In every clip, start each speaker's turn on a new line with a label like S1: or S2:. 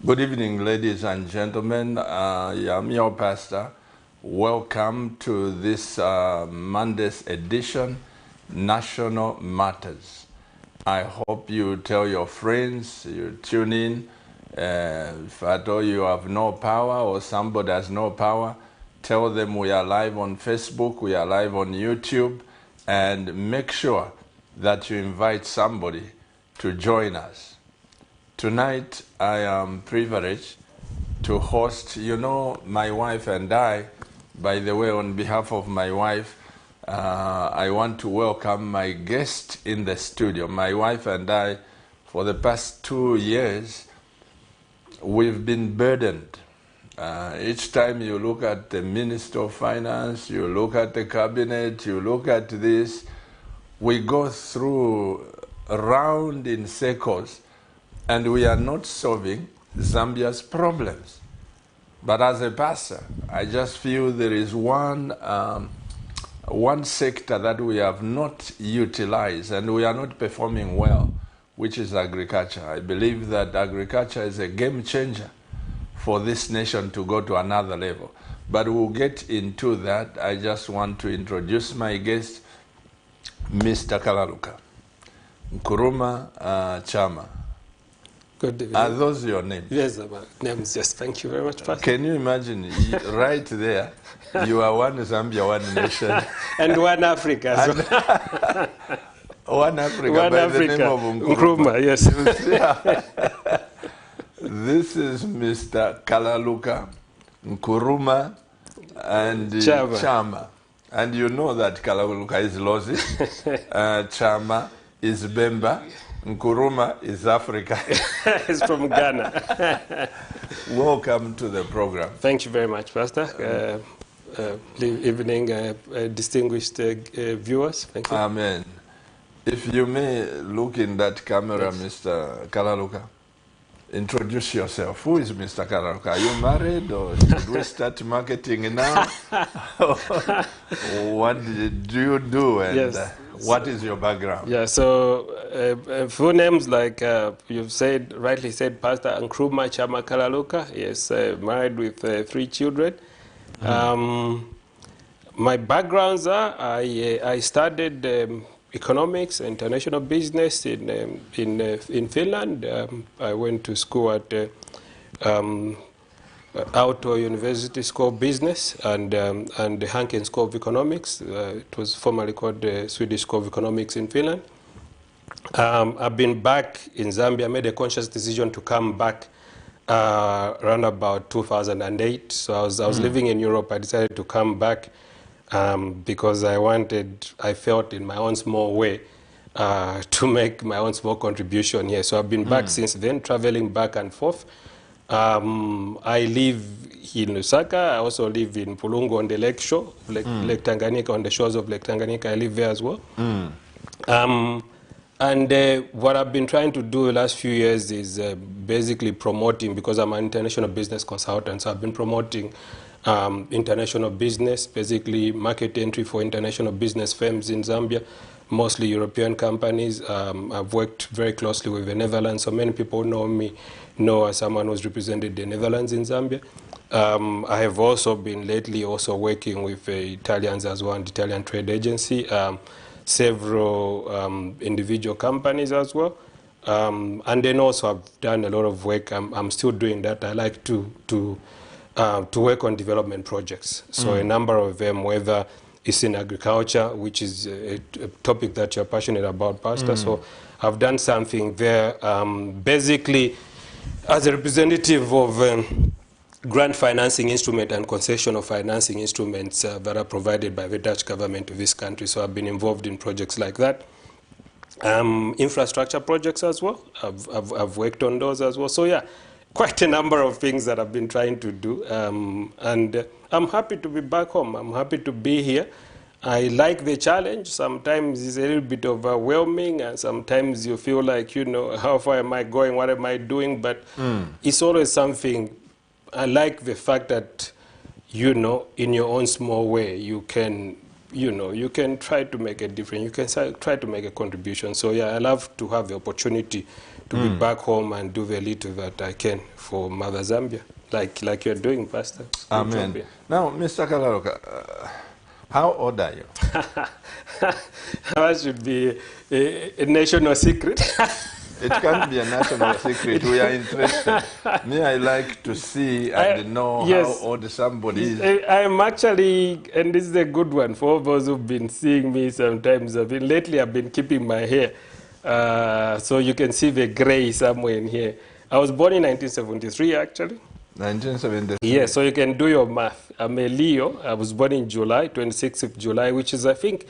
S1: Good evening, ladies and gentlemen. I am your pastor. Welcome to this Monday's edition, National Matters. I hope you tell your friends, you tune in. If at all you have no power or somebody has no power, tell them we are live on Facebook, we are live on YouTube, and make sure that you invite somebody to join us. Tonight, I am privileged to host, my wife and I. By the way, on behalf of my wife, I want to welcome my guest in the studio. My wife and I, for the past 2 years, we've been burdened. Each time you look at the Minister of Finance, you look at the cabinet, you look at this, we go through round in circles, and we are not solving Zambia's problems. But as a pastor, I just feel there is one sector that we have not utilized and we are not performing well, which is agriculture. I believe that agriculture is a game changer for this nation to go to another level. But we'll get into that. I just want to introduce my guest, Mr. Kalaluka. Nkuruma Chama.
S2: Good evening.
S1: Are those your names?
S2: Yes, my names, yes. Thank you very much, Pastor.
S1: Can you imagine, right there, you are one Zambia, one nation.
S2: And one Africa.
S1: One Africa,
S2: One
S1: by
S2: Africa.
S1: the name of
S2: Nkrumah, yes.
S1: This is Mr. Kalaluka, Nkuruma, and Chama. And you know that Kalaluka is Lozi, Chama is Bemba, Nkuruma is Africa.
S2: He's from Ghana.
S1: Welcome to the program.
S2: Thank you very much, Pastor. Evening, distinguished viewers. Thank you.
S1: Amen. If you may look in that camera, yes. Mr. Kalaluka, introduce yourself. Who is Mr. Kalaluka? Are you married, or should we start marketing now? What do you do, and yes. What is your background?
S2: Yeah, so full names like you've rightly said, Pastor Nkrumah Chama Kalaluka. Yes, married with 3 children. My backgrounds are I studied economics, international business in Finland. I went to school at Aalto University School of Business and the Hanken School of Economics. It was formerly called the Swedish School of Economics in Finland. I've been back in Zambia. I made a conscious decision to come back around about 2008. So I was living in Europe. I decided to come back because I felt in my own small way to make my own small contribution here. So I've been back since then, traveling back and forth. I live in Lusaka. I also live in Pulungu on the lake shore, Lake Tanganyika, on the shores of Lake Tanganyika. I live there as well. And what I've been trying to do the last few years is basically promoting, because I'm an international business consultant, so I've been promoting international business, basically market entry for international business firms in Zambia, mostly European companies. I've worked very closely with the Netherlands, so many people know as someone who's represented the Netherlands in Zambia. I have also been lately working with Italians as well, and Italian trade agency, several individual companies as well. And then also I've done a lot of work. I'm still doing that. I like to work on development projects. So a number of them, whether it's in agriculture, which is a topic that you're passionate about, Pastor. So I've done something there, basically as a representative of grant financing instrument and concessional financing instruments that are provided by the Dutch government to this country. So I've been involved in projects like that. Infrastructure projects as well. I've worked on those as well. So yeah, quite a number of things that I've been trying to do. And I'm happy to be back home. I'm happy to be here. I like the challenge. Sometimes it's a little bit overwhelming, and sometimes you feel like, how far am I going? What am I doing? But it's always something. I like the fact that, in your own small way, you can you know, you can try to make a difference. You can try to make a contribution. So yeah, I love to have the opportunity to be back home and do the little that I can for Mother Zambia, like you're doing, Pastor.
S1: Amen. Now, Mr. Kalaluka, how old are you?
S2: That should be a national secret.
S1: It can't be a national secret. We are interested. Me, I like to see and know
S2: yes,
S1: how old somebody is.
S2: I'm actually, and this is a good one for those who've been seeing me sometimes. Lately, I've been keeping my hair. So you can see the gray somewhere in here. I was born in 1973, actually.
S1: 1973?
S2: Yeah, so you can do your math. I'm a Leo. I was born in July, 26th of July, which is, I think,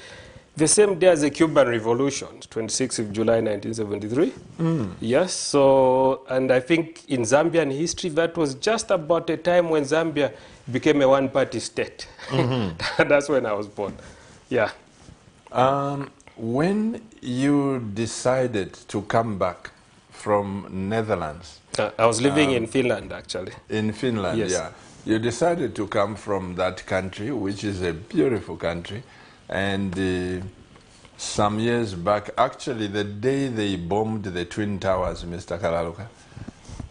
S2: the same day as the Cuban Revolution, 26th of July, 1973. Yes, so, and I think in Zambian history, that was just about the time when Zambia became a one-party state. That's when I was born. Yeah.
S1: When you decided to come back from Netherlands?
S2: I was living in Finland, actually.
S1: In Finland,
S2: yes.
S1: Yeah. You decided to come from that country, which is a beautiful country. And some years back, actually the day they bombed the Twin Towers, Mr. Kalaluka,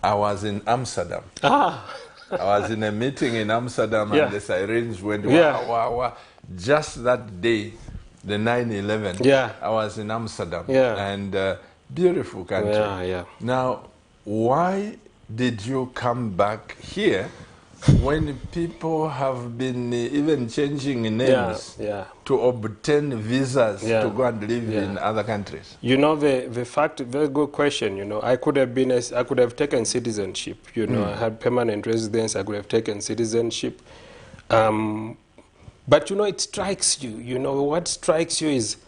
S1: I was in Amsterdam. I was in a meeting in Amsterdam and the sirens went wah, wah, wah. Just that day, the 9/11, I was in Amsterdam. And beautiful country. Now, why did you come back here when people have been even changing names to obtain visas to go and live in other countries?
S2: You know, the fact, very good question, you know, I could have taken citizenship, you know, I had permanent residence, I could have taken citizenship. But, you know, it strikes you, you know, what strikes you is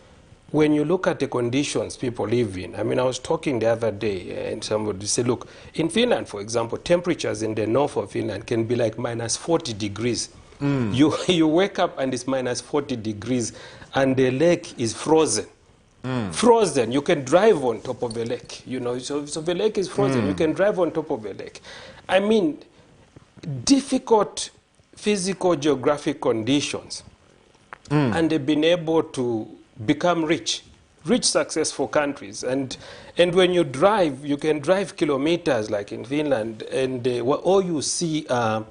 S2: when you look at the conditions people live in. I mean, I was talking the other day and somebody said, look, in Finland, for example, temperatures in the north of Finland can be like minus 40 degrees. You wake up and it's minus 40 degrees and the lake is frozen. Frozen. You can drive on top of the lake, you know, so the lake is frozen. You can drive on top of the lake. I mean, difficult physical geographic conditions. And they've been able to become rich, successful countries. And when you drive, you can drive kilometers like in Finland, and all you see are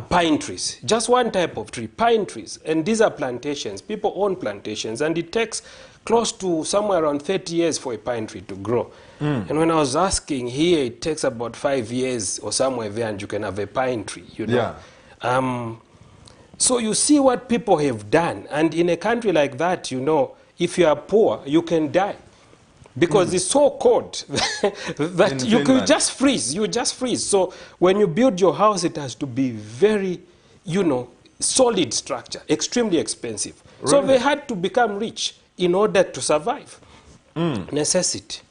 S2: pine trees. Just one type of tree, pine trees. And these are plantations. People own plantations, and it takes close to somewhere around 30 years for a pine tree to grow. And when I was asking here, it takes about 5 years or somewhere there, and you can have a pine tree, you know. So you see what people have done. And in a country like that, you know, if you are poor, you can die. Because it's so cold that you could just freeze. You just freeze. So when you build your house, it has to be very, you know, solid structure, extremely expensive. Really? So they had to become rich in order to survive. Necessity.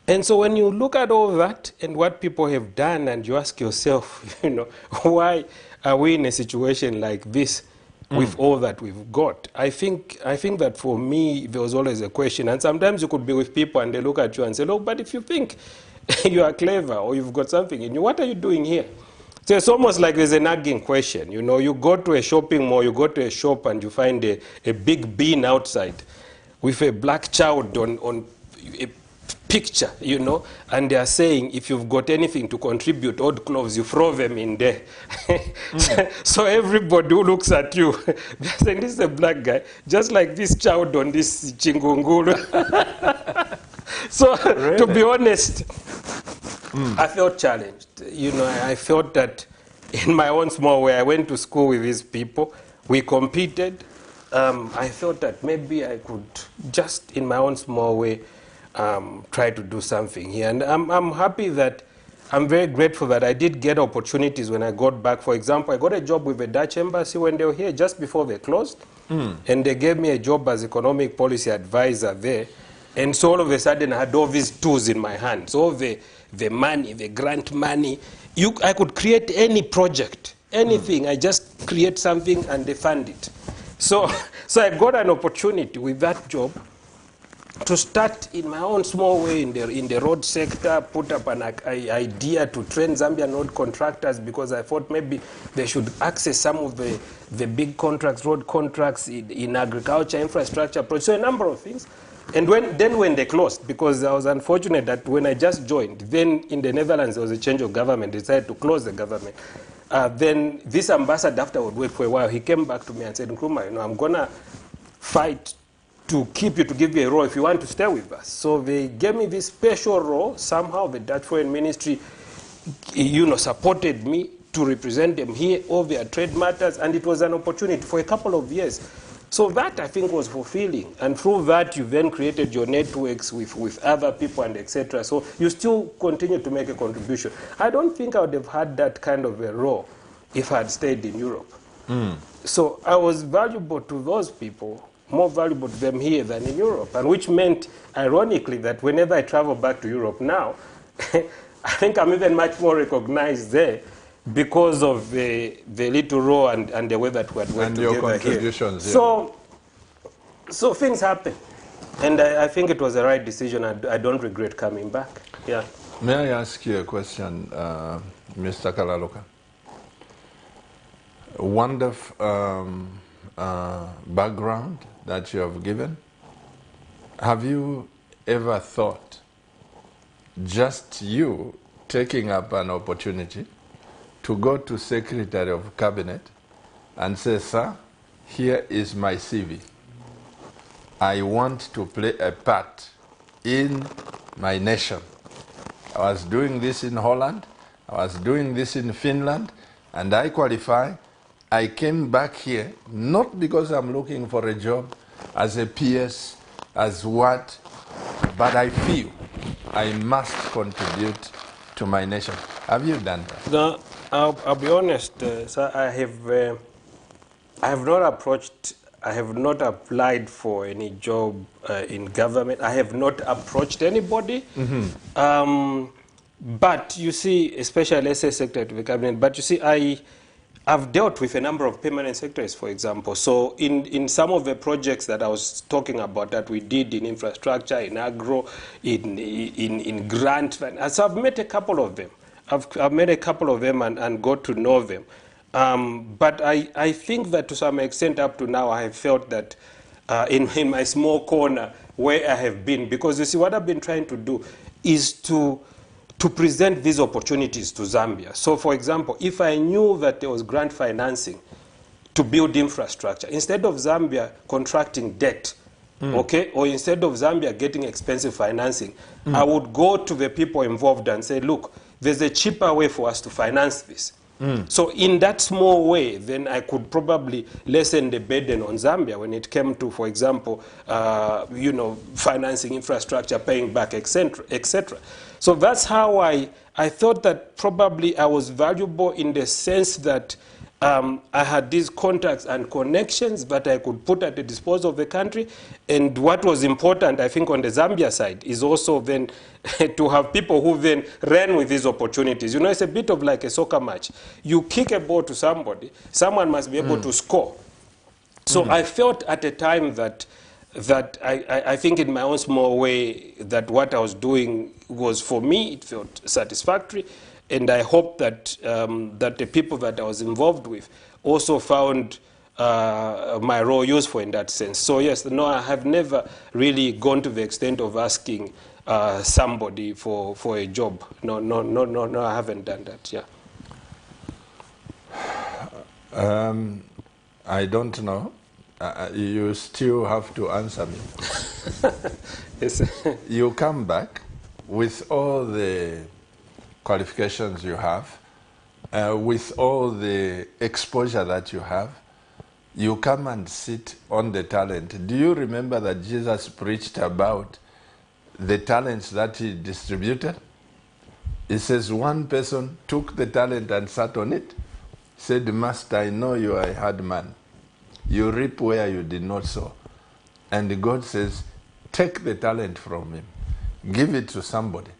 S2: And so when you look at all that and what people have done, and you ask yourself, you know, why are we in a situation like this with all that we've got? I think that for me, there was always a question. And sometimes you could be with people and they look at you and say, look, but if you think you are clever or you've got something in you, what are you doing here? So it's almost like there's a nagging question. You know, you go to a shopping mall, you go to a shop and you find a big bin outside with a black child on a picture, you know, and they are saying, if you've got anything to contribute, old clothes, you throw them in there. So everybody who looks at you, they're saying, this is a black guy, just like this child on this chingunguru. So, really? To be honest, I felt challenged. You know, I felt that in my own small way, I went to school with these people, we competed. I felt that maybe I could just, in my own small way, try to do something here. And I'm happy that, I'm very grateful that I did get opportunities when I got back. For example, I got a job with the Dutch embassy when they were here, just before they closed. And they gave me a job as economic policy advisor there. And so all of a sudden I had all these tools in my hands, all the money, the grant money. I could create any project, anything. I just create something and they fund it. So I got an opportunity with that job to start in my own small way in the road sector, put up an idea to train Zambian road contractors, because I thought maybe they should access some of the big contracts, road contracts in agriculture, infrastructure projects, so a number of things. And when they closed, because I was unfortunate that when I just joined, then in the Netherlands there was a change of government, they decided to close the government. Then this ambassador afterward worked for a while, he came back to me and said, Nkrumah, you know, I'm going to fight to keep you, to give you a role if you want to stay with us. So they gave me this special role. Somehow the Dutch Foreign Ministry, you know, supported me to represent them here, all their trade matters, and it was an opportunity for a couple of years. So that, I think, was fulfilling. And through that, you then created your networks with other people and etc. So you still continue to make a contribution. I don't think I would have had that kind of a role if I had stayed in Europe. So I was valuable to those people, more valuable to them here than in Europe, and which meant, ironically, that whenever I travel back to Europe now, I think I'm even much more recognized there because of the little role and the way that we had worked together
S1: your contributions
S2: here. So things happen, and I think it was the right decision. I don't regret coming back. Yeah.
S1: May I ask you a question, Mr. Kalaluka? Wonderful background that you have given. Have you ever thought just you taking up an opportunity to go to Secretary of Cabinet and say, sir, here is my CV. I want to play a part in my nation. I was doing this in Holland, I was doing this in Finland, and I qualify. I came back here, not because I'm looking for a job as a PS, as what, but I feel I must contribute to my nation. Have you done that?
S2: No, I'll be honest, sir, I have not approached, I have not applied for any job in government. I have not approached anybody. But you see, especially, let's say, Secretary of the Cabinet, but you see, I've dealt with a number of permanent secretaries, for example. So in some of the projects that I was talking about that we did in infrastructure, in agro, in grant, so I've met a couple of them. I've met a couple of them and got to know them. But I think that to some extent up to now, I have felt that in my small corner where I have been, because you see, what I've been trying to do is to present these opportunities to Zambia. So for example, if I knew that there was grant financing to build infrastructure, instead of Zambia contracting debt, okay, or instead of Zambia getting expensive financing, I would go to the people involved and say, look, there's a cheaper way for us to finance this. So in that small way, then I could probably lessen the burden on Zambia when it came to, for example, you know, financing infrastructure, paying back, etc., etc. So that's how I thought that probably I was valuable in the sense that I had these contacts and connections that I could put at the disposal of the country. And what was important, I think, on the Zambia side is also then to have people who then ran with these opportunities. You know, it's a bit of like a soccer match. You kick a ball to somebody, someone must be able to score. So I felt at the time that I think in my own small way that what I was doing was, for me, it felt satisfactory. And I hope that, that the people that I was involved with also found my role useful in that sense. So yes, no, I have never really gone to the extent of asking somebody for a job. No, I haven't done that, yeah.
S1: I don't know. You still have to answer me.
S2: Yes.
S1: You come back with all the qualifications you have, with all the exposure that you have, you come and sit on the talent. Do you remember that Jesus preached about the talents that he distributed? He says one person took the talent and sat on it, said, Master, I know you are a hard man. You reap where you did not sow. And God says, take the talent from him. Give it to somebody.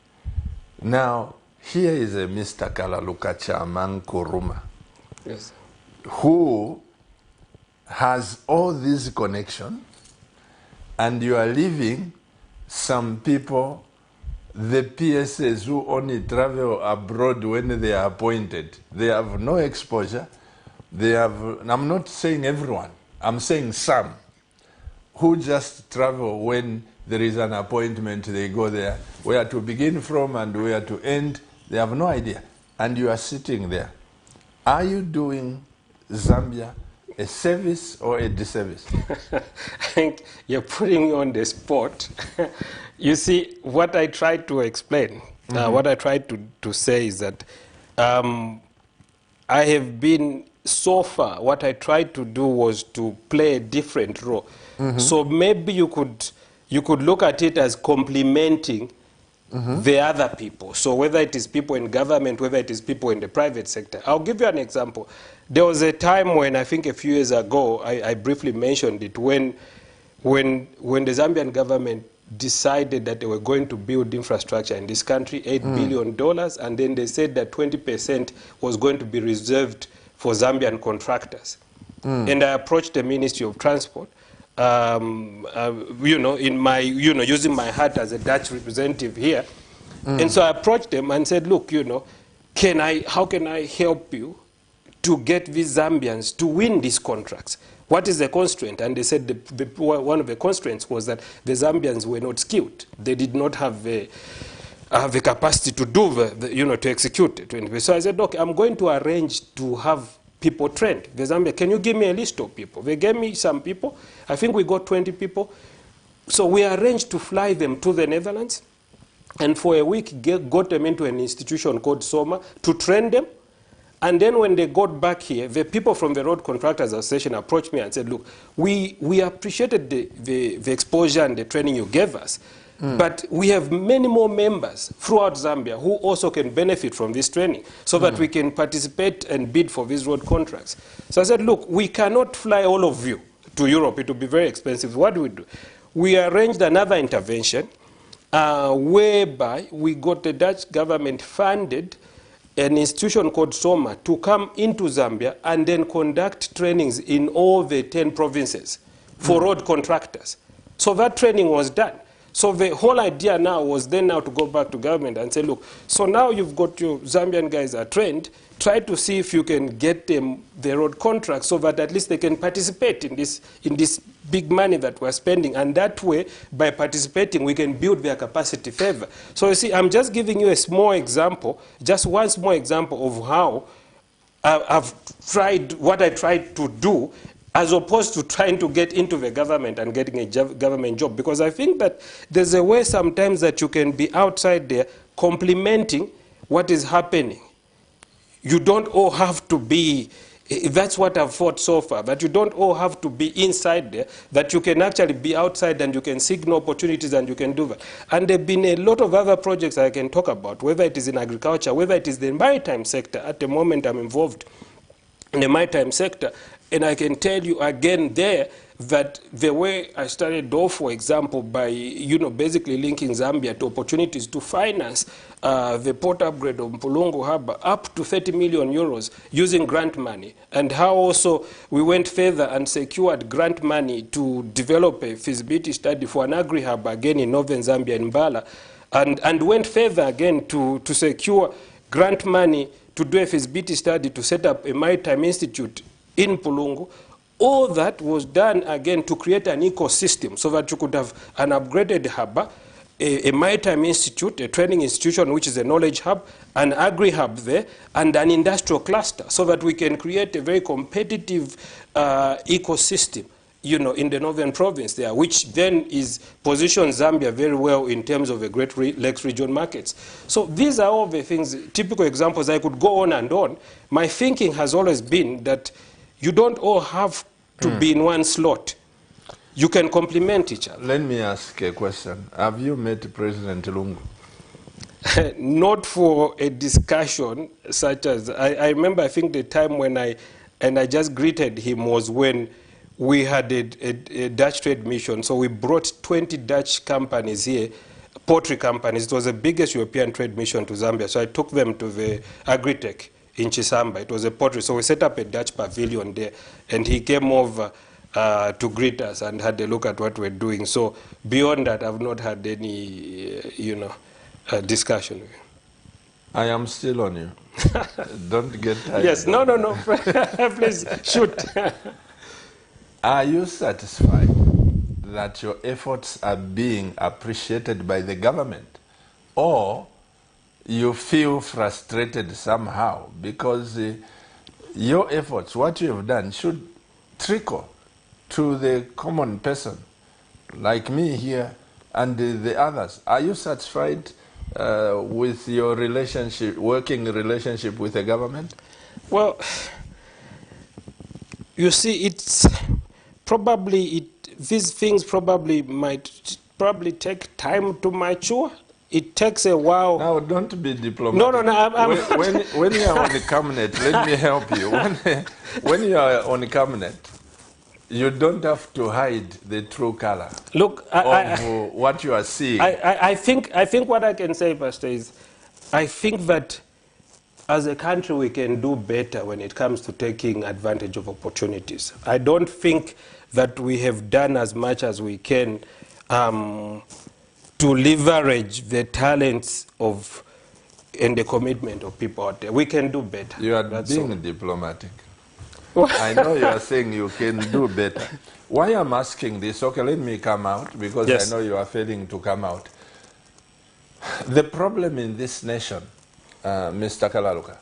S1: Now, here is a Mr. Kalaluka Chaman Nkrumah,
S2: Yes.
S1: who has all these connections, and you are living some people, the PSAs who only travel abroad when they are appointed, they have no exposure. They have, and I'm not saying everyone, I'm saying some, who just travel when there is an appointment, they go there, where to begin from and where to end, they have no idea. And you are sitting there. Are you doing Zambia a service or a disservice?
S2: I think you're putting me on the spot. You see, what I tried to explain, what I tried to say is that I have been, so far, what I tried to do was to play a different role. So maybe you could look at it as complementing the other people. So whether it is people in government, whether it is people in the private sector. I'll give you an example. There was a time when, I think a few years ago, I briefly mentioned it, when the Zambian government decided that they were going to build infrastructure in this country, $8 billion, and then they said that 20% was going to be reserved for Zambian contractors. And I approached the Ministry of Transport, in my, using my hat as a Dutch representative here. And so I approached them and said, look, how can I help you to get these Zambians to win these contracts? What is the constraint? And they said one of the constraints was that the Zambians were not skilled. They did not have the capacity to do to execute it. So I said, okay, I'm going to arrange to have people trained. The Zambia, can you give me a list of people? They gave me some people. I think we got 20 people. So we arranged to fly them to the Netherlands, and for a week got them into an institution called SOMA to train them. And then when they got back here, the people from the Road Contractors Association approached me and said, look, we appreciated the exposure and the training you gave us, but we have many more members throughout Zambia who also can benefit from this training so that we can participate and bid for these road contracts. So I said, look, we cannot fly all of you to Europe. It would be very expensive. What do we do? We arranged another intervention whereby we got the Dutch government funded an institution called SOMA to come into Zambia and then conduct trainings in all the 10 provinces for road contractors. So that training was done. So the whole idea now was then now to go back to government and say, look, so now you've got your Zambian guys are trained, try to see if you can get them the road contracts so that at least they can participate in this big money that we're spending. And that way, by participating, we can build their capacity further. So you see, I'm just giving you a small example, just one small example of how I've tried, what I tried to do, as opposed to trying to get into the government and getting a government job. Because I think that there's a way sometimes that you can be outside there complementing what is happening. You don't all have to be, that's what I've thought so far, that you don't all have to be inside there, that you can actually be outside and you can signal opportunities and you can do that. And there have been a lot of other projects I can talk about, whether it is in agriculture, whether it is the maritime sector. At the moment I'm involved in the maritime sector. And I can tell you again there that the way I started off, for example, by basically linking Zambia to opportunities to finance the port upgrade of Mpulungu Harbour up to 30 million euros using grant money, and how also we went further and secured grant money to develop a feasibility study for an agri-hub again in northern Zambia in Mbala, and went further again to secure grant money to do a feasibility study to set up a maritime institute in Mpulungu. All that was done again to create an ecosystem so that you could have an upgraded harbour, a maritime institute, a training institution which is a knowledge hub, an agri-hub there, and an industrial cluster, so that we can create a very competitive ecosystem, in the northern province there, which then positions Zambia very well in terms of the Great Lakes region markets. So these are all the things, typical examples. I could go on and on. My thinking has always been that you don't all have to be in one slot. You can complement each other.
S1: Let me ask a question. Have you met President Lungu?
S2: Not for a discussion such as, I remember, I think the time when I just greeted him was when we had a Dutch trade mission. So we brought 20 Dutch companies here, poultry companies. It was the biggest European trade mission to Zambia. So I took them to the Agritech in Chisamba. It was a poultry. So we set up a Dutch pavilion there, and he came over to greet us and had a look at what we're doing. So beyond that, I've not had any, discussion with him.
S1: I am still on you. Don't get tired.
S2: Yes, no. Please, shoot.
S1: Are you satisfied that your efforts are being appreciated by the government? Or you feel frustrated somehow because your efforts, what you have done, should trickle to the common person like me here and the others? Are you satisfied with your relationship, working relationship with the government?
S2: Well, you see, it's probably these things might take time to mature. It takes a while.
S1: Now, don't be diplomatic.
S2: No.
S1: When you are on the cabinet, let me help you. When you are on the cabinet, you don't have to hide the true color of what you are seeing.
S2: I think what I can say, Pastor, is I think that as a country we can do better when it comes to taking advantage of opportunities. I don't think that we have done as much as we can to leverage the talents and the commitment of people out there. We can do better.
S1: You are being diplomatic. I know you are saying you can do better. Why I'm asking this, okay, let me come out, because
S2: yes.
S1: I know you are failing to come out. The problem in this nation, Mr. Kalaluka,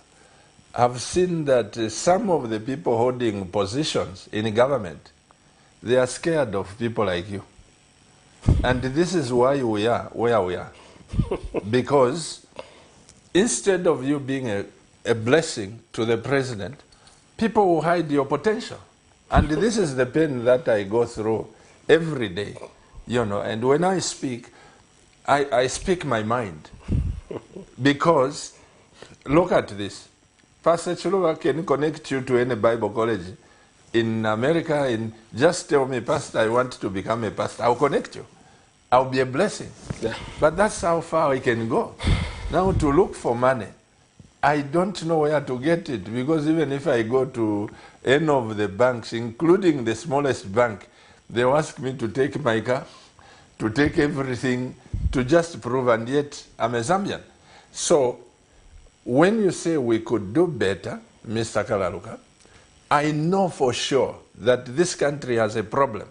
S1: I've seen that some of the people holding positions in government, they are scared of people like you. And this is why we are where we are. Because instead of you being a blessing to the president, people will hide your potential. And this is the pain that I go through every day, and when I speak, I speak my mind. Because, look at this. Pastor Chuluba can connect you to any Bible college in America, and just tell me, Pastor, I want to become a pastor. I'll connect you. I'll be a blessing.
S2: Yeah.
S1: But that's how far I can go. Now, to look for money, I don't know where to get it, because even if I go to any of the banks, including the smallest bank, they ask me to take my car, to take everything, to just prove, and yet I'm a Zambian. So when you say we could do better, Mr. Kalaluka, I know for sure that this country has a problem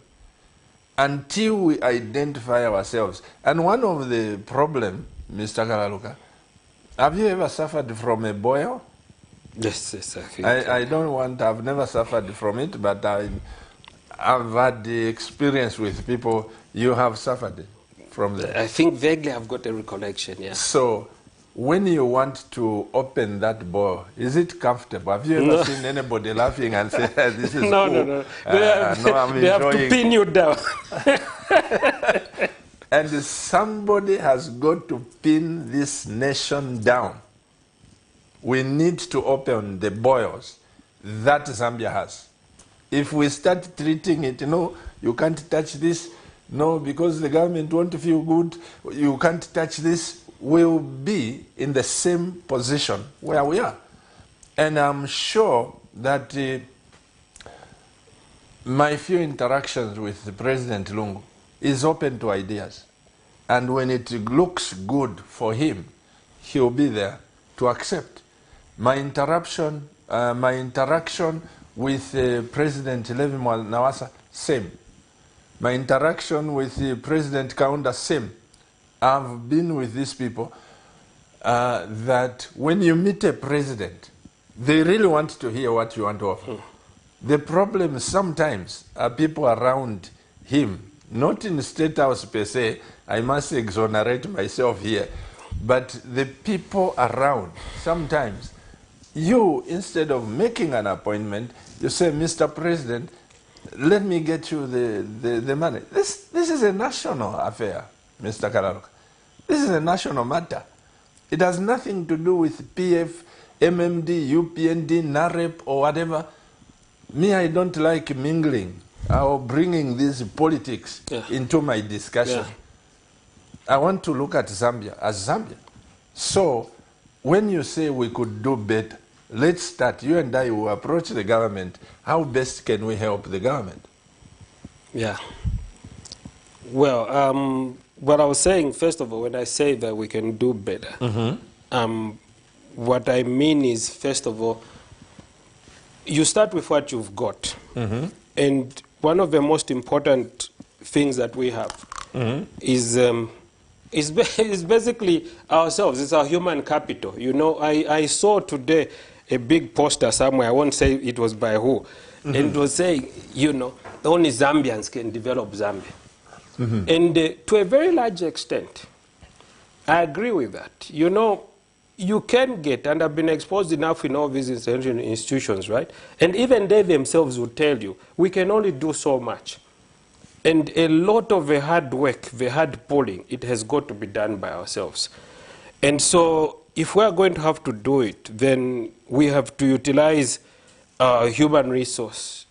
S1: until we identify ourselves. And one of the problems, Mr. Kalaluka, have you ever suffered from a boil?
S2: Yes, I think.
S1: I've never suffered from it, but I've had the experience with people. You have suffered from that.
S2: I think vaguely I've got a recollection, yeah.
S1: So, when you want to open that boil, is it comfortable? Have you ever seen anybody laughing and say, this is
S2: no,
S1: cool?
S2: No. They have to pin you down.
S1: And somebody has got to pin this nation down. We need to open the boils that Zambia has. If we start treating it, you can't touch this, because the government won't feel good, you can't touch this, we'll be in the same position where we are. And I'm sure that my few interactions with President Lungu is open to ideas. And when it looks good for him, he'll be there to accept. My interaction with President Levi Nawasa, same. My interaction with President Kaunda, same. I've been with these people that when you meet a president, they really want to hear what you want to offer. The problem sometimes are people around him, not in the State House per se. I must exonerate myself here. But the people around, sometimes, you, instead of making an appointment, you say, Mr. President, let me get you the money. This is a national affair, Mr. Kalaluka. This is a national matter. It has nothing to do with PF, MMD, UPND, NAREP, or whatever. Me, I don't like mingling or bringing these politics into my discussion.
S2: Yeah.
S1: I want to look at Zambia as Zambia. So, when you say we could do better, let's start. You and I will approach the government. How best can we help the government?
S2: Yeah. Well, what I was saying, first of all, when I say that we can do better, what I mean is, first of all, you start with what you've got. And one of the most important things that we have is basically ourselves. It's our human capital. You know, I saw today a big poster somewhere. I won't say it was by who. And it was saying, you know, only Zambians can develop Zambia. And to a very large extent, I agree with that. You know, you can get, and I've been exposed enough in all these institutions, right? And even they themselves will tell you, we can only do so much. And a lot of the hard work, the hard pulling, it has got to be done by ourselves. And so if we're going to have to do it, then we have to utilize human resource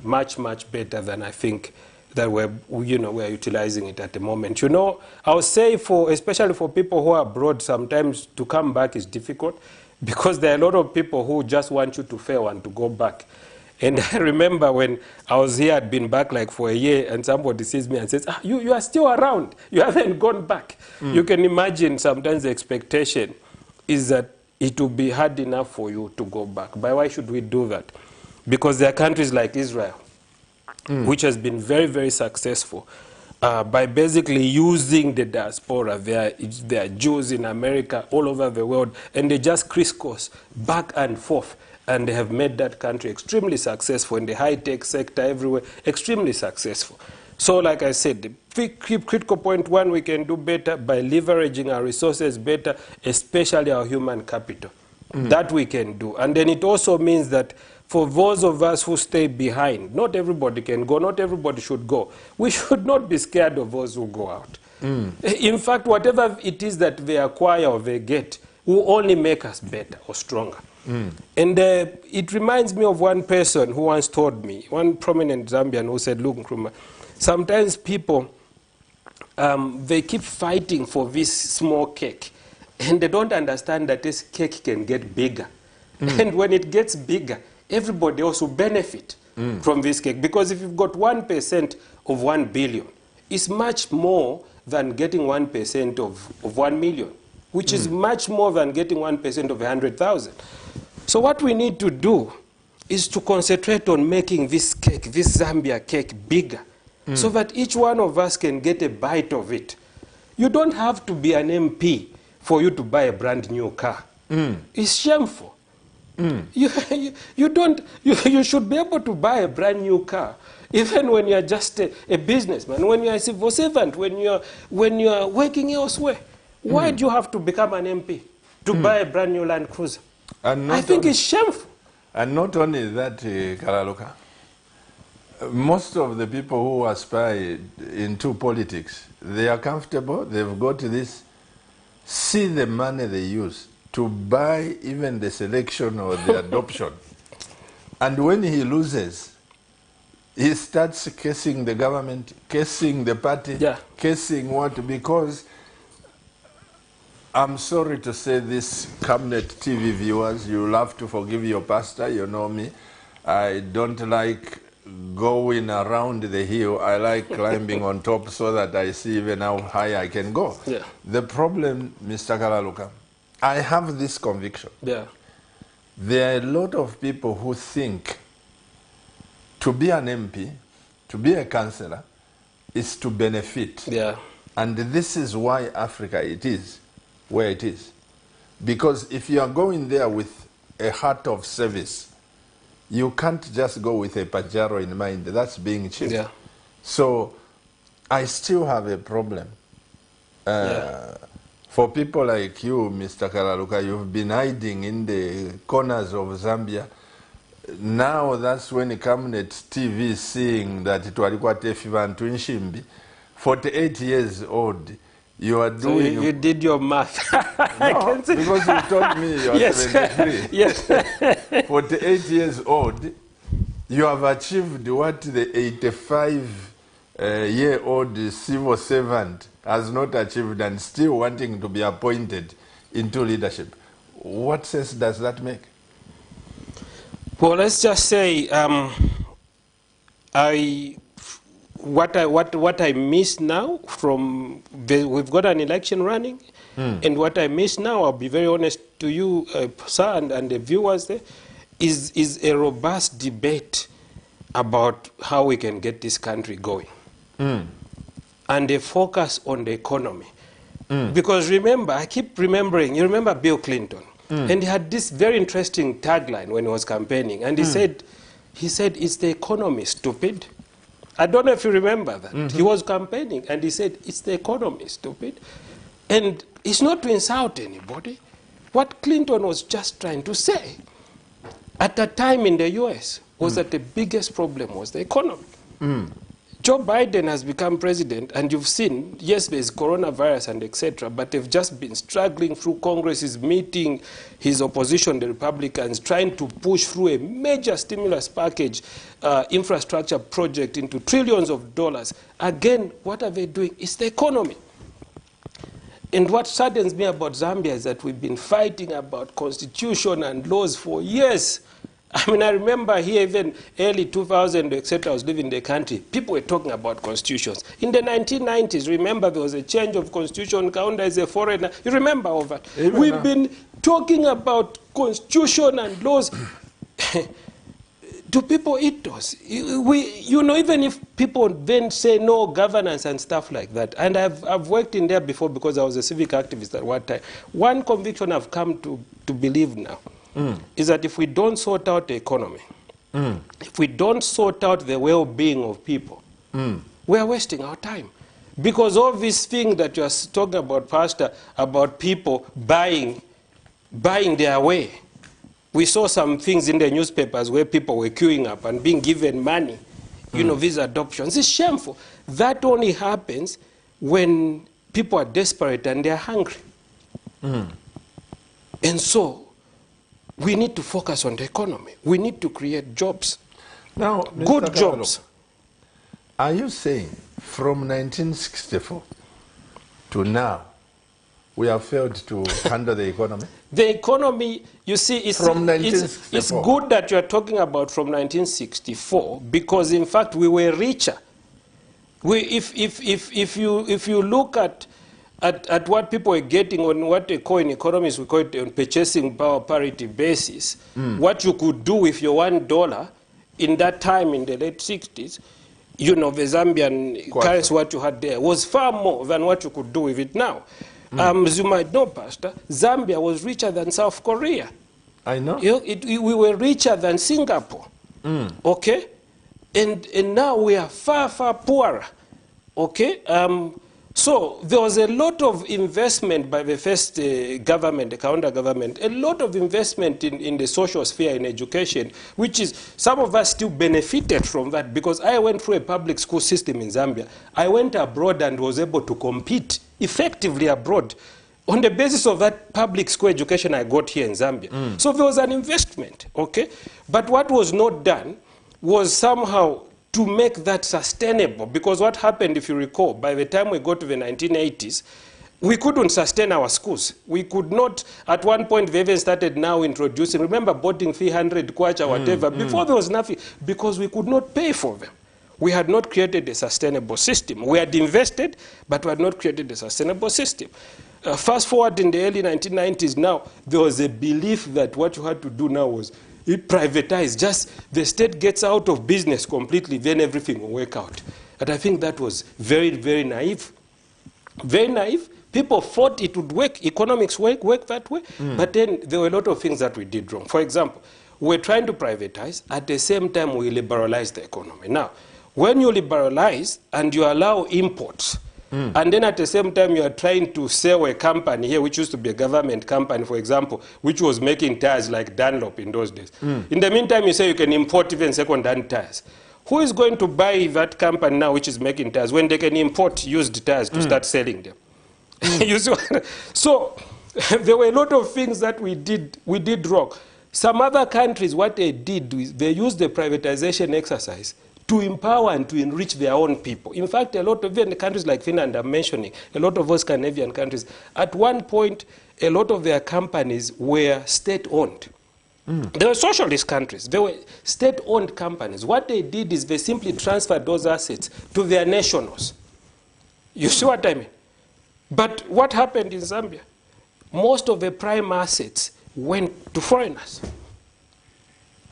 S2: much, much better than I think that we're utilizing it at the moment. You know, I would say especially for people who are abroad, sometimes to come back is difficult because there are a lot of people who just want you to fail and to go back. And I remember when I was here, I'd been back like for a year, and somebody sees me and says, you are still around. You haven't gone back. You can imagine sometimes the expectation is that it will be hard enough for you to go back. But why should we do that? Because there are countries like Israel, which has been very, very successful by basically using the diaspora. There are Jews in America, all over the world, and they just crisscross back and forth. And they have made that country extremely successful in the high-tech sector everywhere, extremely successful. So like I said, the critical point one, we can do better by leveraging our resources better, especially our human capital. That we can do. And then it also means that for those of us who stay behind, not everybody can go, not everybody should go. We should not be scared of those who go out. In fact, whatever it is that they acquire or they get will only make us better or stronger. And it reminds me of one person who once told me, one prominent Zambian who said, look, Nkrumah, sometimes people, they keep fighting for this small cake, and they don't understand that this cake can get bigger. And when it gets bigger, everybody else will benefit from this cake. Because if you've got 1% of 1 billion, it's much more than getting 1% of 1 million, which is much more than getting 1% of 100,000. So what we need to do is to concentrate on making this cake, this Zambia cake, bigger, so that each one of us can get a bite of it. You don't have to be an MP for you to buy a brand new car. It's shameful. You should be able to buy a brand new car, even when you're just a businessman, when you're a civil servant, when you're working elsewhere. Why do you have to become an MP to buy a brand new Land Cruiser? I think it's shameful.
S1: And not only that, Kalaluka, most of the people who aspire into politics, they are comfortable, they've got this, see the money they use to buy even the selection or the adoption. And when he loses, he starts cursing the government, cursing the party, cursing what, because I'm sorry to say this, Cabinet TV viewers, you'll have to forgive your pastor, you know me. I don't like going around the hill. I like climbing on top so that I see even how high I can go. The problem, Mr. Kalaluka, I have this conviction. There are a lot of people who think to be an MP, to be a councillor, is to benefit. And this is why Africa it is where it is. Because if you are going there with a heart of service, you can't just go with a Pajero in mind. That's being cheap. So I still have a problem. For people like you, Mr. Kalaluka, you've been hiding in the corners of Zambia. Now that's when Cabinet TV is seeing that Twalikwate Fivan Twinshimbi, 48 years old, you are doing...
S2: So you did your math.
S1: No, because you told me you are 73. 48 years old, you have achieved what the 85-year-old civil servant has not achieved and still wanting to be appointed into leadership. What sense does that make?
S2: Well, let's just say what I miss now from we've got an election running, and what I miss now, I'll be very honest to you, sir, and the viewers there, is a robust debate about how we can get this country going, and a focus on the economy. Because remember, I keep remembering, you remember Bill Clinton, and he had this very interesting tagline when he was campaigning, and he said, it's the economy, stupid. I don't know if you remember that. He was campaigning, and he said, it's the economy, stupid. And it's not to insult anybody. What Clinton was just trying to say at that time in the US was that the biggest problem was the economy. Joe Biden has become president, and you've seen, yes, there's coronavirus and etc., but they've just been struggling through Congress, is meeting his opposition, the Republicans, trying to push through a major stimulus package, infrastructure project into trillions of dollars. Again, what are they doing? It's the economy. And what saddens me about Zambia is that we've been fighting about constitution and laws for years. I mean, I remember here even early 2000, etc., I was living in the country, people were talking about constitutions. In the 1990s, remember there was a change of constitution, Kaunda is a foreigner. You remember all that? We've been talking about constitution and laws. Do people eat those? You know, even if people then say no governance and stuff like that, and I've worked in there before because I was a civic activist at one time, one conviction I've come to believe now, is that if we don't sort out the economy, if we don't sort out the well-being of people, we are wasting our time. Because all these things that you are talking about, Pastor, about people buying their way. We saw some things in the newspapers where people were queuing up and being given money, you know, these adoptions. It's shameful. That only happens when people are desperate and they're hungry. And so, we need to focus on the economy. We need to create jobs. Now, good jobs.
S1: Are you saying from 1964 to now, we have failed to handle the economy?
S2: The economy, you see, it's good that you are talking about from 1964 because, in fact, we were richer. If you look at what people are getting on what they call in economics, we call it on purchasing power parity basis, what you could do with your $1 in that time in the late 60s, you know, the Zambian currency, what you had there, was far more than what you could do with it now. As you might know, Pastor, Zambia was richer than South Korea.
S1: I know.
S2: We were richer than Singapore. Okay? And now we are far, far poorer. Okay? So there was a lot of investment by the first government, the Kaunda government, a lot of investment in the social sphere, in education, which is, some of us still benefited from that because I went through a public school system in Zambia. I went abroad and was able to compete effectively abroad on the basis of that public school education I got here in Zambia. So there was an investment, okay? But what was not done was somehow to make that sustainable, because what happened, if you recall, by the time we got to the 1980s, we couldn't sustain our schools. We could not, at one point, they even started now introducing, remember boarding 300 kwacha, whatever, before there was nothing, because we could not pay for them. We had not created a sustainable system. We had invested, but we had not created a sustainable system. Fast forward in the early 1990s now, there was a belief that what you had to do now was privatize. Just the state gets out of business completely, then everything will work out. And I think that was very, very naive. Very naive. People thought it would work, economics work that way, but then there were a lot of things that we did wrong. For example, we're trying to privatize, at the same time we liberalize the economy. Now, when you liberalize and you allow imports, and then at the same time you are trying to sell a company here, which used to be a government company, for example, which was making tires like Dunlop in those days. In the meantime, you say you can import even second-hand tires. Who is going to buy that company now which is making tires when they can import used tires to start selling them? You see, so there were a lot of things that we did wrong. Some other countries, what they did is they used the privatization exercise to empower and to enrich their own people. In fact, a lot of, even the countries like Finland I'm mentioning, a lot of those Scandinavian countries, at one point, a lot of their companies were state-owned. They were socialist countries. They were state-owned companies. What they did is they simply transferred those assets to their nationals. You see what I mean? But what happened in Zambia? Most of the prime assets went to foreigners.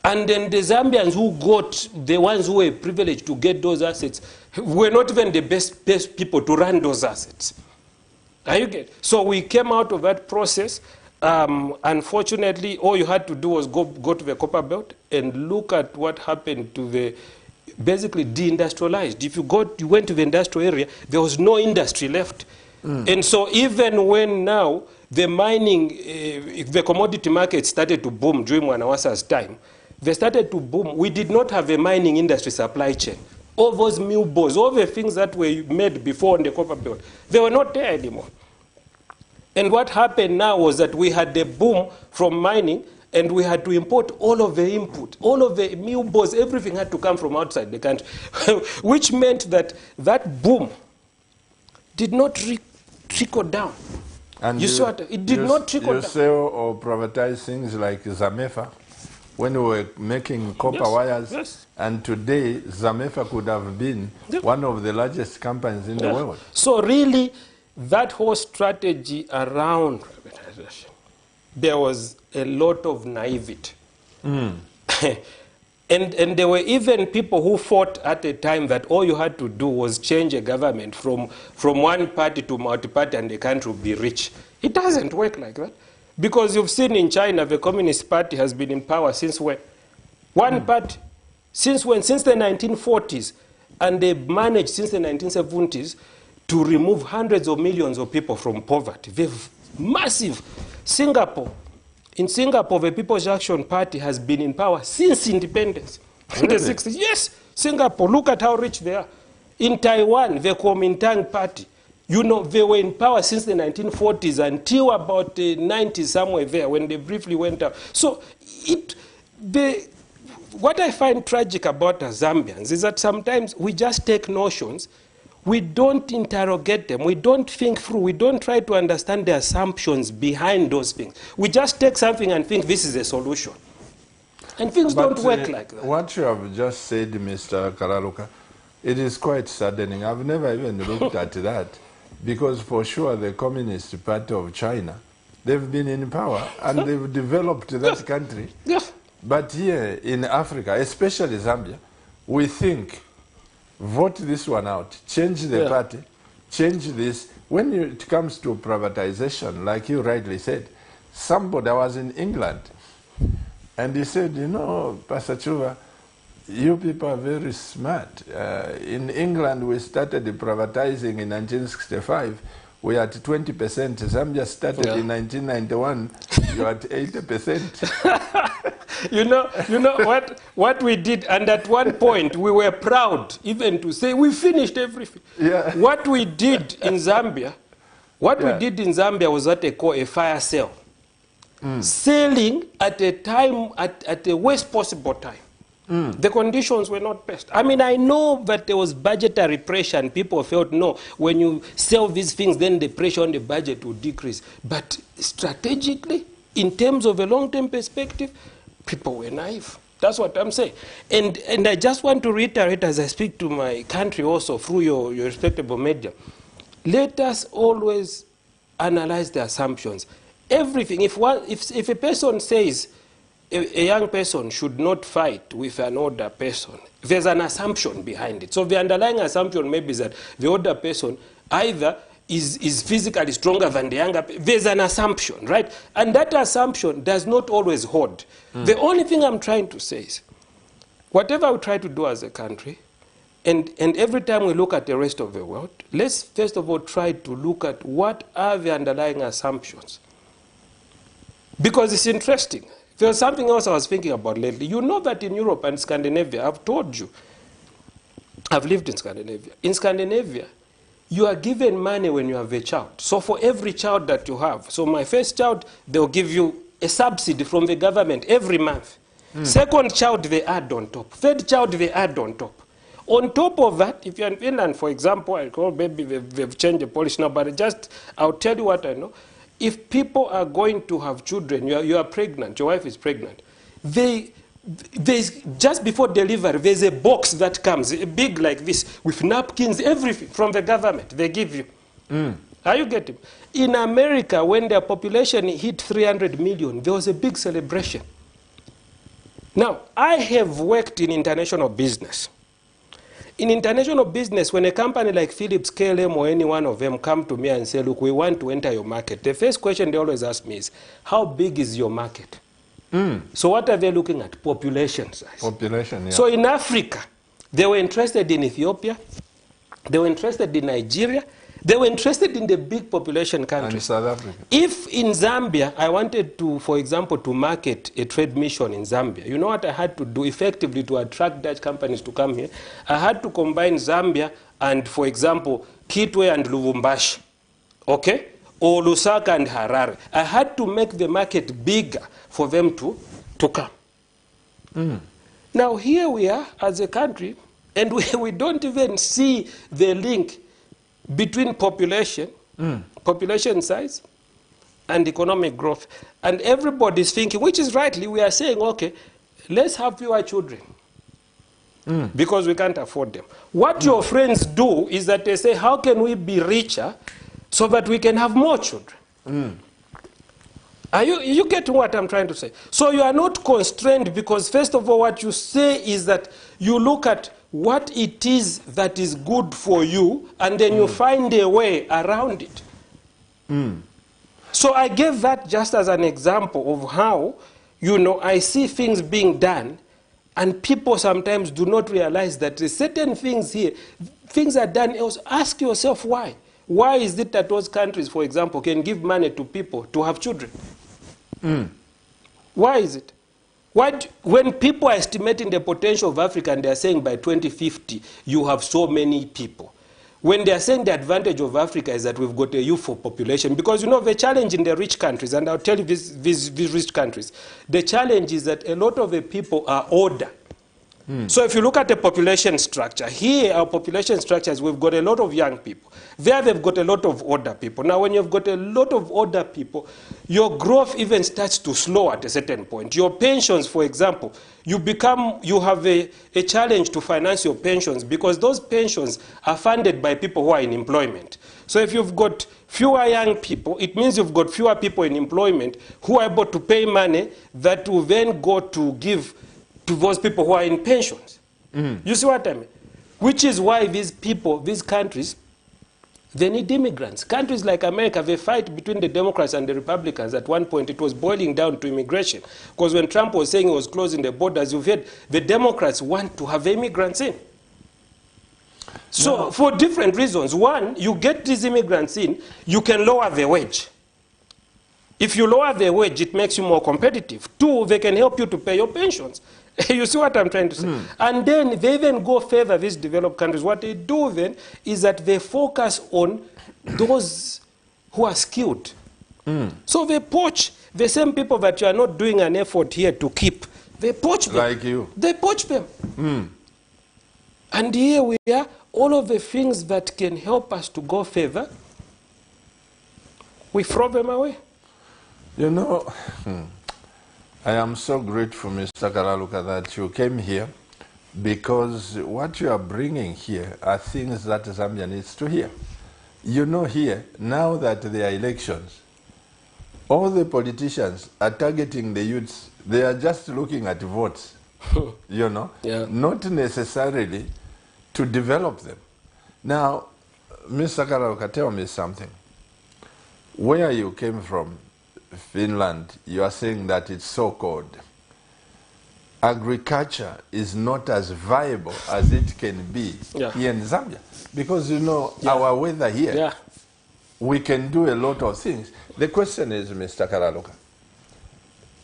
S2: And then the Zambians who got, the ones who were privileged to get those assets, were not even the best people to run those assets. Are you get? So we came out of that process. Unfortunately, all you had to do was go to the copper belt and look at what happened to the basically deindustrialized. If you went to the industrial area, there was no industry left. And so even when now the mining, the commodity market started to boom during Mwanawasa's time, they started to boom. We did not have a mining industry supply chain. All those mill bores, all the things that were made before on the copper belt, they were not there anymore. And what happened now was that we had the boom from mining, and we had to import all of the input, all of the mill bores, everything had to come from outside the country, which meant that that boom did not trickle down. And you saw it did not trickle down.
S1: You sell or privatize things like Zamefa, when we were making copper wires, and today Zamefa could have been one of the largest companies in the world.
S2: So really, that whole strategy around privatization, there was a lot of naivety. And there were even people who fought at the time that all you had to do was change a government from one party to multi-party and the country would be rich. It doesn't work like that. Because you've seen in China, the Communist Party has been in power since when? One party. Since when? Since the 1940s. And they managed since the 1970s to remove hundreds of millions of people from poverty. They've massive. Singapore. In Singapore, the People's Action Party has been in power since independence. In the 60s. Yes, Singapore. Look at how rich they are. In Taiwan, the Kuomintang Party. You know, they were in power since the 1940s until about the 90s, somewhere there, when they briefly went out. So what I find tragic about the Zambians is that sometimes we just take notions, we don't interrogate them, we don't think through, we don't try to understand the assumptions behind those things. We just take something and think this is a solution. And things don't work like that.
S1: What you have just said, Mr. Karaluka, it is quite saddening. I've never even looked at that. Because for sure the Communist Party of China, they've been in power and they've developed that country. But here in Africa, especially Zambia, we think, vote this one out, change the party, change this. When it comes to privatization, like you rightly said, somebody was in England and he said, you know, Pastor Chuva, you people are very smart. In England, we started privatizing in 1965. We are at 20%. Zambia started in 1991. You're at 80%.
S2: You know what we did, and at one point we were proud even to say we finished everything. What we did in Zambia, was what they call a fire sale, selling at a time at the worst possible time. The conditions were not best. I mean, I know that there was budgetary pressure and people felt, no, when you sell these things, then the pressure on the budget will decrease. But strategically, in terms of a long-term perspective, people were naive. That's what I'm saying. And I just want to reiterate as I speak to my country also through your respectable media. Let us always analyze the assumptions. Everything, if a person says, a young person should not fight with an older person, there's an assumption behind it. So the underlying assumption maybe is that the older person either is physically stronger than the younger person. There's an assumption, right? And that assumption does not always hold. The only thing I'm trying to say is, whatever we try to do as a country, and every time we look at the rest of the world, let's first of all try to look at what are the underlying assumptions. Because it's interesting. There's something else I was thinking about lately. You know that in Europe and Scandinavia, I've told you, I've lived in Scandinavia. In Scandinavia, you are given money when you have a child. So for every child that you have, so my first child, they'll give you a subsidy from the government every month. Second child, they add on top. Third child, they add on top. On top of that, if you're in Finland, for example, I call maybe they've changed the policy now, but I'll tell you what I know. If people are going to have children, you are pregnant, your wife is pregnant, there's just before delivery, there's a box that comes, big like this, with napkins, everything from the government they give you. Are you getting? In America, when their population hit 300 million, there was a big celebration. Now, I have worked in international business. In international business, when a company like Philips, KLM, or any one of them come to me and say, look, we want to enter your market, the first question they always ask me is, how big is your market? So what are they looking at? Population size.
S1: Population, yeah.
S2: So in Africa, they were interested in Ethiopia, they were interested in Nigeria, they were interested in the big population countries.
S1: And South Africa.
S2: If in Zambia, I wanted to, for example, to market a trade mission in Zambia, you know what I had to do effectively to attract Dutch companies to come here? I had to combine Zambia and, for example, Kitwe and Lubumbashi, okay? Or Lusaka and Harare. I had to make the market bigger for them to come. Now here we are as a country, and we don't even see the link between population, population size, and economic growth. And everybody's thinking, which is rightly, we are saying, okay, let's have fewer children. Because we can't afford them. What your friends do is that they say, how can we be richer so that we can have more children? Are you getting what I'm trying to say? So you are not constrained because, first of all, what you say is that you look at what it is that is good for you, and then you find a way around it. So I gave that just as an example of how, you know, I see things being done, and people sometimes do not realize that certain things here, things are done else. Ask yourself why. Why is it that those countries, for example, can give money to people to have children? Why is it? When people are estimating the potential of Africa and they are saying by 2050 you have so many people, when they are saying the advantage of Africa is that we've got a youthful population, because you know the challenge in the rich countries, and I'll tell you these rich countries, the challenge is that a lot of the people are older. So if you look at the population structure, here our population structures, we've got a lot of young people. There they've got a lot of older people. Now when you've got a lot of older people, your growth even starts to slow at a certain point. Your pensions, for example, you have a challenge to finance your pensions because those pensions are funded by people who are in employment. So if you've got fewer young people, it means you've got fewer people in employment who are able to pay money that will then go to give to those people who are in pensions. You see what I mean? Which is why these people, these countries, they need immigrants. Countries like America, they fight between the Democrats and the Republicans. At one point, it was boiling down to immigration. Because when Trump was saying he was closing the borders, you've heard the Democrats want to have immigrants in. So for different reasons. One, you get these immigrants in, you can lower the wage. If you lower the wage, it makes you more competitive. Two, they can help you to pay your pensions. You see what I'm trying to say? And then they then go further, these developed countries. What they do then is that they focus on those who are skilled. So they poach the same people that you are not doing an effort here to keep. They poach them.
S1: Like you.
S2: They poach them. And here we are, all of the things that can help us to go further, we throw them away.
S1: You know, I am so grateful, Mr. Karaluka, that you came here, because what you are bringing here are things that Zambia needs to hear. You know, here, now that there are elections, all the politicians are targeting the youths. They are just looking at votes, you know, not necessarily to develop them. Now, Mr. Karaluka, tell me something. Where you came from, Finland, you are saying that it's so cold. Agriculture is not as viable as it can be here in Zambia. Because, you know, our weather here, we can do a lot of things. The question is, Mr. Karaluka,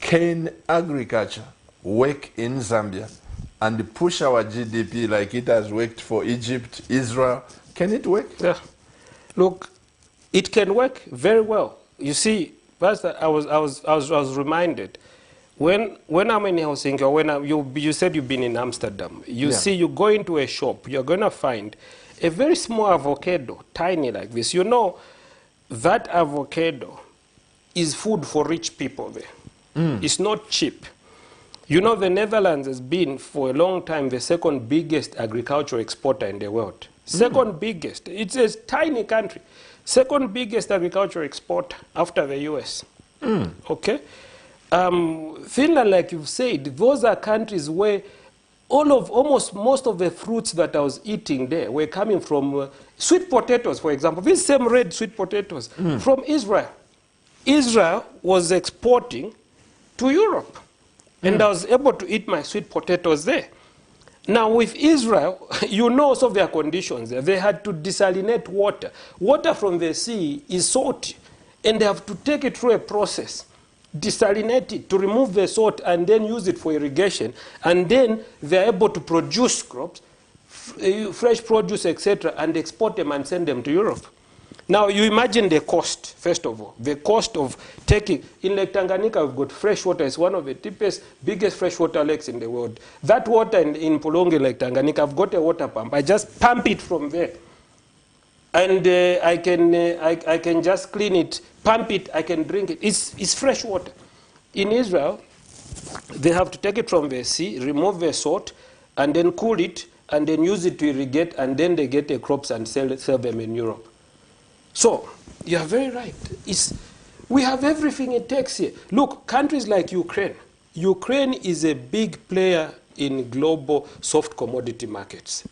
S1: can agriculture work in Zambia and push our GDP like it has worked for Egypt, Israel? Can it work?
S2: Yeah. Look, it can work very well. You see, first, I was reminded when I'm in Helsinki, or when you said you've been in Amsterdam, you see, you go into a shop, you're going to find a very small avocado, tiny like this. You know, that avocado is food for rich people there. It's not cheap. You know, the Netherlands has been, for a long time, the second biggest agricultural exporter in the world. Second biggest. It's a tiny country. Second biggest agricultural exporter after the US. Okay? Finland, like you've said, those are countries where almost most of the fruits that I was eating there were coming from sweet potatoes, for example. These same red sweet potatoes from Israel. Israel was exporting to Europe. And I was able to eat my sweet potatoes there. Now with Israel, you know some of their conditions there. They had to desalinate water. Water from the sea is salty. And they have to take it through a process, desalinate it to remove the salt and then use it for irrigation. And then they're able to produce crops, fresh produce, etc., and export them and send them to Europe. Now, you imagine the cost, first of all. The cost of taking... In Lake Tanganyika, we've got fresh water. It's one of the deepest, biggest freshwater lakes in the world. That water in Pulonge, Lake Tanganyika, I've got a water pump. I just pump it from there. And I can just clean it, pump it, I can drink it. It's fresh water. In Israel, they have to take it from the sea, remove the salt, and then cool it, and then use it to irrigate, and then they get the crops and sell them in Europe. So, you're very right. We have everything it takes here. Look, countries like Ukraine. Ukraine is a big player in global soft commodity markets.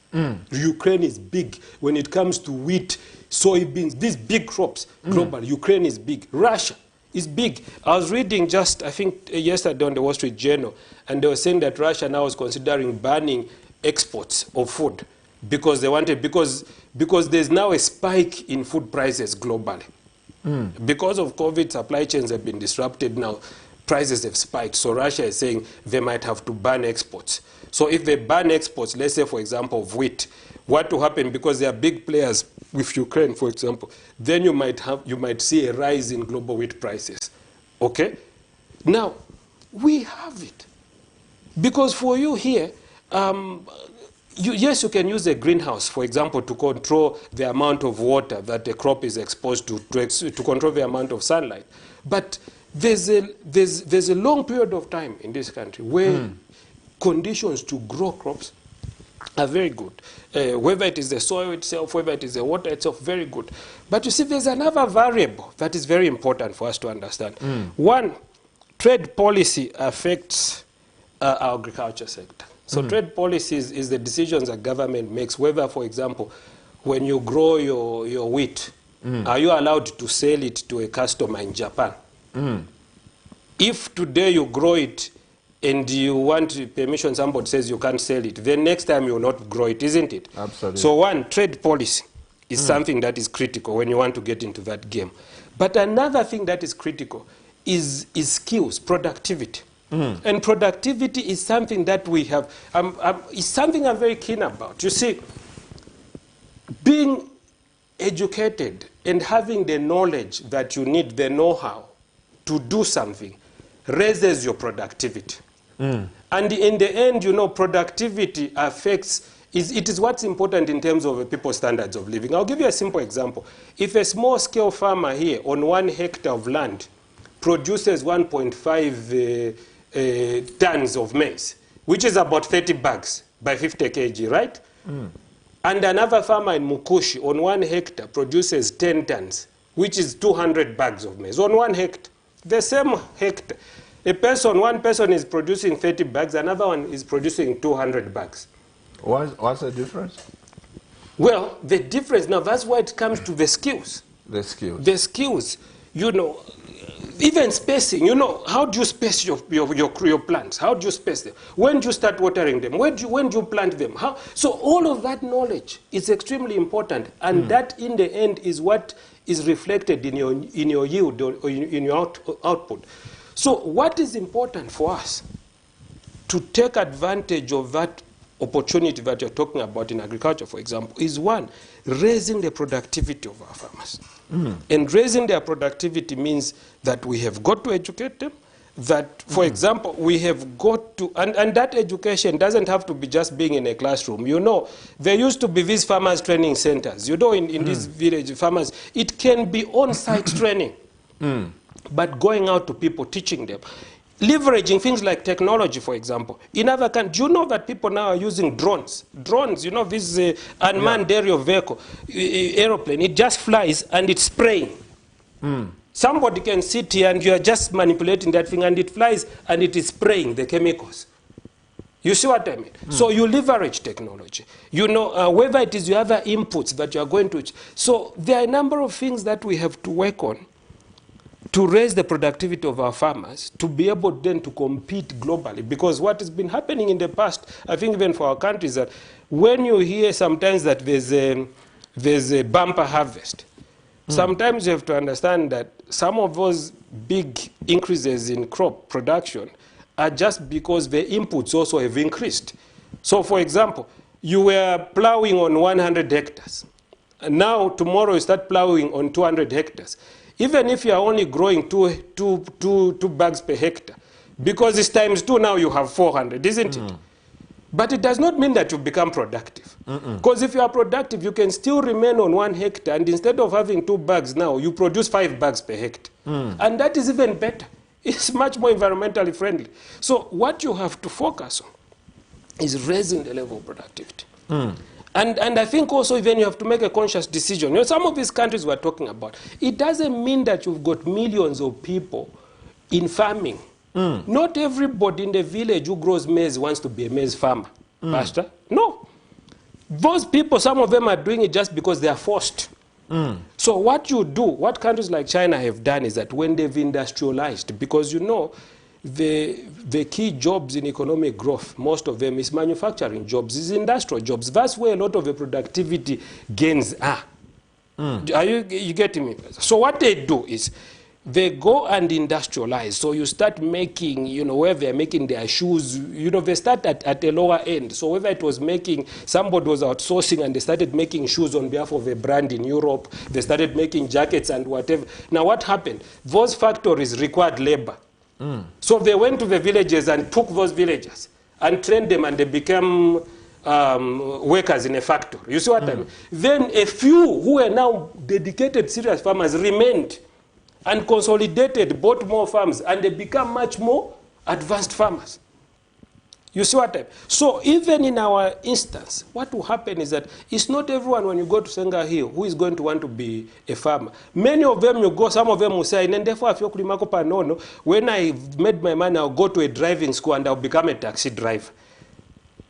S2: Ukraine is big when it comes to wheat, soybeans, these big crops globally. Ukraine is big. Russia is big. I was reading just, I think, yesterday on the Wall Street Journal, and they were saying that Russia now is considering banning exports of food because they wanted, because there's now a spike in food prices globally. Because of COVID, supply chains have been disrupted now. Prices have spiked. So Russia is saying they might have to ban exports. So if they ban exports, let's say, for example, of wheat, what will happen, because they are big players with Ukraine, for example, then you might see a rise in global wheat prices. Okay? Now, we have it. Because for you here, yes, you can use a greenhouse, for example, to control the amount of water that a crop is exposed to control the amount of sunlight. But there's a long period of time in this country where conditions to grow crops are very good. Whether it is the soil itself, whether it is the water itself, very good. But you see, there's another variable that is very important for us to understand. One, trade policy affects our agriculture sector. So trade policies is the decisions that government makes, whether, for example, when you grow your wheat, are you allowed to sell it to a customer in Japan? If today you grow it and you want permission, somebody says you can't sell it, then next time you will not grow it, isn't it?
S1: Absolutely.
S2: So one, trade policy is something that is critical when you want to get into that game. But another thing that is critical is skills, productivity. And productivity is something that we have, is something I'm very keen about. You see, being educated and having the knowledge that you need, the know-how to do something, raises your productivity. And in the end, you know, productivity affects, it is what's important in terms of people's standards of living. I'll give you a simple example. If a small-scale farmer here on 1 hectare of land produces 1.5 tons of maize, which is about 30 bags by 50 kg, right? And another farmer in Mukushi on 1 hectare produces 10 tons, which is 200 bags of maize on 1 hectare. The same hectare. One person is producing 30 bags, another one is producing 200 bags.
S1: What's the difference?
S2: Well, the difference, now that's why it comes to the skills.
S1: The skills.
S2: The skills, you know, even spacing, you know, how do you space your plants? How do you space them? When do you start watering them? When do you plant them? So all of that knowledge is extremely important, and that in the end is what is reflected in your yield or in your output. So what is important for us to take advantage of that opportunity that you're talking about in agriculture, for example, is one, raising the productivity of our farmers. And raising their productivity means that we have got to educate them, that, for example, we have got to, and that education doesn't have to be just being in a classroom. You know, there used to be these farmers training centers. You know, in these village farmers, it can be on-site training, but going out to people, teaching them. leveraging things like technology, for example. In other countries, do you know that people now are using drones? Drones, you know, this unmanned aerial vehicle, aeroplane, it just flies and it's spraying. Somebody can sit here and you are just manipulating that thing and it flies and it is spraying the chemicals. You see what I mean? So you leverage technology. You know, whether it is your other inputs that you are going to. So there are a number of things that we have to work on to raise the productivity of our farmers, to be able then to compete globally. Because what has been happening in the past, I think even for our countries, that when you hear sometimes that there's a bumper harvest, sometimes you have to understand that some of those big increases in crop production are just because the inputs also have increased. So for example, you were plowing on 100 hectares. And now tomorrow you start plowing on 200 hectares. Even if you are only growing two bags per hectare, because it's times 2 now you have 400, isn't it? But it does not mean that you become productive. Because if you are productive, you can still remain on 1 hectare, and instead of having 2 bags now, you produce 5 bags per hectare. And that is even better. It's much more environmentally friendly. So what you have to focus on is raising the level of productivity. And I think also even you have to make a conscious decision. You know, some of these countries we're talking about, it doesn't mean that you've got millions of people in farming. Not everybody in the village who grows maize wants to be a maize farmer, Pastor. No. Those people, some of them are doing it just because they are forced. So what you do, what countries like China have done is that when they've industrialized, because you know, the key jobs in economic growth, most of them is manufacturing jobs, is industrial jobs. That's where a lot of the productivity gains are. Are you getting me? So what they do is they go and industrialize. So you start making, you know, where they're making their shoes, you know, they start at a lower end. So whether it was making, somebody was outsourcing and they started making shoes on behalf of a brand in Europe, they started making jackets and whatever. Now what happened? Those factories required labor. So they went to the villages and took those villagers and trained them, and they became workers in a factory. You see what I mean? Then a few who were now dedicated, serious farmers remained and consolidated, bought more farms, and they become much more advanced farmers. You see what I mean? So even in our instance, what will happen is that it's not everyone when you go to Senga Hill who is going to want to be a farmer. Many of them you go, some of them will say, when I made my money, I'll go to a driving school and I'll become a taxi driver.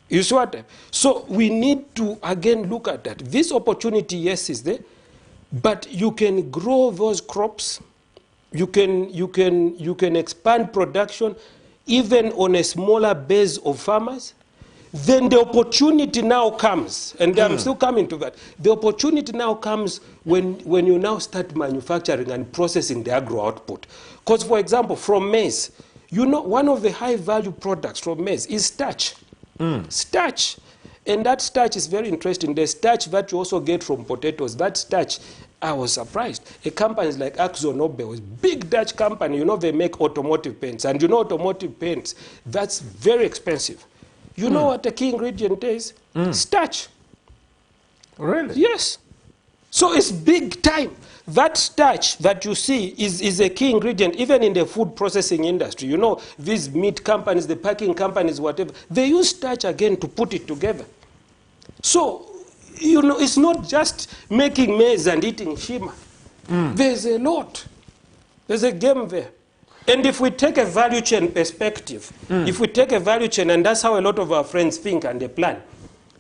S2: You see what I mean? So we need to again look at that. This opportunity, yes, is there, but you can grow those crops. You can expand production even on a smaller base of farmers. Then the opportunity now comes, and I'm still coming to that. The opportunity now comes when you now start manufacturing and processing the agro output. Because, for example, from maize, you know, one of the high value products from maize is starch. Starch. And that starch is very interesting. The starch that you also get from potatoes, that starch, I was surprised. A company like AkzoNobel, a big Dutch company, you know, they make automotive paints. And you know automotive paints, that's very expensive. You know what the key ingredient is? Starch.
S1: Really?
S2: Yes. So it's big time. That starch that you see is a key ingredient, even in the food processing industry. You know, these meat companies, the packing companies, whatever, they use starch again to put it together. So, you know, it's not just making maize and eating shima. There's a lot. There's a game there. And if we take a value chain perspective, if we take a value chain, and that's how a lot of our friends think and they plan,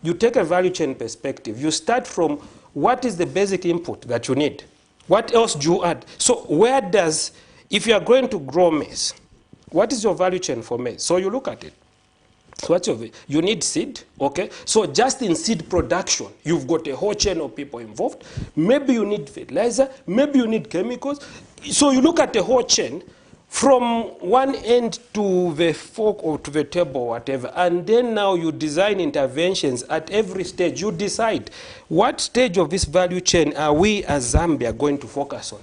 S2: you take a value chain perspective. You start from what is the basic input that you need? What else do you add? So where does, if you are going to grow maize, what is your value chain for maize? So you look at it. So what's your, you need seed, okay? So just in seed production, you've got a whole chain of people involved. Maybe you need fertilizer, maybe you need chemicals. So you look at the whole chain from one end to the fork or to the table or whatever, and then now you design interventions at every stage. You decide what stage of this value chain are we as Zambia going to focus on.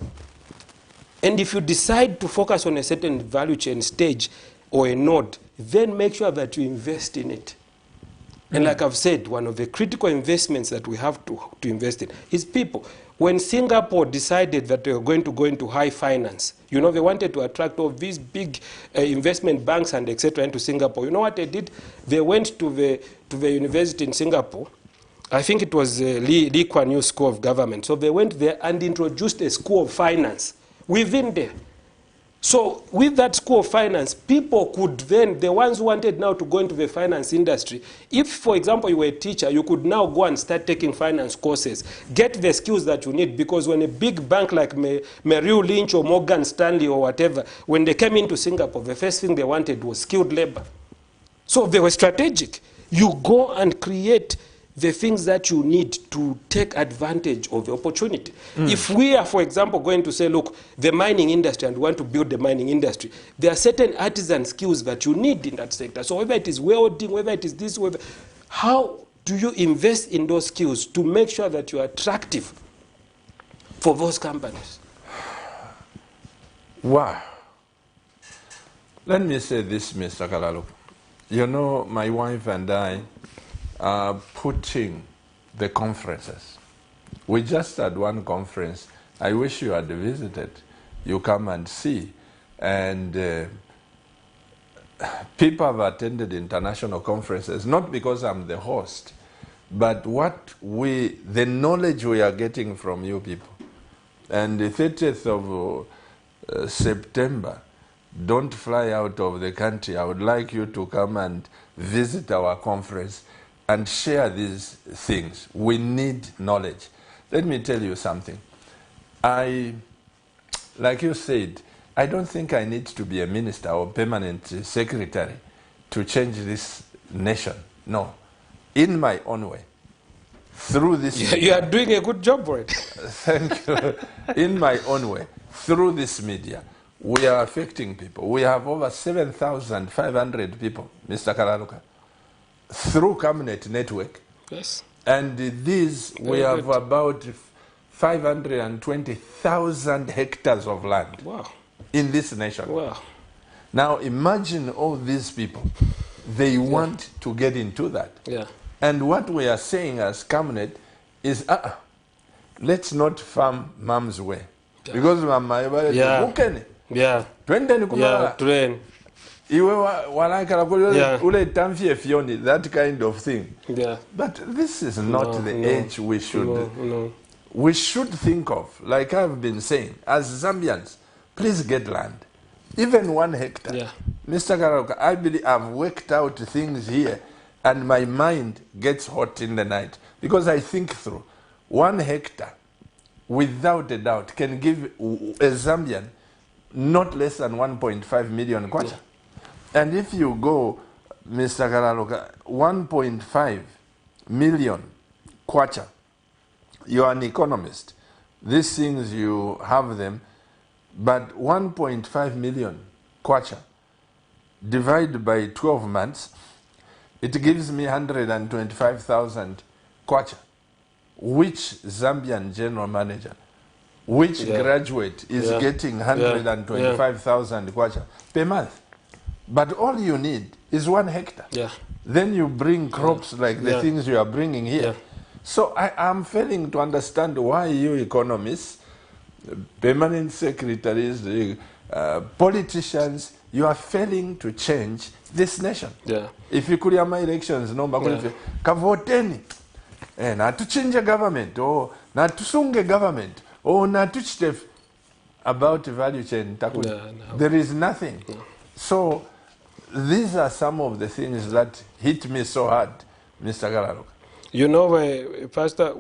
S2: And if you decide to focus on a certain value chain stage or a node, then make sure that you invest in it. And like I've said, one of the critical investments that we have to invest in is people. When Singapore decided that they were going to go into high finance, you know, they wanted to attract all these big investment banks and etc. into Singapore. You know what they did? They went to the university in Singapore. I think it was Lee Kuan Yew School of Government. So they went there and introduced a school of finance within there. So with that school of finance, people could then, the ones who wanted now to go into the finance industry, if, for example, you were a teacher, you could now go and start taking finance courses, get the skills that you need, because when a big bank like Merrill Lynch or Morgan Stanley or whatever, when they came into Singapore, the first thing they wanted was skilled labor. So they were strategic. You go and create the things that you need to take advantage of the opportunity. If we are, for example, going to say, look, the mining industry, and we want to build the mining industry, there are certain artisan skills that you need in that sector. So whether it is welding, whether it is this, whether, how do you invest in those skills to make sure that you are attractive for those companies?
S1: Wow. Let me say this, Mr. Kalaluka. You know, my wife and I are putting the conferences. We just had one conference. I wish you had visited. You come and see. And people have attended international conferences, not because I'm the host, but the knowledge we are getting from you people. And the 30th of September, don't fly out of the country. I would like you to come and visit our conference and share these things. We need knowledge. Let me tell you something. Like you said, I don't think I need to be a minister or permanent secretary to change this nation. No. In my own way. Through this media.
S2: You are doing a good job for it.
S1: Thank you. In my own way. Through this media, we are affecting people. We have over 7,500 people, Mr. Kalaluka, through Cabinet Network.
S2: Yes.
S1: And we have about 520,000 hectares of land.
S2: Wow.
S1: In this nation.
S2: Wow.
S1: Now imagine all these people. They want to get into that.
S2: Yeah.
S1: And what we are saying as Cabinet is, let's not farm mom's way.
S2: Yeah.
S1: Because mama,
S2: yeah. Yeah. Train.
S1: That kind of thing.
S2: Yeah.
S1: But this is not the age we should. We should think of, like I've been saying, as Zambians, please get land. Even 1 hectare.
S2: Yeah.
S1: Mr. Karaoke, I believe I've worked out things here and my mind gets hot in the night because I think through. 1 hectare, without a doubt, can give a Zambian not less than 1.5 million kwacha. Yeah. And if you go, Mr. Karaluka, 1.5 million kwacha, you are an economist. These things, you have them, but 1.5 million kwacha divided by 12 months, it gives me 125,000 kwacha. Which Zambian general manager, which graduate is getting 125,000 kwacha per month? But all you need is 1 hectare. Yeah. Then you bring crops like the things you are bringing here. Yeah. So I am failing to understand why you economists, permanent secretaries, politicians, you are failing to change this nation. Yeah. If you could have my elections, no, kavoteni, not to change a government, or not to sung a government, or not to chitef about value chain. No. There is nothing. No. So these are some of the things that hit me so hard, Mr. Galaluka.
S2: You know, Pastor,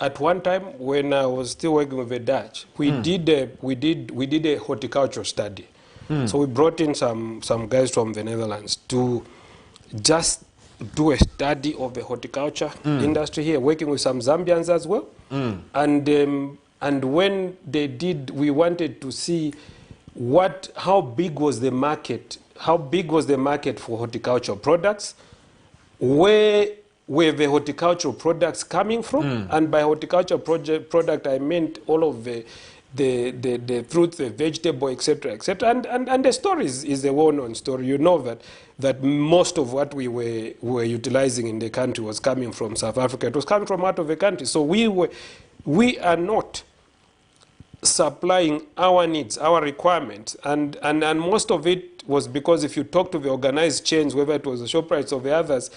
S2: at one time when I was still working with the Dutch, we did a horticultural study. So we brought in some guys from the Netherlands to just do a study of the horticulture industry here, working with some Zambians as well. And when they did, we wanted to see how big was the market for horticultural products, where were the horticultural products coming from, and by horticultural product I meant all of the the fruits, the vegetable, etc., etc. And the story is a well-known story. You know that most of what we were utilizing in the country was coming from South Africa. It was coming from out of the country. So we are not supplying our needs, our requirements, and most of it was because if you talk to the organized chains, whether it was the ShopRites or the others,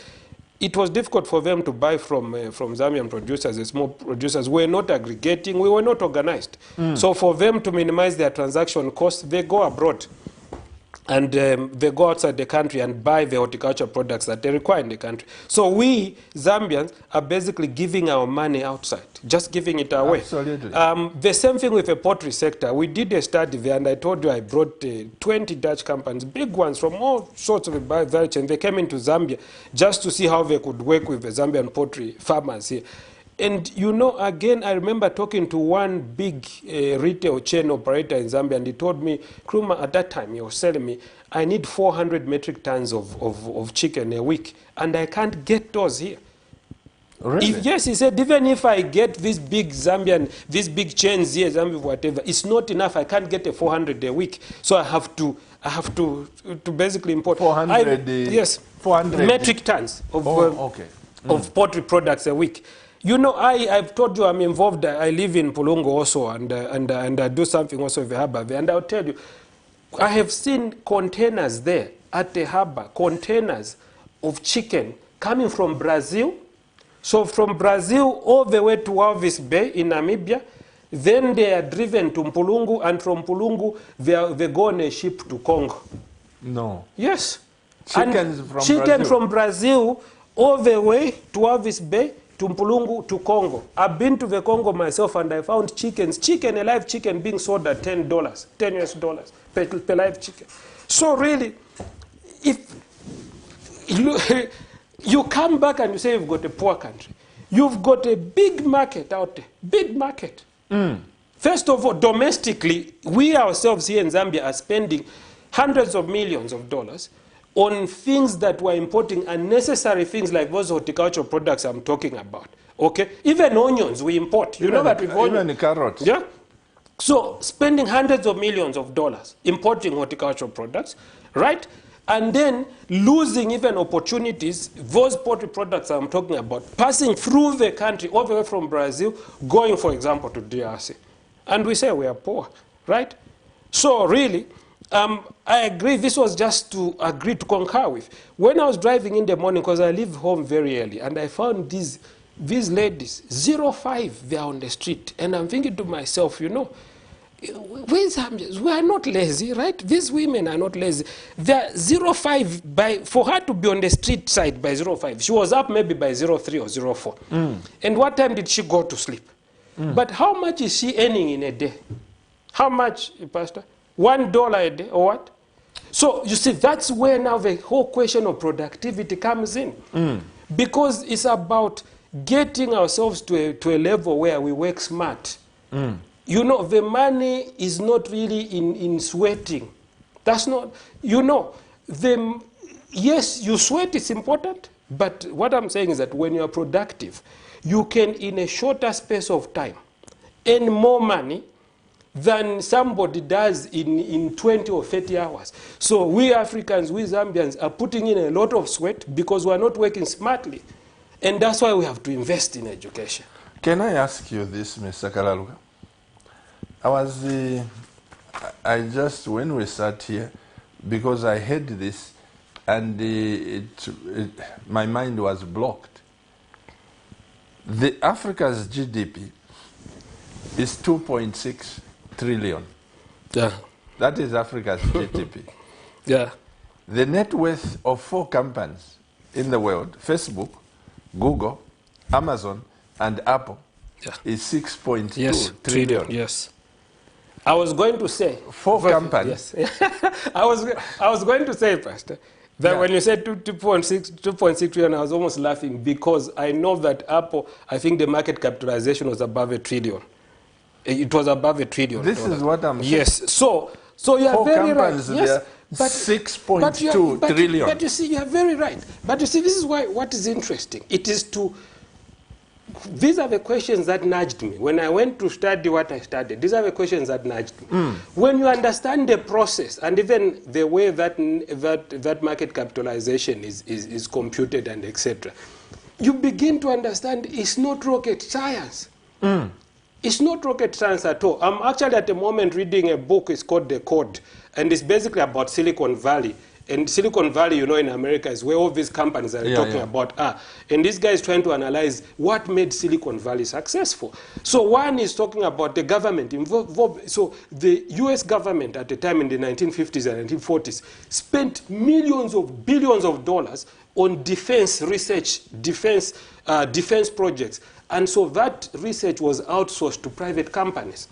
S2: it was difficult for them to buy from Zambian producers, the small producers. We were not aggregating, we were not organized. So for them to minimize their transaction costs, they go abroad. And they go outside the country and buy the horticultural products that they require in the country. So we, Zambians, are basically giving our money outside, just giving it away.
S1: Absolutely.
S2: The same thing with the poultry sector. We did a study there, and I told you I brought 20 Dutch companies, big ones from all sorts of value chain. They came into Zambia just to see how they could work with the Zambian poultry farmers here. And you know, again, I remember talking to one big retail chain operator in Zambia, and he told me, Kruma, at that time, he was telling me, I need 400 metric tons of chicken a week, and I can't get those here.
S1: Really?
S2: Yes, he said, even if I get these big these big chains here, Zambia, whatever, it's not enough. I can't get a 400 a week. So I have to basically import
S1: 400.
S2: Yes,
S1: 400
S2: metric tons of poultry products a week. You know, I've told you I'm involved. I live in Pulungu also, and I do something also with the harbor there. And I'll tell you, I have seen containers there at the harbor, containers of chicken coming from Brazil. So from Brazil all the way to Walvis Bay in Namibia, then they are driven to Mpulungu, and from Mpulungu they go on a ship to Congo.
S1: No.
S2: Yes.
S1: Chicken
S2: from Brazil all the way to Walvis Bay, to Mpulungu, to Congo. I've been to the Congo myself, and I found a live chicken being sold at $10, 10 US dollars per live chicken. So really, if you come back and you say you've got a poor country, you've got a big market out there, big market. First of all, domestically, we ourselves here in Zambia are spending hundreds of millions of dollars on things that we're importing, unnecessary things like those horticultural products I'm talking about. Okay? Even onions we import. You know that we've
S1: even the carrots.
S2: Yeah? So spending hundreds of millions of dollars importing horticultural products, right? And then losing even opportunities, those poultry products I'm talking about, passing through the country all the way from Brazil, going, for example, to DRC. And we say we are poor, right? So really, I agree, this was just to agree to concur with. When I was driving in the morning, because I leave home very early, and I found these ladies, 05, they are on the street. And I'm thinking to myself, you know, we are not lazy, right? These women are not lazy. They're 05, for her to be on the street side by 05, she was up maybe by 03 or 04. And what time did she go to sleep? But how much is she earning in a day? How much, Pastor? $1 a day or what? So you see, that's where now the whole question of productivity comes in. Because it's about getting ourselves to a level where we work smart. You know, the money is not really in sweating. That's not, you know, yes, you sweat, it's important. But what I'm saying is that when you're productive, you can, in a shorter space of time, earn more money than somebody does in 20 or 30 hours. So we Africans, we Zambians are putting in a lot of sweat because we're not working smartly. And that's why we have to invest in education.
S1: Can I ask you this, Mr. Kalaluga? When we sat here, because I heard this, and my mind was blocked. Africa's GDP is 2.6 trillion.
S2: Yeah.
S1: That is Africa's GDP.
S2: Yeah.
S1: The net worth of 4 companies in the world, Facebook, Google, Amazon, and Apple, is 6.2 trillion.
S2: Yes. I was going to say
S1: 4 companies.
S2: Yes. I was going to say, Pastor, that when you said 2.6 trillion, I was almost laughing because I know that Apple, I think the market capitalization was above $1 trillion. It was above $1 trillion.
S1: This is what I'm saying.
S2: Yes. So you are very right. Yes.
S1: But 6.2 trillion.
S2: But you see, you are very right. But you see, this is what is interesting. It is to these are the questions that nudged me. When I went to study what I studied, these are the questions that nudged me. When you understand the process and even the way that market capitalization is computed and etc., you begin to understand it's not rocket science. It's not rocket science at all. I'm actually at the moment reading a book. It's called The Code, and it's basically about Silicon Valley. And Silicon Valley, you know, in America is where all these companies are talking about are. And this guy is trying to analyze what made Silicon Valley successful. So one is talking about the government involved. So the US government at the time in the 1950s and 1940s spent millions of billions of dollars on defense research, defense projects. And so that research was outsourced to private companies.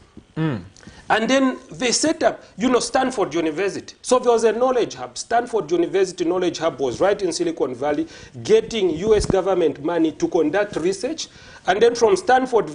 S2: And then they set up, you know, Stanford University. So there was a knowledge hub. Stanford University Knowledge Hub was right in Silicon Valley, getting US government money to conduct research. And then from Stanford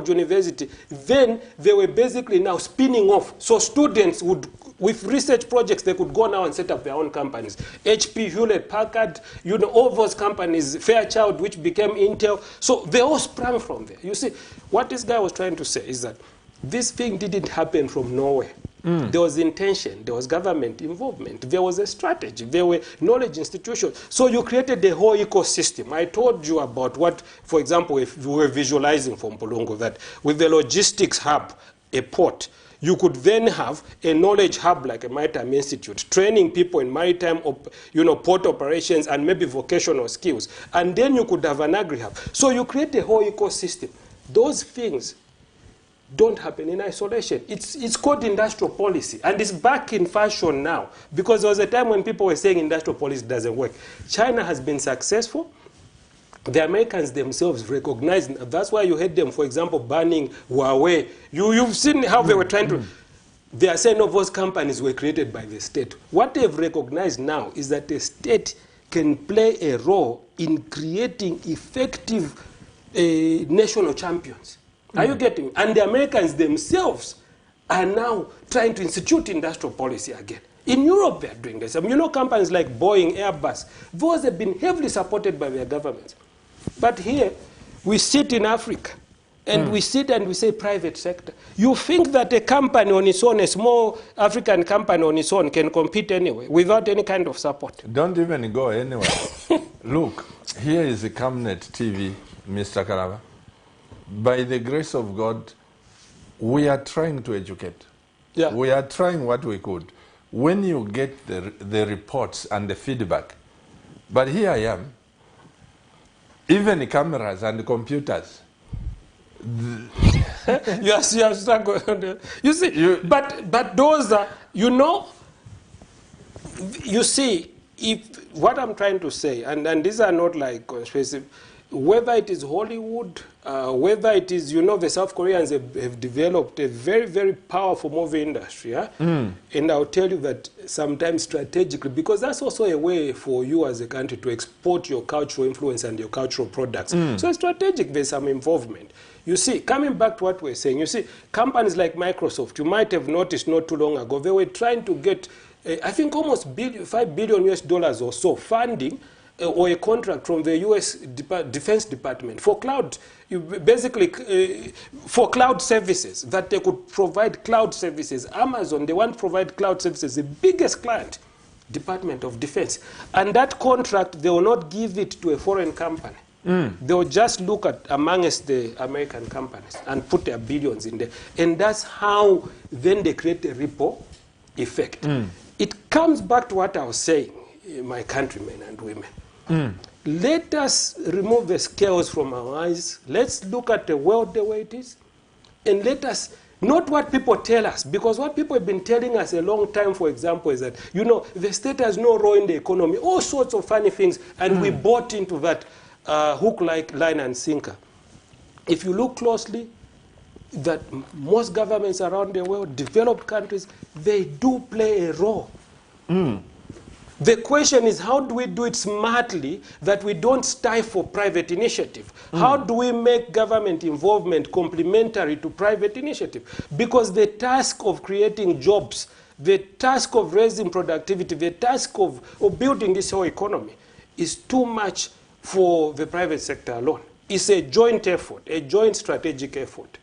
S2: University, then they were basically now spinning off. So students would, with research projects, they could go now and set up their own companies. HP, Hewlett Packard, you know, all those companies, Fairchild, which became Intel. So they all sprang from there. You see, what this guy was trying to say is that this thing didn't happen from nowhere. There was intention, there was government involvement, there was a strategy, there were knowledge institutions. So you created the whole ecosystem. I told you about what, for example, if we were visualizing from Polongo, that with the logistics hub, a port, you could then have a knowledge hub like a Maritime Institute, training people in maritime, port operations and maybe vocational skills. And then you could have an agri-hub. So you create a whole ecosystem. Those things don't happen in isolation. It's called industrial policy, and it's back in fashion now, because there was a time when people were saying industrial policy doesn't work. China has been successful. The Americans themselves recognize, that's why you heard them, for example, banning Huawei. You've seen how they were trying to, they are saying, no, those companies were created by the state. What they've recognized now is that the state can play a role in creating effective national champions. Are you getting me? And the Americans themselves are now trying to institute industrial policy again. In Europe, they're doing this. You know, companies like Boeing, Airbus, those have been heavily supported by their governments. But here, we sit in Africa, and we sit and we say private sector. You think that a company on its own, a small African company on its own, can compete anyway without any kind of support?
S1: Don't even go anywhere. Look, here is the Camnet TV, Mr. Kalaba. By the grace of God, we are trying to educate.
S2: Yeah.
S1: We are trying what we could. When you get the reports and the feedback, but here I am, even the cameras and the computers.
S2: Yes, yes. You see, but those are, you know, you see, if what I'm trying to say, and these are not like conspiracy, whether it is Hollywood, whether it is, you know, the South Koreans have developed a very, very powerful movie industry. And I'll tell you that sometimes strategically, because that's also a way for you as a country to export your cultural influence and your cultural products. So strategic, there's some involvement. You see, coming back to what we're saying, you see, companies like Microsoft, you might have noticed not too long ago, they were trying to get, I think, almost $5 billion or so funding or a contract from the U.S. Defense Department for cloud, basically for cloud services, that they could provide cloud services. Amazon, they want to provide cloud services, the biggest client, Department of Defense. And that contract, they will not give it to a foreign company. They will just look at amongst the American companies and put their billions in there. And that's how then they create a ripple effect. It comes back to what I was saying, my countrymen and women. Let us remove the scales from our eyes. Let's look at the world the way it is. And let us, not what people tell us, because what people have been telling us a long time, for example, is that, you know, the state has no role in the economy, all sorts of funny things, and we bought into that hook, line, and sinker. If you look closely, that most governments around the world, developed countries, they do play a role. The question is, how do we do it smartly that we don't stifle private initiative? How do we make government involvement complementary to private initiative? Because the task of creating jobs, the task of raising productivity, the task of building this whole economy is too much for the private sector alone. is a joint effort, a joint strategic effort.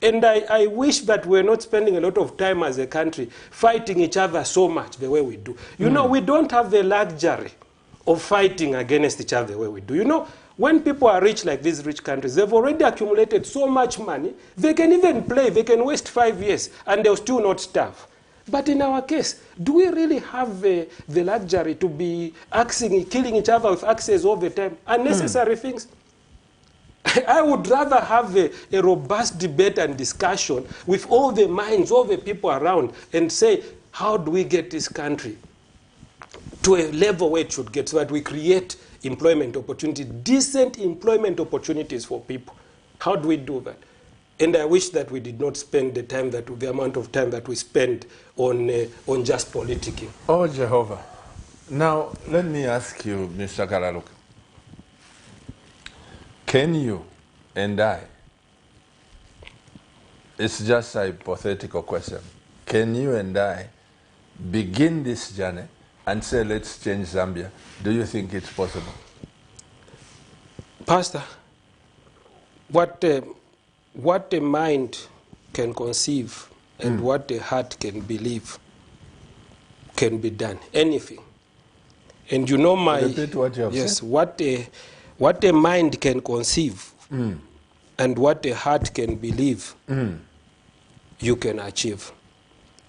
S2: And I wish that we're not spending a lot of time as a country fighting each other so much the way we do. You know, we don't have the luxury of fighting against each other the way we do. You know, when people are rich like these rich countries, they've already accumulated so much money, they can even play, they can waste 5 years, and they'll still not starve. But in our case, do we really have the luxury to be killing each other with axes all the time? Unnecessary things? I would rather have a robust debate and discussion with all the minds, all the people around, and say, how do we get this country to a level where it should get, so that we create employment opportunities, decent employment opportunities for people? How do we do that? And I wish that we did not spend the amount of time that we spend on just politicking.
S1: Oh, Jehovah. Now, let me ask you, Mr. Karaluka. Can you and I, it's just a hypothetical question, can you and I begin this journey and say, let's change Zambia? Do you think it's possible?
S2: Pastor, what a mind can conceive and what a heart can believe can be done. Anything. And you know
S1: Repeat what you have said.
S2: What a mind can conceive and what a heart can believe, you can achieve.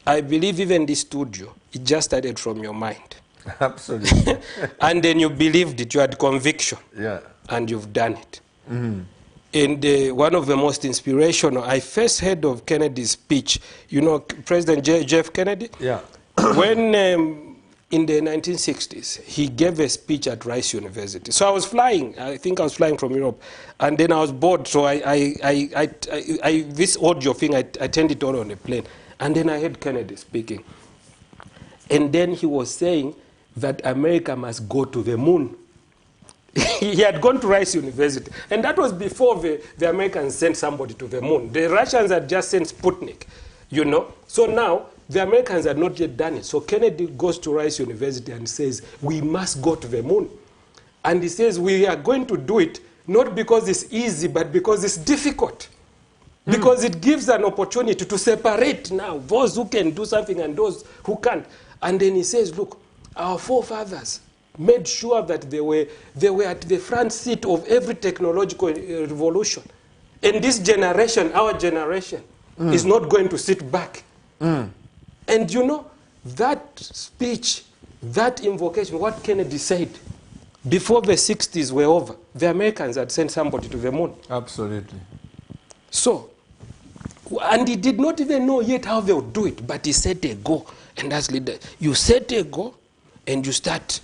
S2: I believe even this studio, it just started from your mind.
S1: Absolutely.
S2: And then you believed it, you had conviction.
S1: Yeah.
S2: And you've done it. And one of the most inspirational, I first heard of Kennedy's speech. You know President Jeff Kennedy?
S1: Yeah.
S2: When in the 1960s, he gave a speech at Rice University. So I was flying. I think I was flying from Europe. And then I was bored. So this audio thing, I turned it on a plane. And then I heard Kennedy speaking. And then he was saying that America must go to the moon. He had gone to Rice University. And that was before the Americans sent somebody to the moon. The Russians had just sent Sputnik, you know. So now, the Americans had not yet done it. So Kennedy goes to Rice University and says, we must go to the moon. And he says, we are going to do it not because it's easy, but because it's difficult. Because it gives an opportunity to separate now those who can do something and those who can't. And then he says, look, our forefathers made sure that they were at the front seat of every technological revolution. And this generation, our generation, is not going to sit back. And you know, that speech, that invocation, what Kennedy said, before the 60s were over, the Americans had sent somebody to the moon.
S1: Absolutely.
S2: So, and he did not even know yet how they would do it, but he set a goal. And as leader, you set a goal and you start.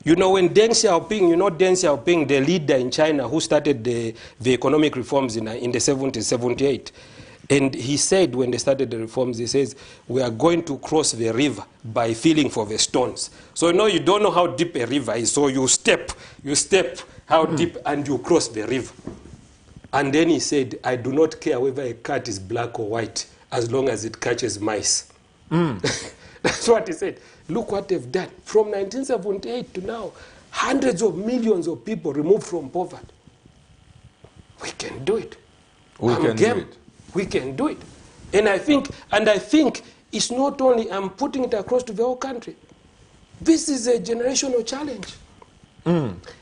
S2: You know, when Deng Xiaoping, you know Deng Xiaoping, the leader in China who started the economic reforms in the 70s, 78. And he said when they started the reforms, he says, we are going to cross the river by feeling for the stones. So you know, you don't know how deep a river is. So you step how deep and you cross the river. And then he said, I do not care whether a cat is black or white, as long as it catches mice. That's what he said. Look what they've done. From 1978 to now, hundreds of millions of people removed from poverty. We can do it.
S1: We can do it.
S2: We can do it. And I think it's not only, I'm putting it across to the whole country. This is a generational challenge.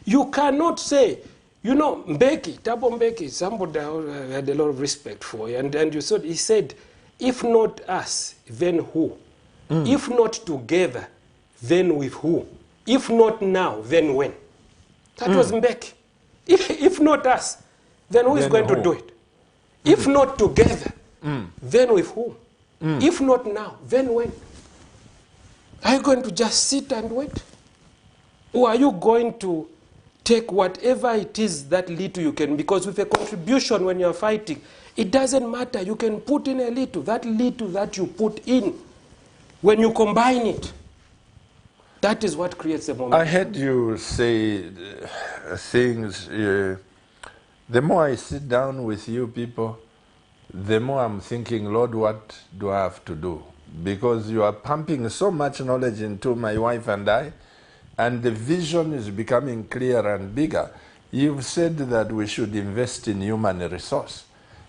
S2: You cannot say, you know, Mbeki, Thabo Mbeki, somebody I had a lot of respect for, and you saw, he said, if not us, then who? If not together, then with who? If not now, then when? That was Mbeki. If not us, then who is going to do it? If not together, then with who? If not now, then when? Are you going to just sit and wait? Or are you going to take whatever it is that little you can? Because with a contribution when you're fighting, it doesn't matter. You can put in a little. That little that you put in, when you combine it, that is what creates a moment.
S1: I heard you say things. The more I sit down with you people, the more I'm thinking, Lord, what do I have to do? Because you are pumping so much knowledge into my wife and I, and the vision is becoming clearer and bigger. You've said that we should invest in human resource.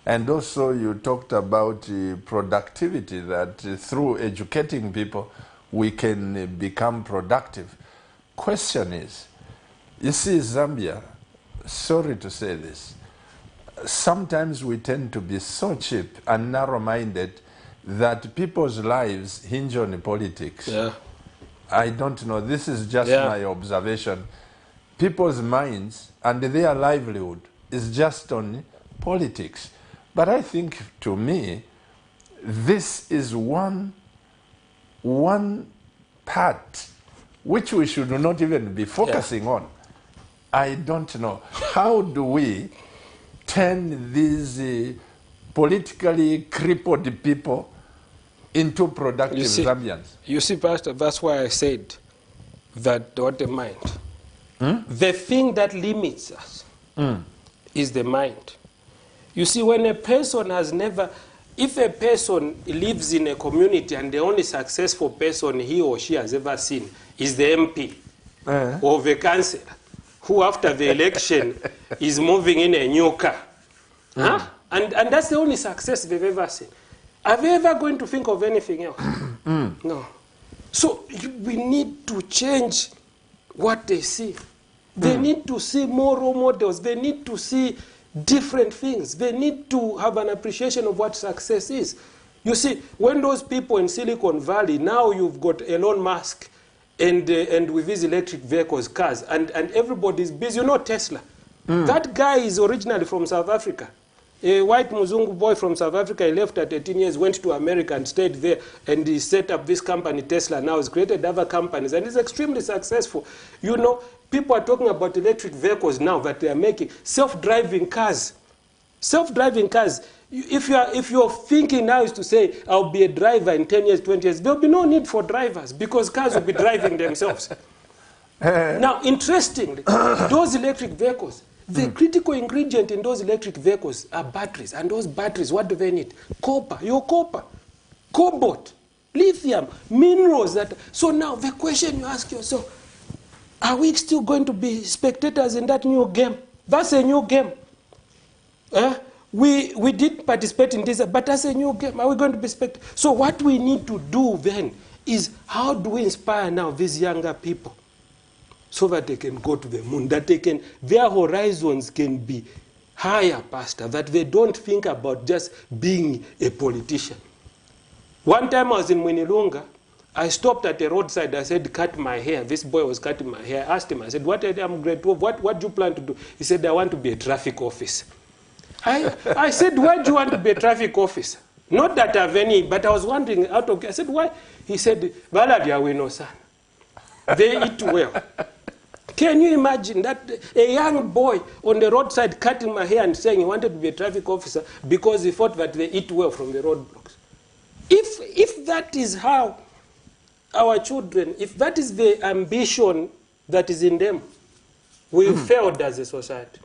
S1: And also you talked about productivity, that through educating people, we can become productive. Question is, you see, Zambia, sorry to say this, sometimes we tend to be so cheap and narrow-minded that people's lives hinge on politics.
S2: Yeah.
S1: I don't know, this is just my observation. People's minds and their livelihood is just on politics. But I think, to me, this is one part which we should not even be focusing on. I don't know. How do we turn these politically crippled people into productive Zambians?
S2: You see, Pastor, that's why I said that what the mind. The thing that limits us is the mind. You see, when a person has never, if a person lives in a community and the only successful person he or she has ever seen is the MP or the councillor, who after the election is moving in a new car, and that's the only success they've ever seen, are they ever going to think of anything else? No. So we need to change what they see. They need to see more role models. They need to see different things. They need to have an appreciation of what success is. You see, when those people in Silicon Valley, now you've got Elon Musk and with these electric vehicles, cars, and everybody's busy. You know Tesla. That guy is originally from South Africa. A white Muzungu boy from South Africa, he left at 18 years, went to America and stayed there, and he set up this company, Tesla. Now he's created other companies, and he's extremely successful. You know, people are talking about electric vehicles now that they are making. Self-driving cars. Self-driving cars. If you're thinking now is to say, I'll be a driver in 10 years, 20 years, there'll be no need for drivers because cars will be driving themselves. Now, interestingly, those electric vehicles, the critical ingredient in those electric vehicles are batteries. And those batteries, what do they need? Copper, cobalt, lithium, minerals. So now the question you ask yourself, are we still going to be spectators in that new game? That's a new game. We did participate in this, but that's a new game. Are we going to be spectators? So what we need to do then is, how do we inspire now these younger people so that they can go to the moon, that their horizons can be higher, Pastor, that they don't think about just being a politician. One time I was in Mwinilunga, I stopped at a roadside. I said, cut my hair. This boy was cutting my hair. I asked him, I said, I'm grade 12. What do you plan to do? He said, I want to be a traffic officer. I said, why do you want to be a traffic officer? Not that I have any, but I was wondering I said, why? He said, Baladia we know, son. They eat well. Can you imagine that a young boy on the roadside cutting my hair and saying he wanted to be a traffic officer because he thought that they eat well from the roadblocks? If that is how our children, if that is the ambition that is in them, we failed as a society.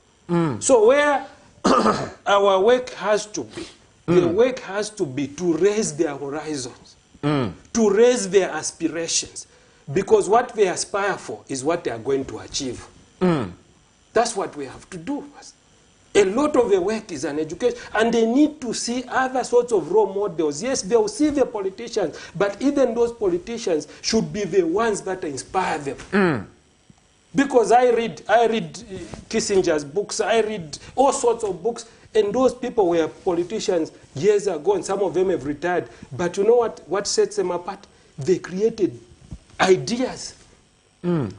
S2: So where our work has to be, the work has to be to raise their horizons, to raise their aspirations, because what they aspire for is what they are going to achieve. That's what we have to do. A lot of the work is an education, and they need to see other sorts of role models. Yes, they'll see the politicians, but even those politicians should be the ones that inspire them. Because I read Kissinger's books, I read all sorts of books, and those people were politicians years ago, and some of them have retired. But you know what sets them apart? They created ideas.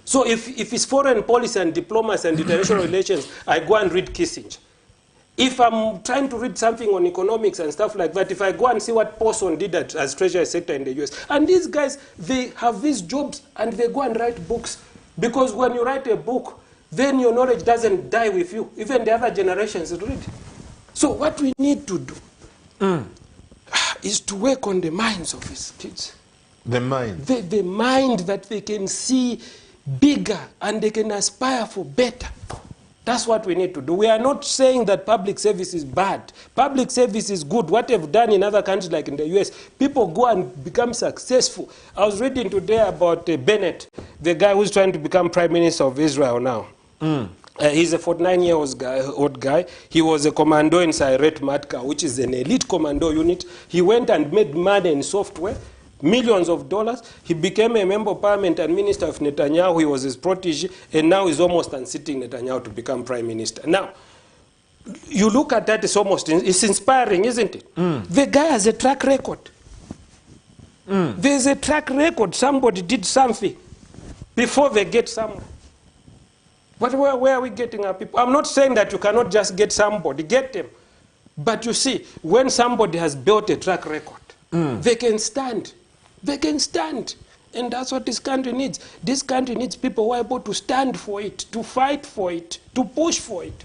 S2: So if it's foreign policy and diplomacy and international relations, I go and read Kissinger. If I'm trying to read something on economics and stuff like that, if I go and see what Paulson did as Treasury Secretary in the US, and these guys, they have these jobs and they go and write books. Because when you write a book, then your knowledge doesn't die with you. Even the other generations read. So what we need to do is to work on the minds of these kids.
S1: The mind.
S2: The mind that they can see bigger and they can aspire for better. That's what we need to do. We are not saying that public service is bad. Public service is good. What they've done in other countries like in the US, people go and become successful. I was reading today about Bennett, the guy who's trying to become Prime Minister of Israel now. He's a 49-year-old guy. He was a commando in Sairet Matka, which is an elite commando unit. He went and made money in software, millions of dollars. He became a member of parliament and minister of Netanyahu. He was his protege, and now he's almost unseating Netanyahu to become prime minister. Now, you look at that, it's inspiring, isn't it? The guy has a track record. There's a track record. Somebody did something before they get somewhere. But where are we getting our people? I'm not saying that you cannot just get somebody, get them. But you see, when somebody has built a track record, they can stand. They can stand. And that's what this country needs. This country needs people who are able to stand for it, to fight for it, to push for it.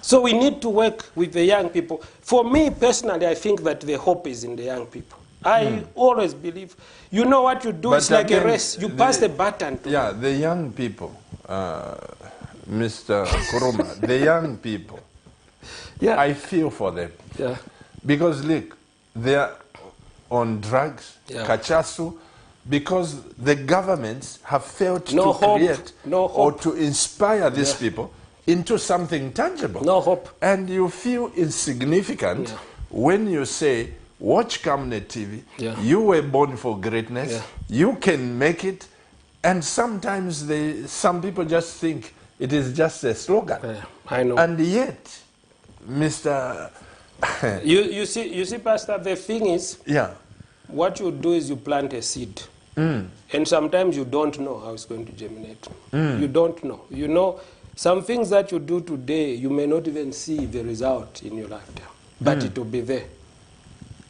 S2: So we need to work with the young people. For me personally, I think that the hope is in the young people. I always believe, you know what you do, it's like a race. You pass the baton to them.
S1: The young people, Mr. Kuruma, the young people, I feel for them. Because look, they are on drugs, kachasu, because the governments have failed to create or to inspire these people into something tangible.
S2: No hope.
S1: And you feel insignificant when you say, watch Camnet TV, you were born for greatness, you can make it, and sometimes some people just think it is just a slogan.
S2: I know.
S1: And yet, Mr.
S2: you see, Pastor, the thing is, what you do is you plant a seed. And sometimes you don't know how it's going to germinate. You don't know. You know, some things that you do today, you may not even see the result in your lifetime, but it will be there.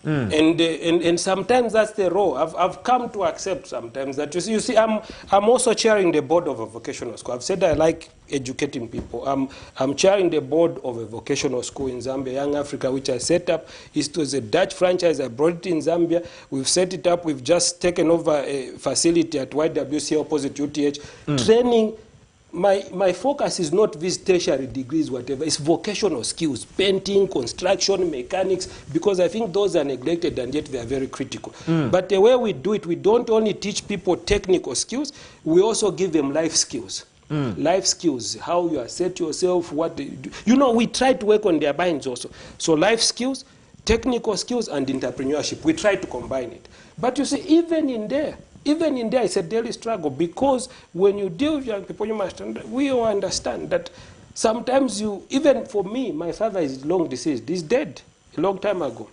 S2: And sometimes that's the role. I've come to accept sometimes that, you see, I'm also chairing the board of a vocational school. I've said I like educating people. I'm chairing the board of a vocational school in Zambia, Young Africa, which I set up. It was a Dutch franchise. I brought it in Zambia. We've set it up. We've just taken over a facility at YWC opposite UTH. Training. My focus is not these tertiary degrees, whatever. It's vocational skills, painting, construction, mechanics, because I think those are neglected and yet they are very critical. But the way we do it, we don't only teach people technical skills, we also give them life skills. Life skills, how you assert yourself, what you do. You know, we try to work on their minds also. So life skills, technical skills, and entrepreneurship, we try to combine it. But you see, even in there, it's a daily struggle, because when you deal with young people, you must we all understand that sometimes even for me, my father is long deceased. He's dead a long time ago.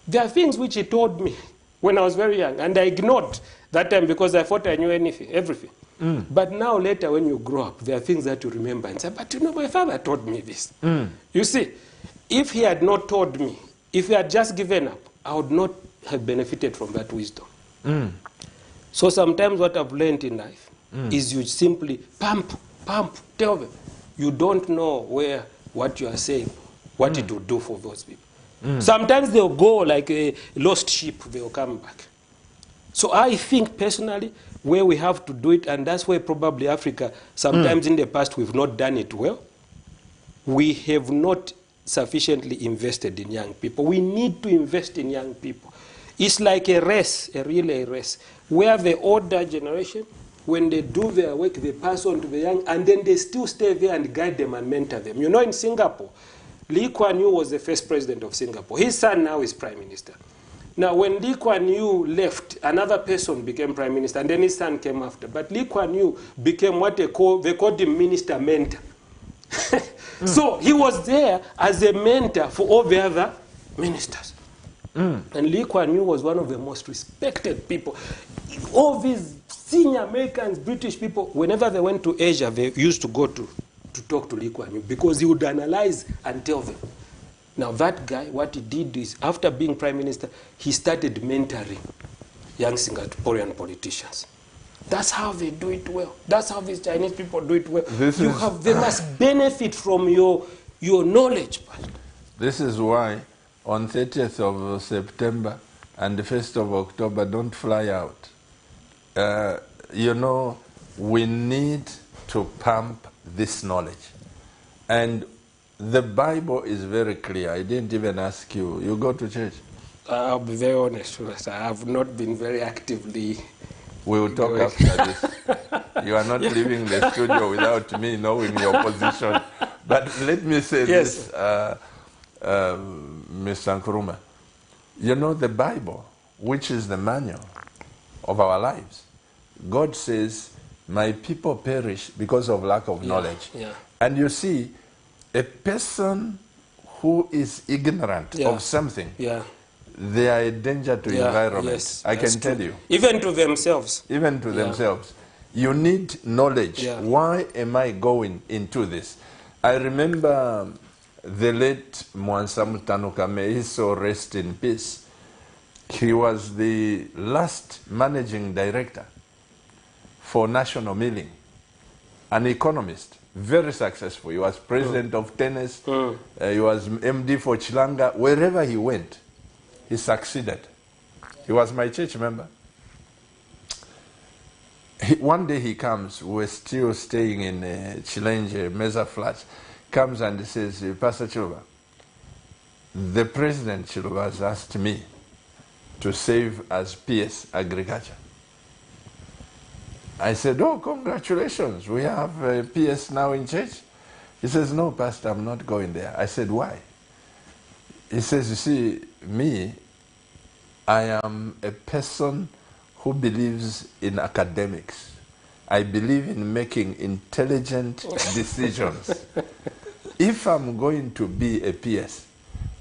S2: There are things which he told me when I was very young, and I ignored that time because I thought I knew everything. But now later when you grow up, there are things that you remember and say, but you know, my father told me this. You see, if he had not told me, if he had just given up, I would not have benefited from that wisdom. So sometimes what I've learned in life is you simply pump, tell them. You don't know what you are saying, what it will do for those people. Sometimes they'll go like a lost sheep, they'll come back. So I think personally, where we have to do it, and that's where probably Africa, sometimes in the past we've not done it well, we have not sufficiently invested in young people. We need to invest in young people. It's like a race, a relay race, where the older generation, when they do their work, they pass on to the young, and then they still stay there and guide them and mentor them. You know, in Singapore, Lee Kuan Yew was the first president of Singapore. His son now is prime minister. Now, when Lee Kuan Yew left, another person became prime minister, and then his son came after. But Lee Kuan Yew became what they called him minister mentor. So he was there as a mentor for all the other ministers. And Lee Kuan Yew was one of the most respected people. All these senior Americans, British people, whenever they went to Asia, they used to go to talk to Lee Kuan Yew because he would analyze and tell them. Now that guy, what he did is, after being prime minister, he started mentoring young Singaporean politicians. That's how they do it well. That's how these Chinese people do it well. They must benefit from your knowledge.
S1: This is why on 30th of September and the 1st of October, don't fly out. You know, we need to pump this knowledge. And the Bible is very clear. I didn't even ask you. You go to church?
S2: I'll be very honest. I have not been very actively.
S1: We will talk after this. You are not leaving the studio without me knowing your position. But let me say
S2: Yes.
S1: this, Mr. Nkrumah. You know, the Bible, which is the manual of our lives, God says, my people perish because of lack of knowledge.
S2: Yeah.
S1: And you see, a person who is ignorant of something, they are a danger to environment.
S2: Yes,
S1: I can tell you.
S2: Even to themselves.
S1: Even to themselves. You need knowledge. Why am I going into this? I remember the late Mwansamu Tanuka, may his soul rest in peace. He was the last managing director for National Milling, an economist, very successful. He was president of tennis. He was MD for Chilanga. Wherever he went, he succeeded. He was my church member. One day he comes, we're still staying in Chilenge, Mesa Flats, comes and says, Pastor Chiluba, the president Chiluba has asked me to serve as PS Agriculture. I said, oh, congratulations, we have PS now in church. He says, no, Pastor, I'm not going there. I said, why? He says, you see, me, I am a person who believes in academics. I believe in making intelligent decisions. If I'm going to be a PS,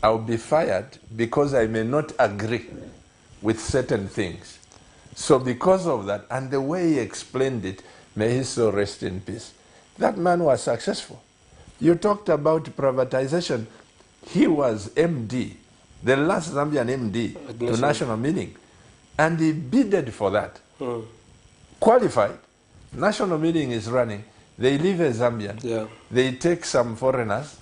S1: I'll be fired because I may not agree with certain things. So because of that, and the way he explained it, may his soul rest in peace, that man was successful. You talked about privatization. He was MD, the last Zambian MD to National Milling. And he bidded for that. Qualified. National Milling is running. They leave a Zambian. They take some foreigners.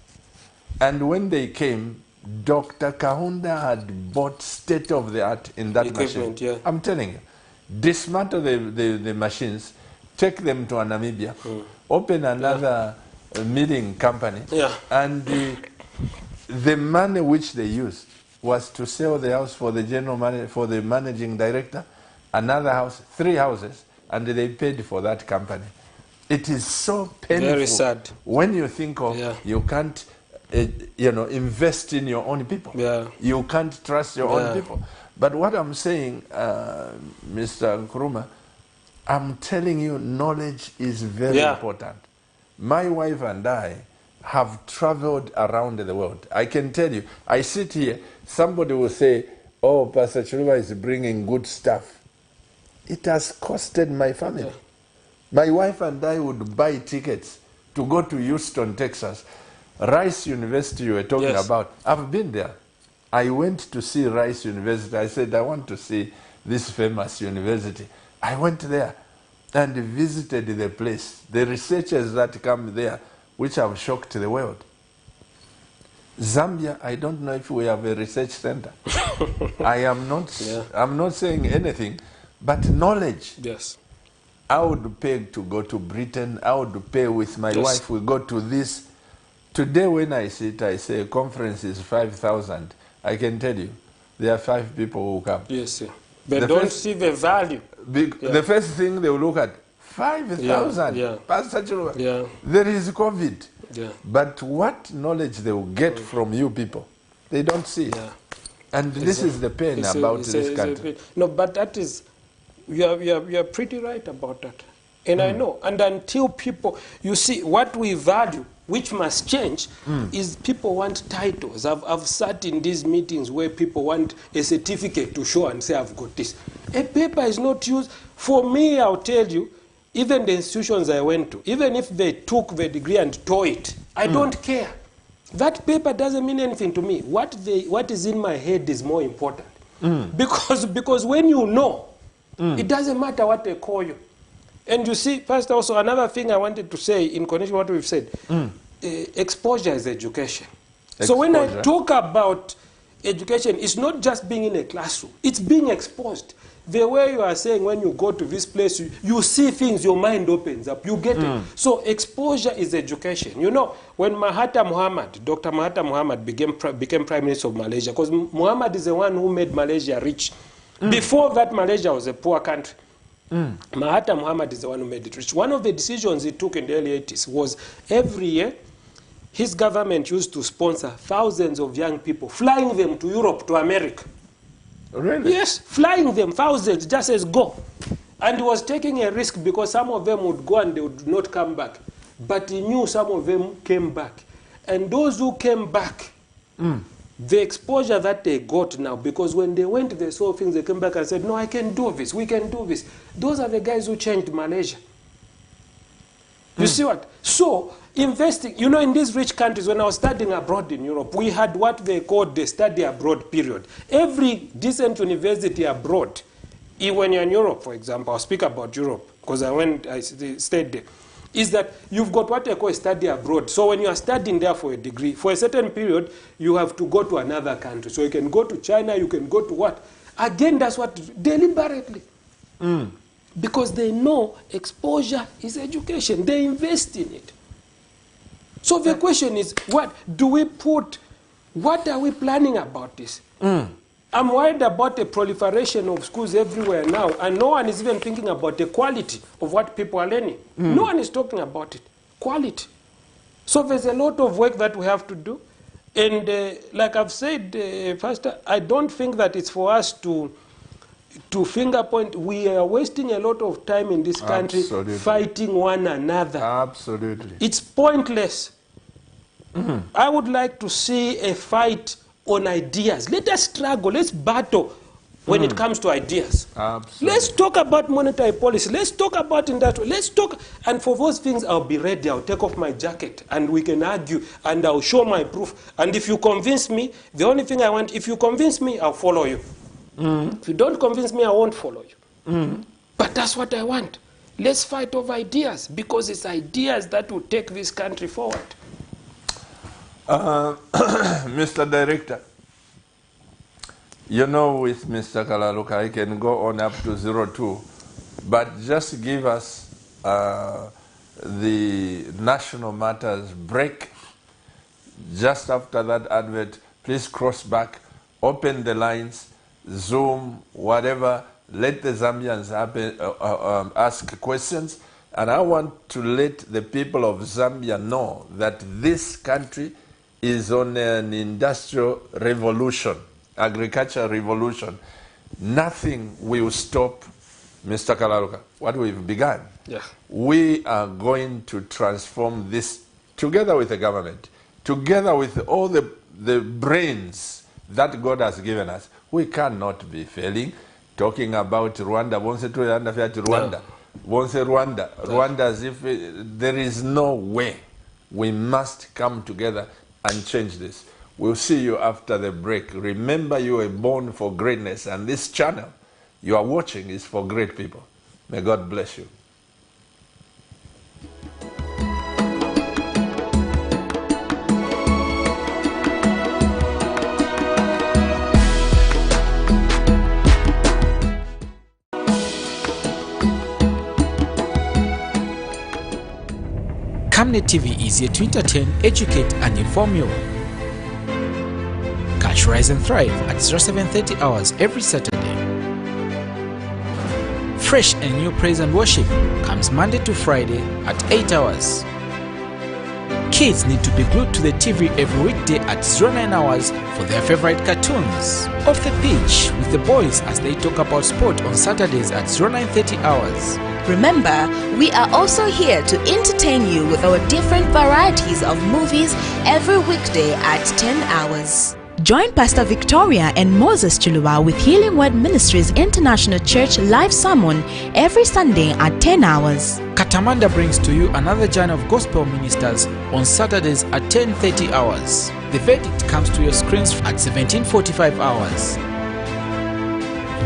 S1: And when they came, Dr. Kahunda had bought state-of-the-art in that machine. I'm telling you. Dismantle the machines, take them to Namibia, open another milling company. And the money which they used was to sell the house for the general manager, for the managing director, another house, 3 houses, and they paid for that company. It is so painful.
S2: Very sad.
S1: When you think of you can't, invest in your own people. You can't trust your own people. But what I'm saying, Mr. Nkrumah, I'm telling you, knowledge is very important. My wife and I have traveled around the world. I can tell you, I sit here, somebody will say, oh, Pastor Chiluba is bringing good stuff. It has costed my family. My wife and I would buy tickets to go to Houston, Texas. Rice University you were talking about. I've been there. I went to see Rice University. I said, I want to see this famous university. I went there and visited the place. The researchers that come there, which have shocked the world. Zambia, I don't know if we have a research center. I'm not saying anything, but knowledge. I would pay to go to Britain. I would pay with my wife. We go to this. Today when I sit, I say a conference is 5,000. I can tell you, there are 5 people who come.
S2: But don't see the value.
S1: The first thing they will look at, 5,000. Pastor Chiluba, there is COVID. But what knowledge they will get from you people, they don't see. And this is the pain about this country.
S2: No, but that is, you are pretty right about that. And I know, and until people, you see, what we value, which must change, is people want titles. I've sat in these meetings where people want a certificate to show and say, I've got this. A paper is not used. For me, I'll tell you, even the institutions I went to, even if they took the degree and tore it, I don't care. That paper doesn't mean anything to me. What is in my head is more important. Because when you know, it doesn't matter what they call you. And you see, Pastor, also another thing I wanted to say in connection with what we've said, exposure is education. So when I talk about education, it's not just being in a classroom, it's being exposed. The way you are saying when you go to this place, you see things, your mind opens up, you get it. So exposure is education. You know, when Dr. Mahathir Mohamad became Prime Minister of Malaysia, because Muhammad is the one who made Malaysia rich. Before that, Malaysia was a poor country. Mahatma Muhammad is the one who made it rich. One of the decisions he took in the early 80s was every year, his government used to sponsor thousands of young people, flying them to Europe, to America.
S1: Really?
S2: Yes, flying them, thousands, just as go. And he was taking a risk because some of them would go and they would not come back. But he knew some of them came back. And those who came back, the exposure that they got now, because when they went, they saw things, they came back and said, no, I can do this, we can do this. Those are the guys who changed Malaysia. You see what? So, investing, you know, in these rich countries, when I was studying abroad in Europe, we had what they called the study abroad period. Every decent university abroad, when you're in Europe, for example, I'll speak about Europe, because I stayed there, is that you've got what they call a study abroad. So when you are studying there for a degree, for a certain period, you have to go to another country. So you can go to China, you can go to what? Again, that's what, deliberately. Because they know exposure is education. They invest in it. So the question is, what are we planning about this? I'm worried about the proliferation of schools everywhere now, and no one is even thinking about the quality of what people are learning. No one is talking about it. Quality. So there's a lot of work that we have to do. And like I've said, Pastor, I don't think that it's for us to finger point. We are wasting a lot of time in this country fighting one another.
S1: Absolutely.
S2: It's pointless. I would like to see a fight on ideas. Let us struggle. Let's battle when it comes to ideas.
S1: Absolutely.
S2: Let's talk about monetary policy. Let's talk about industrial. Let's talk. And for those things, I'll be ready. I'll take off my jacket and we can argue and I'll show my proof. And if you convince me, the only thing I want, if you convince me, I'll follow you. If you don't convince me, I won't follow you. But that's what I want. Let's fight over ideas, because it's ideas that will take this country forward.
S1: Mr. Director, you know, with Mr. Kalaluka, I can go on up to 02, but just give us the National Matters break. Just after that advert, please cross back, open the lines, Zoom, whatever, let the Zambians ask questions. And I want to let the people of Zambia know that this country is on an industrial revolution, agricultural revolution. Nothing will stop, Mr. Kalaluka, what we've begun.
S2: Yeah.
S1: We are going to transform this together with the government, together with all the brains that God has given us. We cannot be failing, talking about Rwanda, Rwanda, Rwanda as if there is no way. We must come together and change this. We'll see you after the break. Remember, you were born for greatness, and this channel you are watching is for great people. May God bless you.
S3: Camnet TV is here to entertain, educate and inform you. Catch Rise and Thrive at 0730 hours every Saturday. Fresh and new praise and worship comes Monday to Friday at 8 hours. Kids need to be glued to the TV every weekday at 09 hours for their favorite cartoons. Off the pitch with the boys as they talk about sport on Saturdays at 0930 hours.
S4: Remember, we are also here to entertain you with our different varieties of movies every weekday at 10 hours. Join Pastor Victoria and Moses Chuluba with Healing Word Ministries International Church live sermon every Sunday at 10 hours.
S3: Katamanda brings to you another journey of gospel ministers on Saturdays at 10:30 hours. The verdict comes to your screens at 17:45 hours.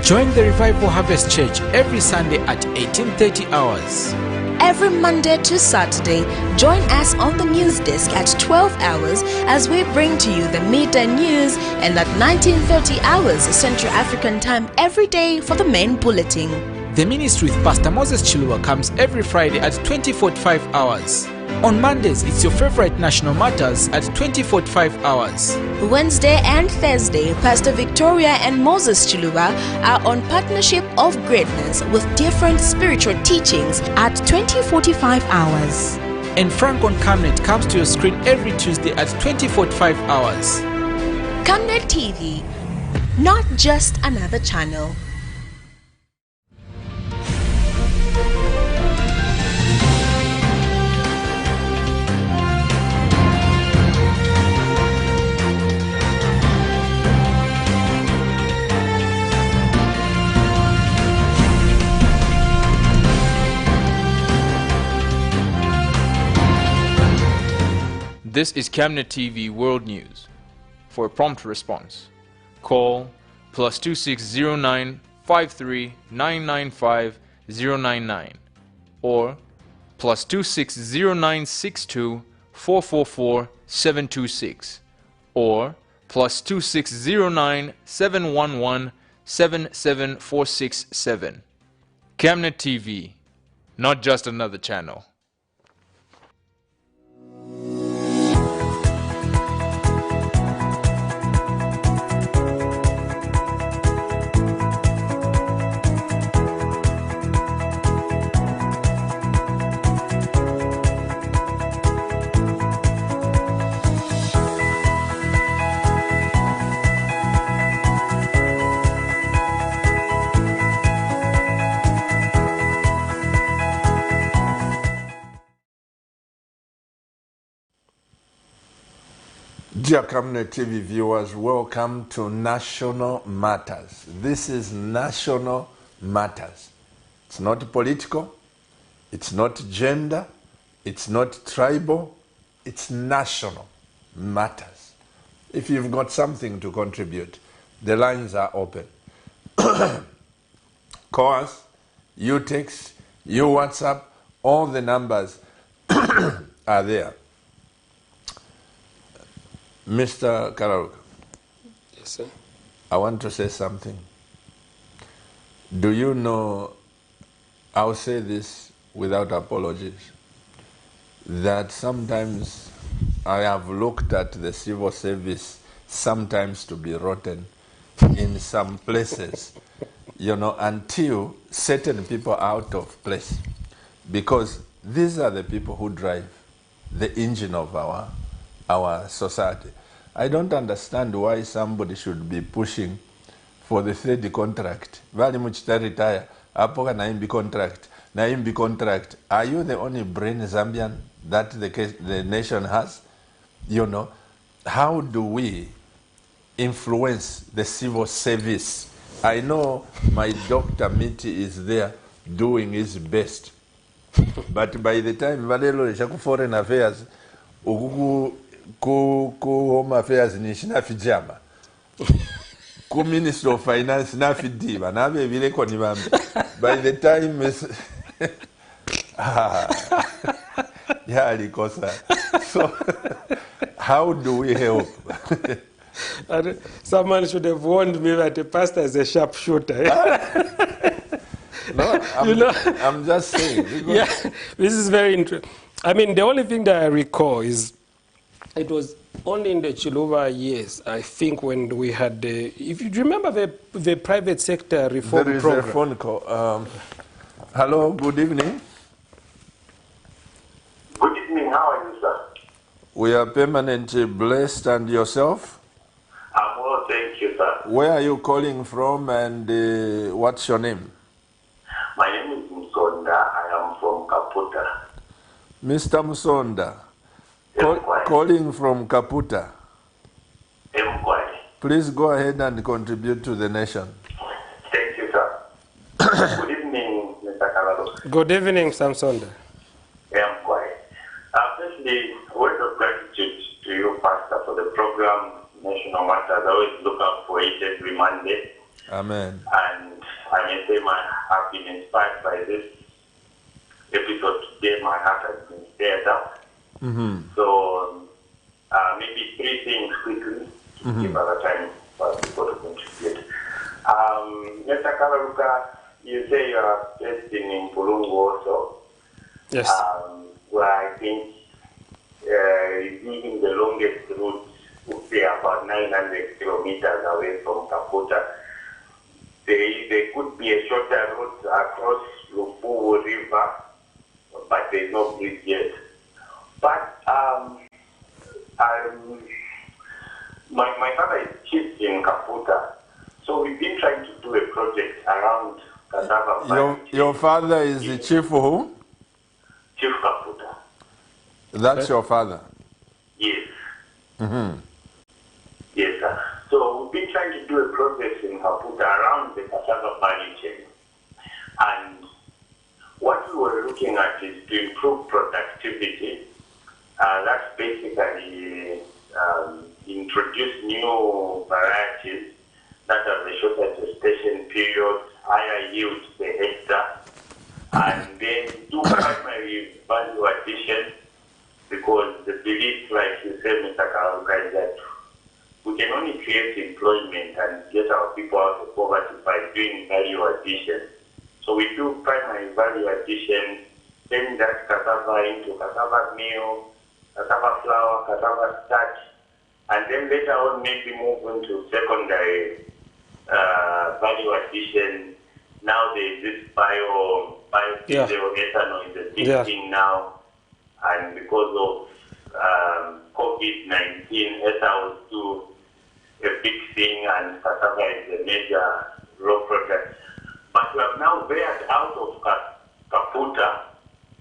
S3: Join the Revival Harvest Church every Sunday at 18:30 hours.
S4: Every Monday to Saturday, join us on the news desk at 12 hours as we bring to you the midday news, and at 19:30 hours Central African time every day for the main bulletin.
S3: The ministry with Pastor Moses Chilua comes every Friday at 20:45 hours. On Mondays, it's your favorite National Matters at 20:45 hours.
S4: Wednesday and Thursday, Pastor Victoria and Moses Chiluba are on Partnership of Greatness with different spiritual teachings at 20:45 hours.
S3: And Frank on Camnet comes to your screen every Tuesday at 20:45 hours.
S4: Camnet TV, not just another channel.
S5: This is Camnet TV World News. For a prompt response, call +2609 53 995 099 or +2609 62 444 726 or +2609 711 77467. Camnet TV, not just another channel.
S1: Dear Camnet TV viewers, welcome to National Matters. This is National Matters. It's not political, it's not gender, it's not tribal, it's national matters. If you've got something to contribute, the lines are open. Call us, you text, you WhatsApp, all the numbers are there. Mr. Kararuka.
S2: Yes, sir.
S1: I want to say something. Do you know, I'll say this without apologies, that sometimes I have looked at the civil service sometimes to be rotten in some places, you know, until certain people are out of place. Because these are the people who drive the engine of our society. I don't understand why somebody should be pushing for the third contract. Vali muchita retire, apoka na imbi contract, na imbi contract. Are you the only brain Zambian that the nation has? You know, how do we influence the civil service? I know my Dr. Miti is there doing his best. But by the time Valelo Shaku Foreign Affairs, ku Home Affairs ni shinafi jama. Ku Minister of Finance nafi diba. Nabe vile kwa nibambi. By the time yeah, likosa. So how do we help?
S2: Someone should have warned me that the pastor is a sharpshooter.
S1: No, I'm just saying.
S2: Yeah, this is very interesting. I mean, the only thing that I recall is it was only in the Chiluba years, I think, when we had the, if you remember the private sector reform
S1: there is
S2: program.
S1: a phone call. Hello, good evening.
S6: Good evening, how are you, sir?
S1: We are permanently blessed, and yourself?
S6: I'm well, thank you, sir.
S1: Where are you calling from, and what's your name?
S6: My name is Musonda. I am from Kaputa.
S1: Mr. Musonda, calling from Kaputa. Please go ahead and contribute to the nation.
S6: Thank you, sir. Good evening, Mr. Kalalo.
S2: Good evening, Samsonda.
S6: Firstly, word of gratitude to you, Pastor, for the program National Matters. I always look out for it every Monday.
S1: Amen.
S6: And I may say I've been inspired by this episode today. My heart has been stirred up.
S1: Mm-hmm.
S6: So maybe three things quickly to give other time for people to contribute. Mr. Kalaruka, you say you are based in Mpulungu also.
S2: Yes.
S6: Where I think using the longest route, would be about 900 kilometers away from Kaputa. There could be a shorter route across Lupuwu River, but there's no bridge yet. But my father is chief in Kaputa, so we've been trying to do a project around cassava.
S1: Your father is the chief who?
S6: Chief Kaputa.
S1: That's your father?
S6: Yes. Yes, sir. So we've been trying to do a project in Kaputa around the cassava value chain. And what we were looking at is to improve productivity. That's basically introduce new varieties that have a shorter gestation period, higher yield per hectare, and then do primary value addition, because the belief, like you said, Mr. Karuka, is that we can only create employment and get our people out of poverty by doing value addition. So we do primary value addition, turning that cassava into cassava meal, cassava flour, cassava starch, and then later on maybe move into secondary value addition. Now there's this biodiesel, ethanol is a big thing now, and because of COVID-19, ethanol is too a big thing, and cassava is a major raw product. But we have now veered out of Kaputa.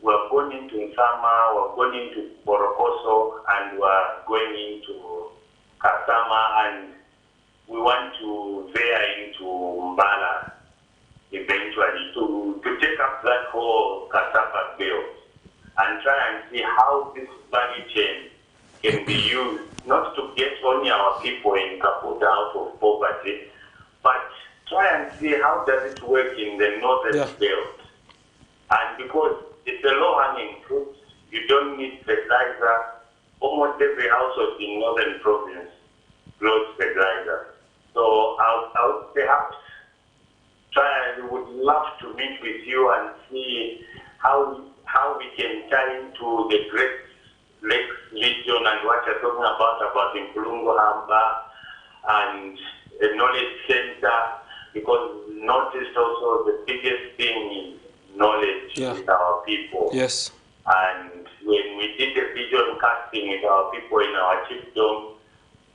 S6: We are going into Nsama, we are going into Borokoso, and we are going into Kasama, and we want to veer into Mbala eventually to take up that whole cassava belt and try and see how this value chain can be used, not to get only our people in Kaputa out of poverty, but try and see how does it work in the northern belt. And because it's a low-hanging fruit, you don't need fertilizer. Almost every household in northern province grows fertilizer. So I would perhaps would love to meet with you and see how we can tie into the Great Lakes region and what you're talking about Impulungu Hamba and a knowledge center, because noticed also the biggest thing is knowledge with our people.
S2: Yes.
S6: And when we did the vision casting with our people in our chiefdom,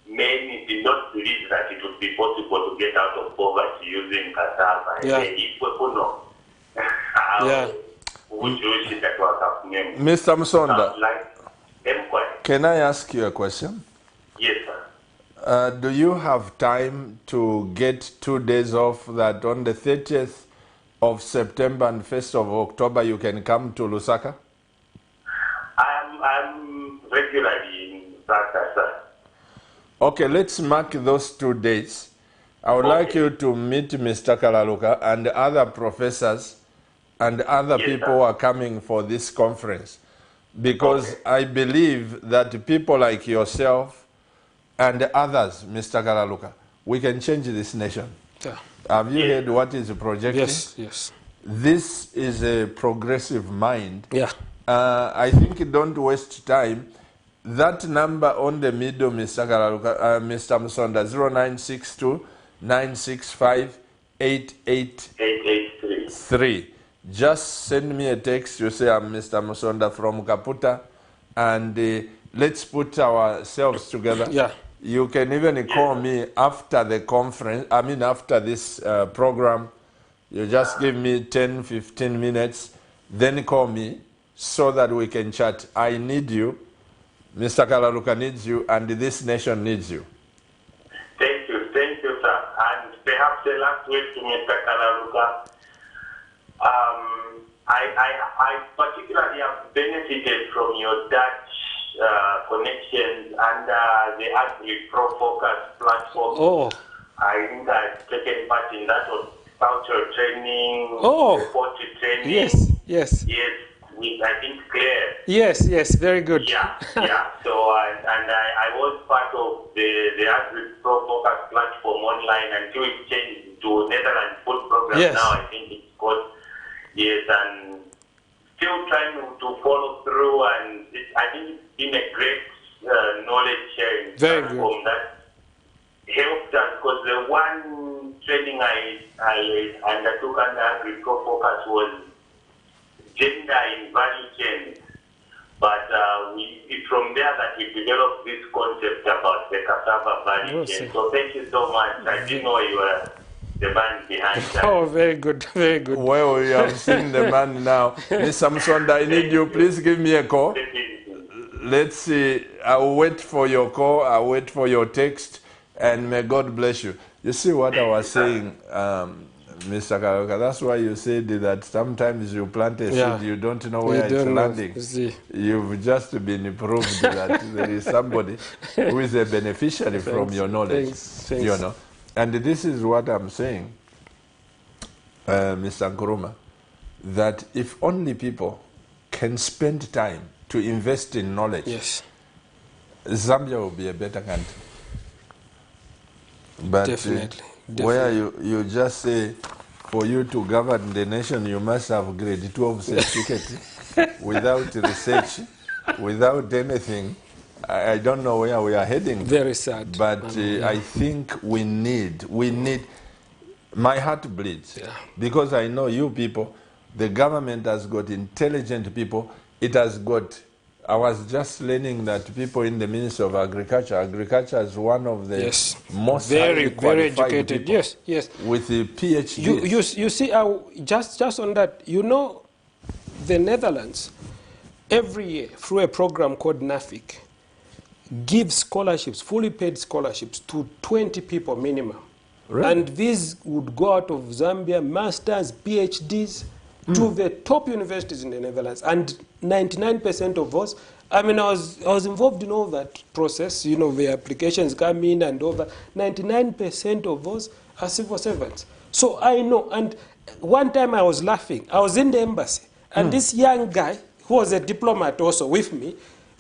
S6: many did not believe that it would be possible to get out of poverty using cassava.
S1: Mr. Musonda, can I ask you a question?
S6: Yes, sir.
S1: Do you have time to get 2 days off that on the 30th of September and 1st of October you can come to Lusaka?
S6: I'm regularly in Lusaka, sir.
S1: Okay, let's mark those 2 days. I would like you to meet Mr. Kalaluka and other professors and other people who are coming for this conference, because I believe that people like yourself and others, Mr. Kalaluka, we can change this nation.
S2: Yeah.
S1: Have you heard what is projecting?
S2: Yes, yes.
S1: This is a progressive mind.
S2: Yeah.
S1: I think don't waste time. That number on the middle, Mr. Kalaluka, Mr. Musonda, 0962 965 883. Just send me a text. You say, I'm Mr. Musonda from Kaputa, and let's put ourselves together.
S2: Yeah.
S1: You can even call me after the conference, after this program. You just give me 10, 15 minutes, then call me so that we can chat. I need you. Mr. Kalaluka needs you, and this nation needs you.
S6: Thank you, sir. And perhaps the last word to Mr. Kalaluka. I particularly have benefited from your Dutch connections under the Agri-Pro Focus platform.
S2: Oh.
S6: I think I've taken part in that on cultural training, poultry training.
S2: Yes, yes.
S6: Yes, with, I think, Claire.
S2: Yes, yes, very good.
S6: Yeah. So, I was part of the Agri-Pro Focus platform online until it changed to Netherlands Food Program.
S2: Yes.
S6: Now I think it's called, and still trying to follow through, and I think it's been a great knowledge sharing platform that helped us, because the one training I undertook under Agri-Pro Focus was gender in value chain. But it's from there that we developed this concept about the cassava value chain. So thank you so much. I didn't know you were the man behind that.
S2: Oh, very good, very good.
S1: Well, you have seen the man now. Miss Samson, I need you. Please give me a call. Let's see. I'll wait for your call. I'll wait for your text. And may God bless you. You see what I was saying, Mr. Karoka, that's why you said that sometimes you plant a seed, you don't know where it's landing. You've just been proved that there is somebody who is a beneficiary from your knowledge.
S2: Thanks.
S1: You know, and this is what I'm saying, Mr. Nkrumah, that if only people can spend time to invest in knowledge, Zambia will be a better country. But
S2: Definitely.
S1: Where you just say, for you to govern the nation, you must have grade 12 certificate without research, without anything. I don't know where we are heading.
S2: Very sad.
S1: But I think we need, my heart bleeds. Because I know you people, the government has got intelligent people. It has got, I was just learning that people in the Ministry of Agriculture is one of the most
S2: very educated
S1: people,
S2: yes,
S1: with a PhD.
S2: You see, just on that, you know, the Netherlands every year through a program called NAFIC gives scholarships, fully paid scholarships, to 20 people minimum. Really? And these would go out of Zambia, masters, PhDs, to the top universities in the Netherlands. And 99% of us, I mean, I was involved in all that process, you know, the applications come in and all that. 99% of us are civil servants. So I know, and one time I was laughing. I was in the embassy, and this young guy, who was a diplomat also with me,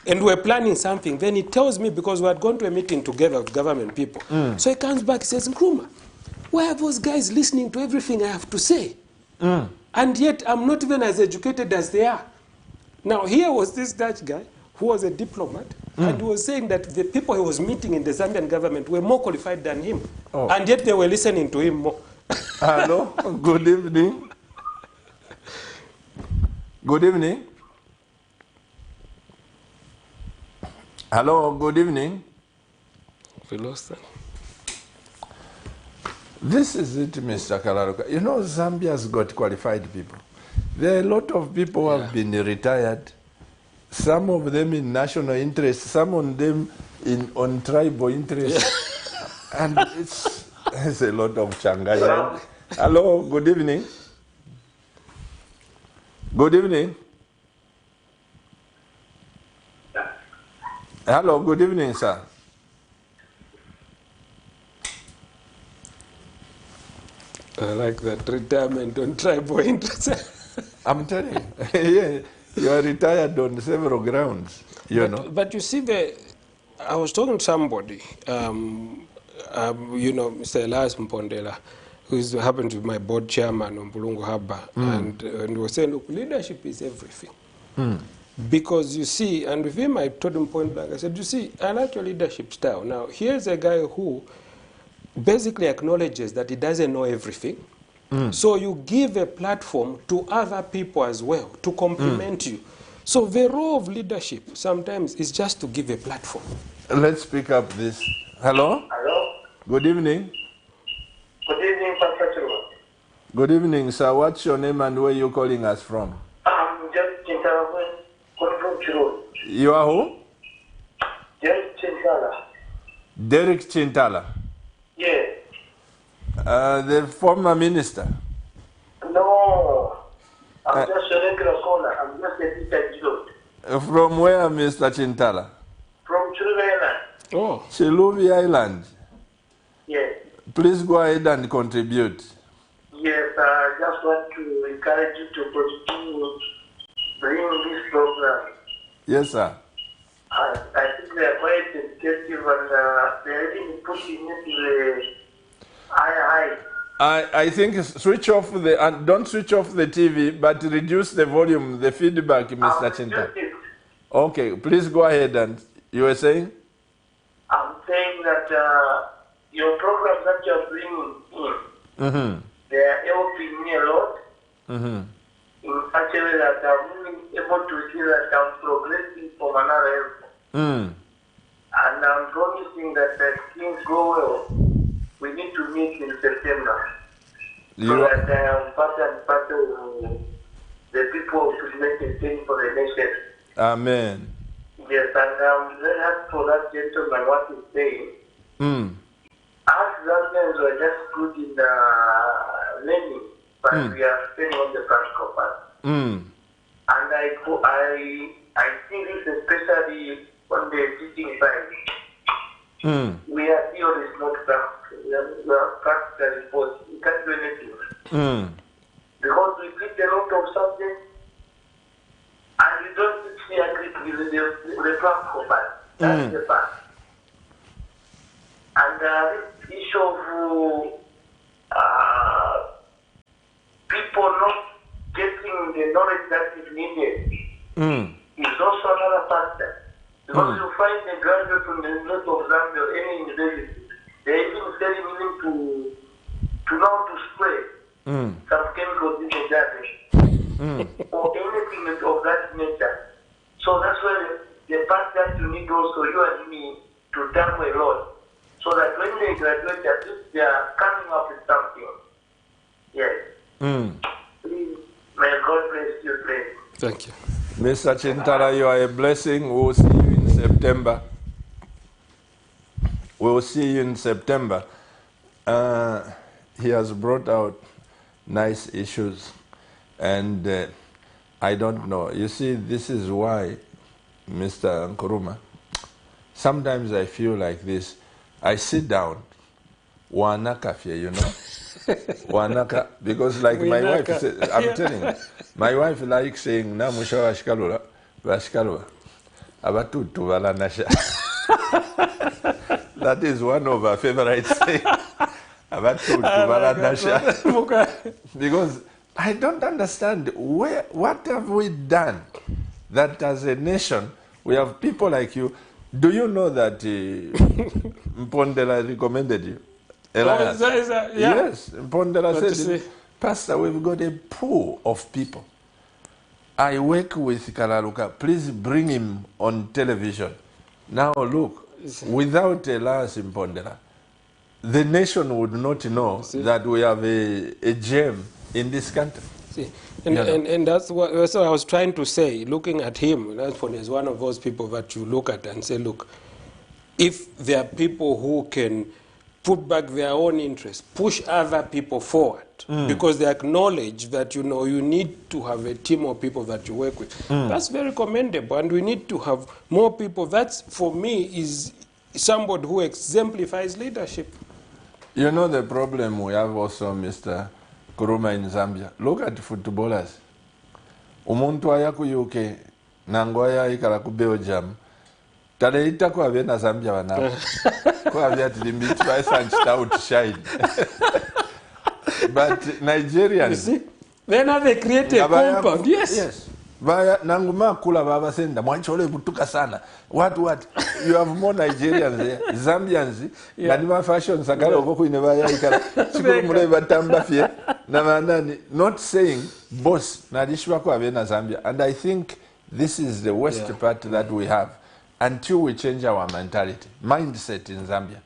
S2: and we were planning something. Then he tells me, because we had gone to a meeting together with government people. So he comes back, he says, Nkrumah, why are those guys listening to everything I have to say? And yet I'm not even as educated as they are. Now here was this Dutch guy who was a diplomat, and he was saying that the people he was meeting in the Zambian government were more qualified than him. And yet they were listening to him more.
S1: Hello, good evening. Good evening. Hello, good evening.
S2: We lost them.
S1: This is it, Mr. Kalaruka. You know, Zambia's got qualified people. There are a lot of people who have been retired, some of them in national interest, some of them on tribal interest. And it's a lot of Changaya. Hello, good evening. Good evening. Hello, good evening, sir.
S2: I like that, retirement on tribal interest.
S1: I'm telling you, you are retired on several grounds, you know.
S2: But you see, I was talking to somebody, you know, Mr. Elias Mpondela, who happened to be my board chairman on Bulungu Harbor, and he was saying, look, leadership is everything. Because you see, and with him I told him point blank, I said, you see, I like your leadership style. Now, here's a guy who basically acknowledges that he doesn't know everything. So you give a platform to other people as well to complement you. So the role of leadership sometimes is just to give a platform.
S1: Let's pick up this. Hello?
S6: Hello?
S1: Good evening.
S6: Good evening, Pastor Chirwa.
S1: Good evening, sir. What's your name and where are you calling us from?
S6: I'm just Chintala, calling from Chirwa.
S1: You are who?
S6: Just Chintala.
S1: Derek Chintala.
S6: Yeah.
S1: The former minister.
S6: No. I'm just a regular caller. I'm just a teacher.
S1: From where, Mr. Chintala?
S6: From Chiluvi Island.
S2: Oh.
S1: Chiluvi Island.
S6: Yes.
S1: Please go ahead and contribute.
S6: Yes, I just want to encourage you to continue bringing this program.
S1: Yes, sir.
S6: I think they are quite educative, and they're really putting it to the high.
S1: I think switch off the, and don't switch off the TV, but reduce the volume, the feedback, Mr. Chinta. Okay, please go ahead. And you were saying?
S6: I'm saying that your programs that you're bringing in, they are helping me a lot in such a way that I'm able to see that I'm progressing from another level. And I'm promising that if things go well, we need to meet in September. So that I am part and parcel of the people to make a change for the nation.
S1: Amen.
S6: Yes, and I'm very happy for that gentleman, what he's saying. Us Zambians were just good in learning, but we are failing on the practical part. And I see this especially on the teaching side. We are theory is not practical. We are practical because we can't do anything. Because we teach a lot of subjects and we don't see agree with the practical part. That's the part. And this issue of people not getting the knowledge that is needed is also another factor. Because you find the graduates from the University of Zambia or any university, they're even telling them to know how to spray some chemicals in the garden or anything of that nature. So that's why the part that you need also, you and me, to tackle a lot. So that when they graduate, at least they are coming up with something. Yes. Please, may God bless you, please.
S2: Thank you.
S1: Mr. Chintala, you are a blessing. We will see you in September. We will see you in September. He has brought out nice issues. And I don't know. You see, this is why, Mr. Nkuruma, sometimes I feel like this. I sit down, wanaka fie, you know, wanaka, because like my wife, I'm telling you, my wife likes saying, na musha washkalula, washkalua, abatutu wala nasha. That is one of our favorite sayings, abatutu wala nasha. Because I don't understand, what have we done that as a nation, we have people like you. Do you know that Mpondela recommended you? Elias. Yes, Mpondela said, Pastor, we've got a pool of people. I work with Kalaluka. Please bring him on television. Now look, without Elias Mpondela, the nation would not know that we have a gem in this country.
S2: And that's what I was trying to say, looking at him, is one of those people that you look at and say, look, if there are people who can put back their own interests, push other people forward, because they acknowledge that, you know, you need to have a team of people that you work with. That's very commendable, and we need to have more people. That's, for me, is somebody who exemplifies leadership.
S1: You know the problem we have also, Mr. Kuruma, in Zambia. Look at footballers. Umuntu aya ku UK nangoya ikala ku Belgium. Taleita kwa vena Zambia wanapo. Kwa vya tilimbi twice and out shine. But Nigerians,
S2: you see, then they create a compound. Yes.
S1: Vaya nanguma kula baba senda mwanchole butuka sana. What you have more Nigerians there, Zambians, Nanima fashion sakala okoku inevaya ikala. Chikuru mule batamba fie. Not saying boss nadishwa kwa vena Zambia. And I think this is the worst part that we have until we change our mentality, mindset in Zambia.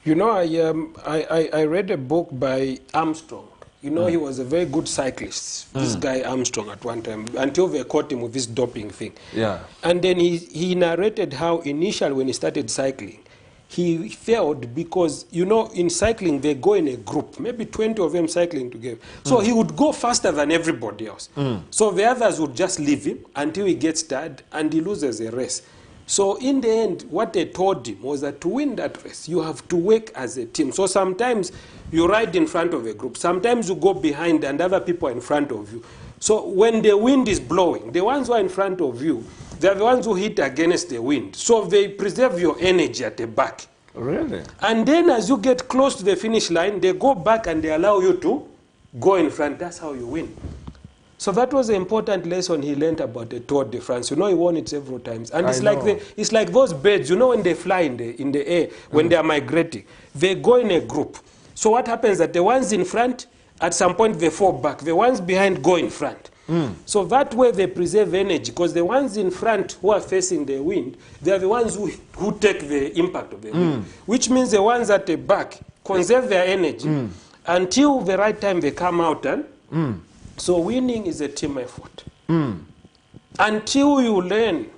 S2: You know, I read a book by Armstrong. You know, he was a very good cyclist, this guy Armstrong, at one time, until they caught him with this doping thing.
S1: Yeah.
S2: And then he narrated how initially when he started cycling, he failed because, you know, in cycling, they go in a group, maybe 20 of them cycling together. So he would go faster than everybody else. So the others would just leave him until he gets tired and he loses a race. So in the end, what they told him was that to win that race, you have to work as a team. So sometimes you ride in front of a group. Sometimes you go behind and other people are in front of you. So when the wind is blowing, the ones who are in front of you, they are the ones who hit against the wind. So they preserve your energy at the back.
S1: Really?
S2: And then as you get close to the finish line, they go back and they allow you to go in front. That's how you win. So that was an important lesson he learned about the Tour de France. You know, he won it several times. And it's like those birds, you know, when they fly in the air, when they are migrating, they go in a group. So what happens is that the ones in front, at some point they fall back. The ones behind go in front. So that way they preserve energy, because the ones in front who are facing the wind, they are the ones who take the impact of the wind, which means the ones at the back conserve their energy until the right time they come out. And so winning is a team effort. Until you learn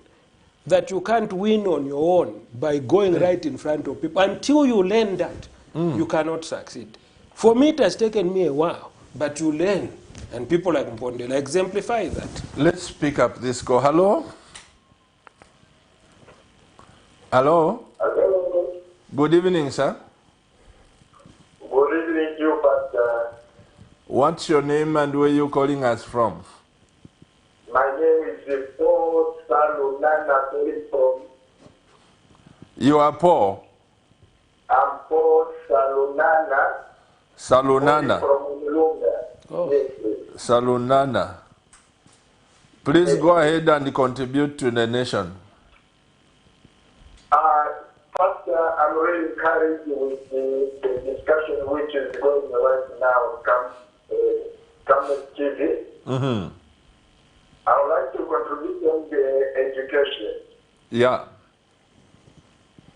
S2: that you can't win on your own by going right in front of people, until you learn that, you cannot succeed. For me, it has taken me a while, but you learn. And people like Mpondela exemplify that.
S1: Let's pick up this call. Hello? Hello?
S6: Hello.
S1: Good evening, sir.
S6: Good evening to you, Pastor.
S1: What's your name and where you calling us from?
S6: My name is Paul Salunana, calling from.
S1: You are Paul?
S6: I'm Paul Salunana.
S1: Salunana.
S6: From Mulunga.
S2: Oh.
S6: Yes, please.
S1: Salunana. Please go ahead and contribute to the nation.
S6: Pastor, I'm really encouraged with the discussion which is going right now, Come TV. I would like to contribute on the education.
S1: Yeah.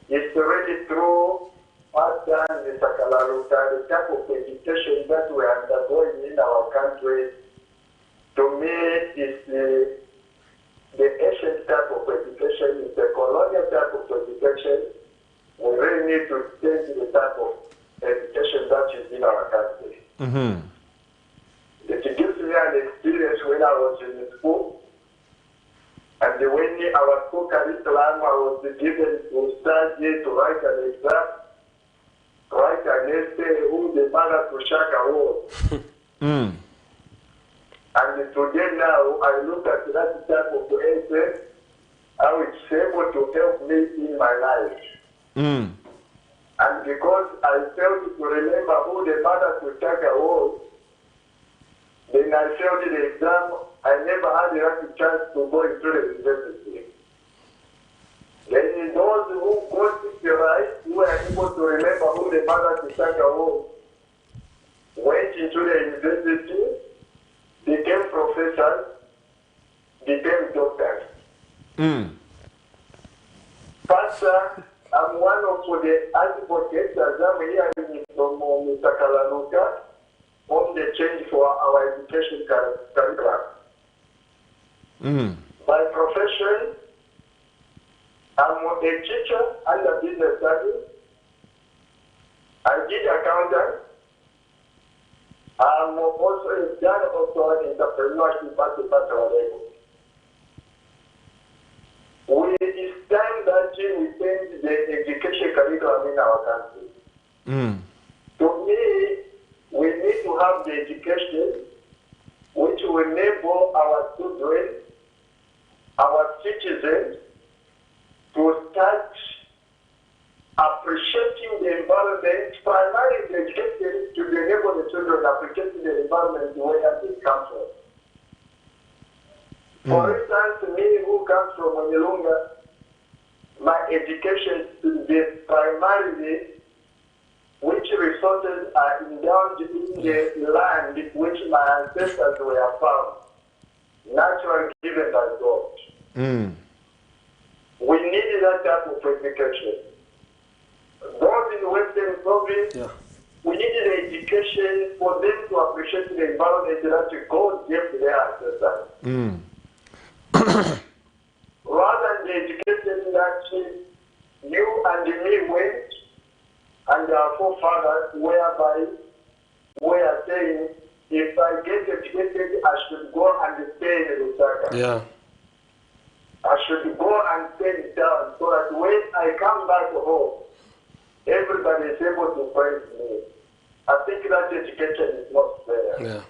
S6: It's already through Pastor and the type of education that we are undergoing in our country. To me, it's the ancient type of education, it's the colonial type of education. We really need to change the type of education that is in our country. It gives me an experience when I was in school, and when our school curriculum I was given to study, to write an exam, write an essay, who the mother to Shaka was. And today now, I look at that type of essay, how it's able to help me in my life. And because I failed to remember who the mother to Shaka was, then I failed the exam. I never had the chance to go into the university. Then those who got it right, who were able to remember who the mother to Shaka was, went into the university, became professors, became doctors. Pastor, I'm one of the advocates, as I'm hearing from Mr. Kalanuka, on the change for our education curriculum. By profession, I'm a teacher under business studies. I did accountant. I'm also done also entrepreneurship at the bachelor level. It's time that we change the education curriculum in our country. To me, we need to have the education which will enable our children, our citizens, to start appreciating the environment, primarily the education to enable the children appreciating the environment where they come from. For instance, me who comes from Onilunga, my education should be primarily which resources are endowed in the land which my ancestors were found, naturally given by God. We need that type of education. Those in Western province, we need the education for them to appreciate the environment that God gave their ancestors. Rather than the education that you and me went, and our forefathers, whereby we are saying, if I get educated, I should go and stay in Lusaka. I should go and stay down so that when I come back home, everybody is able to praise me. I think that education is not fair.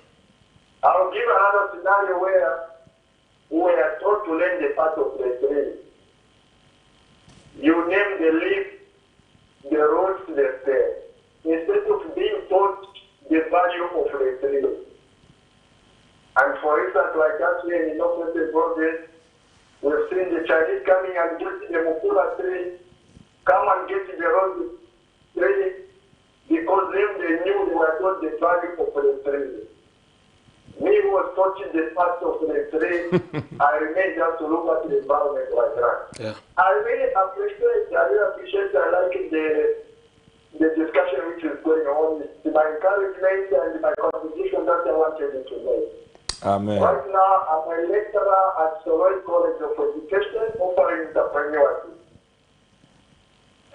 S6: I'll give another scenario where we are taught to learn the part of the tree. You name the leaf, the roles they play, instead of being taught the value of the tree. And for instance, like that here in North Province, we've seen the Chinese coming and get the Mukula tree, come and get the rose tree, because then they knew they were taught the value of the tree. Me who was touching the part of the tree, I remain just to look at the environment like that.
S2: Yeah.
S6: I really appreciate, I like the discussion which is going on. It's my encouragement and my contribution that I wanted to make.
S1: Amen.
S6: Right now, I'm a lecturer at Soroy College of Education, offering entrepreneurship.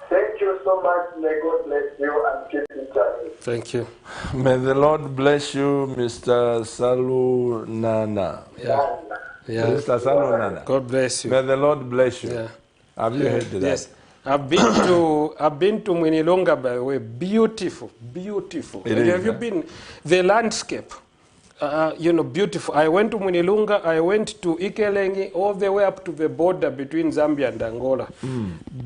S6: Thank you so much. May God bless you and keep it going.
S2: Thank you.
S1: May the Lord bless you, Mr. Salu Nana.
S2: Yeah. Yeah.
S1: Mr. Salu Nana.
S2: God bless you.
S1: May the Lord bless you.
S2: Yeah.
S1: Have you heard that?
S2: Yes. I've been to Mwinilonga, by the way. Beautiful, beautiful.
S1: It is,
S2: Have you been? The landscape, beautiful. I went to Mwinilunga, I went to Ikelengi, all the way up to the border between Zambia and Angola.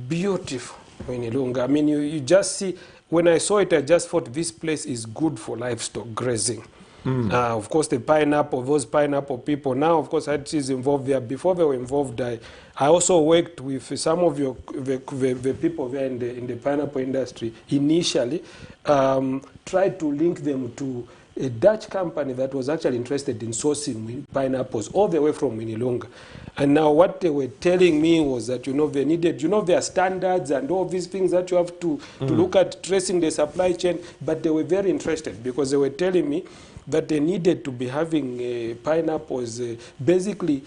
S2: Beautiful, Mwinilunga. I mean, you just see, when I saw it, I just thought this place is good for livestock grazing. Of course, the pineapple, those pineapple people. Now, of course, IT is involved there. Before they were involved, I also worked with some of the people there in the pineapple industry. Initially, tried to link them to a Dutch company that was actually interested in sourcing pineapples all the way from Mwinilunga. And now what they were telling me was that, they needed, there are standards and all these things that you have to look at tracing the supply chain. But they were very interested because they were telling me that they needed to be having pineapples basically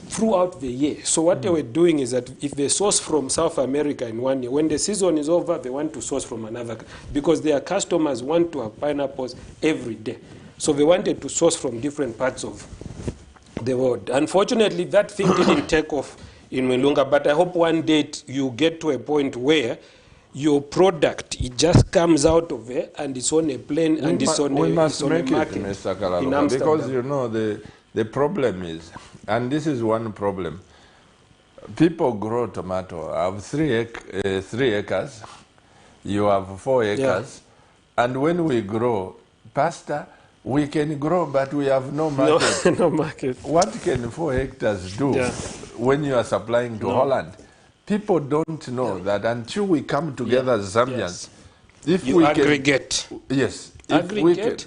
S2: throughout the year. So what they were doing is that if they source from South America in 1 year, when the season is over, they want to source from another, because their customers want to have pineapples every day. So they wanted to source from different parts of the world. Unfortunately, that thing didn't take off in Mwilunga, but I hope one day you get to a point where your product, it just comes out of there and it's on a plane and it's on
S1: we
S6: a
S1: must
S6: market
S1: make it, Mr. Kalaluka, because the problem is, and this is one problem, people grow tomato. I have 3 acres, you have 4 acres, and when we grow, Pastor, we can grow, but we have no market.
S2: No market.
S1: What can 4 hectares do when you are supplying to Holland? People don't know that until we come together as Zambians. If
S2: you
S1: we
S2: aggregate.
S1: Yes.
S2: Aggregate.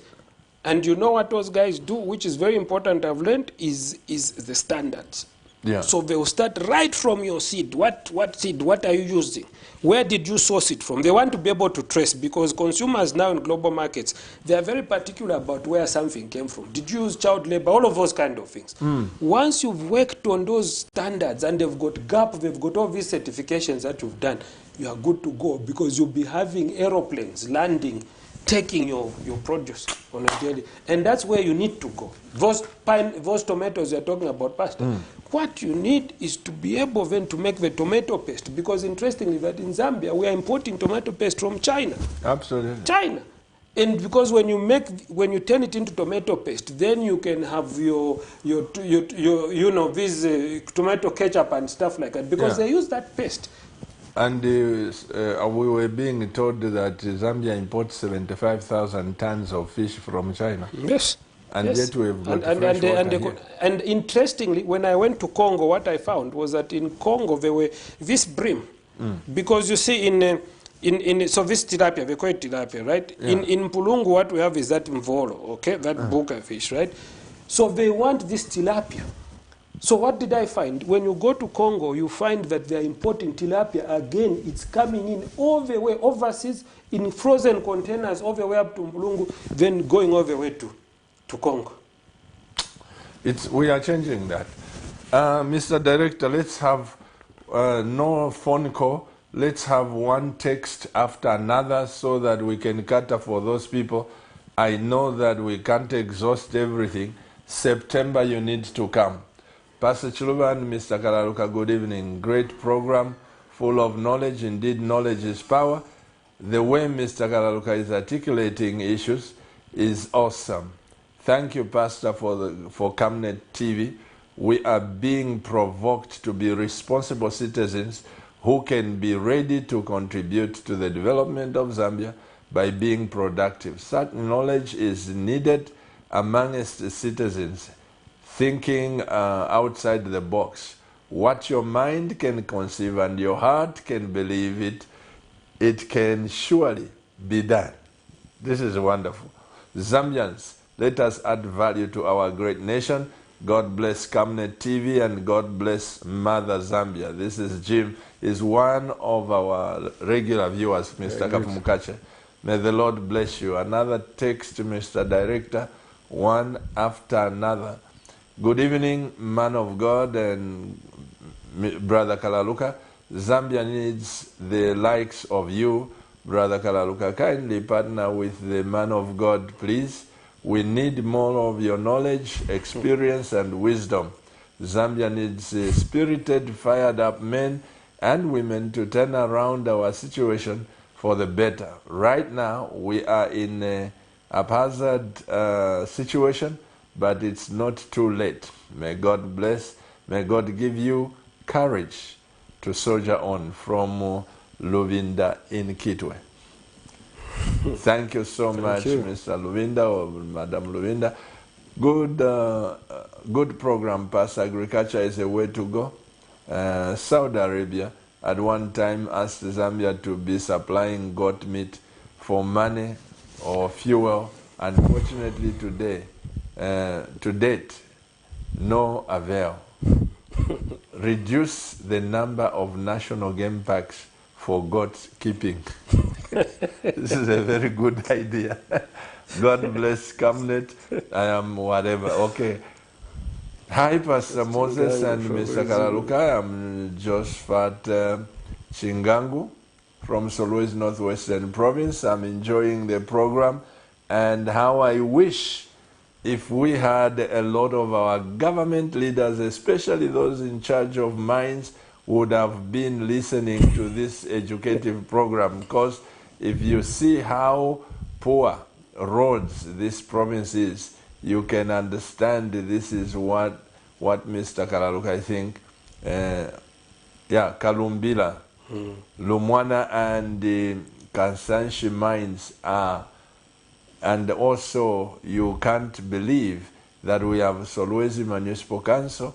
S2: And you know what those guys do, which is very important, I've learned, is the standards.
S1: Yeah.
S2: So they will start right from your seed. What seed? What are you using? Where did you source it from? They want to be able to trace, because consumers now in global markets, they are very particular about where something came from. Did you use child labor? All of those kind of things. Once you've worked on those standards and they've got GAP, they've got all these certifications that you've done, you are good to go, because you'll be having aeroplanes landing, taking your produce on a daily. And that's where you need to go. Those tomatoes you're talking about, Pastor, what you need is to be able then to make the tomato paste, because interestingly that in Zambia we are importing tomato paste from China.
S1: Absolutely.
S2: China. And because when you turn it into tomato paste, then you can have your this tomato ketchup and stuff like that, because they use that paste.
S1: And we were being told that Zambia imports 75,000 tons of fish from China.
S2: Yes.
S1: And yet we have got fresh water here.
S2: And interestingly, when I went to Congo, what I found was that in Congo there were this bream, because you see so this tilapia, they call it tilapia, right?
S1: Yeah.
S2: In Pulungu, what we have is that mvolo, okay, that buka fish, right? So they want this tilapia. So what did I find? When you go to Congo, you find that they are importing tilapia. Again, it's coming in all the way overseas in frozen containers all the way up to Mpulungu, then going all the way to Congo.
S1: We are changing that. Mr. Director, let's have no phone call. Let's have one text after another so that we can cater for those people. I know that we can't exhaust everything. September, you need to come. Pastor Chiluba and Mr. Kalaluka, good evening. Great program, full of knowledge. Indeed, knowledge is power. The way Mr. Kalaluka is articulating issues is awesome. Thank you, Pastor, for Camnet TV. We are being provoked to be responsible citizens who can be ready to contribute to the development of Zambia by being productive. Such knowledge is needed amongst citizens thinking outside the box. What your mind can conceive and your heart can believe it, it can surely be done. This is wonderful. Zambians, let us add value to our great nation. God bless Camnet TV and God bless Mother Zambia. This is Jim, is one of our regular viewers, Mr. Kapumukache. May the Lord bless you. Another text, Mr. Director, one after another. Good evening, man of God and Brother Kalaluka. Zambia needs the likes of you, Brother Kalaluka. Kindly partner with the man of God, please. We need more of your knowledge, experience, and wisdom. Zambia needs spirited, fired up men and women to turn around our situation for the better. Right now, we are in a haphazard situation, but it's not too late. May God bless. May God give you courage to soldier on. From Luvinda in Kitwe. Thank you so much, Mr. Luvinda or Madam Luvinda. Good program, Pastor. Agriculture is a way to go. Saudi Arabia at one time asked Zambia to be supplying goat meat for money or fuel. Unfortunately, to date, no avail. Reduce the number of national game parks for goat keeping. This is a very good idea. God bless Camnet. I am whatever. Okay. Hi, Pastor Moses and Mr. Kalaluka. I'm Josphat Chingangu from Solwezi Northwestern Province. I'm enjoying the program, and how I wish if we had a lot of our government leaders, especially those in charge of mines, would have been listening to this educative program. Because if you see how poor roads this province is, you can understand this is what Mr. Kalaluka, I think, Kalumbila, Lumwana and the Kansanshi mines are. And also, you can't believe that we have Solwezi Municipal Council.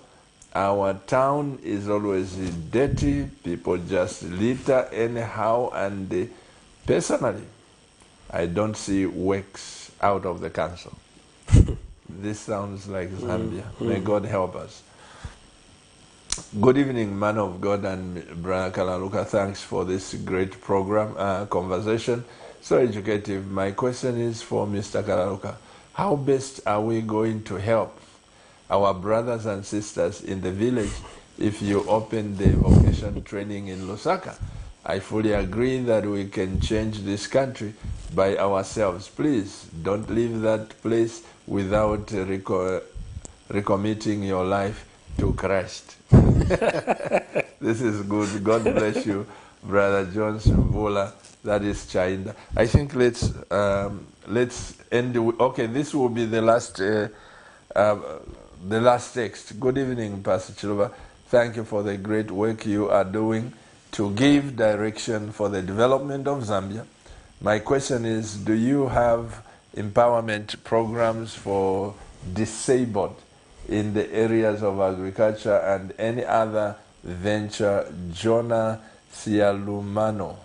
S1: Our town is always dirty. People just litter anyhow. And personally, I don't see works out of the council. This sounds like Zambia. May God help us. Good evening, man of God and Brother Kalaluka. Thanks for this great program, conversation. So educative. My question is for Mr. Kalaluka. How best are we going to help our brothers and sisters in the village if you open the vocation training in Lusaka? I fully agree that we can change this country by ourselves. Please don't leave that place without recommitting your life to Christ. This is good. God bless you, Brother Johnson Vola. That is Chainda. I think let's end. Okay, this will be the last text. Good evening, Pastor Chiluba. Thank you for the great work you are doing to give direction for the development of Zambia. My question is, do you have empowerment programs for disabled in the areas of agriculture and any other venture? Jonah Sialumano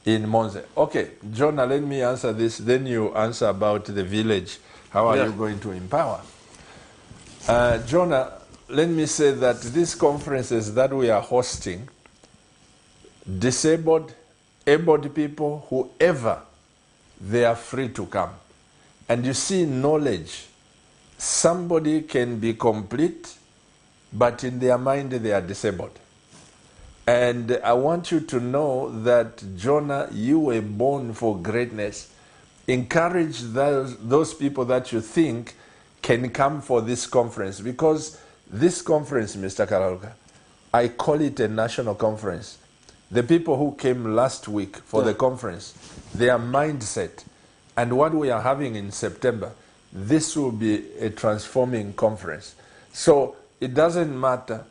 S1: in Monze. Okay, Jonah, let me answer this. Then you answer about the village. How are you going to empower? Jonah, let me say that these conferences that we are hosting, disabled, abled people, whoever, they are free to come. And you see, knowledge, somebody can be complete, but in their mind they are disabled. And I want you to know that, Jonah, you were born for greatness. Encourage those people that you think can come for this conference, because this conference, Mr. Kalaluka, I call it a national conference. The people who came last week for the conference, their mindset, and what we are having in September, this will be a transforming conference. So it doesn't matter.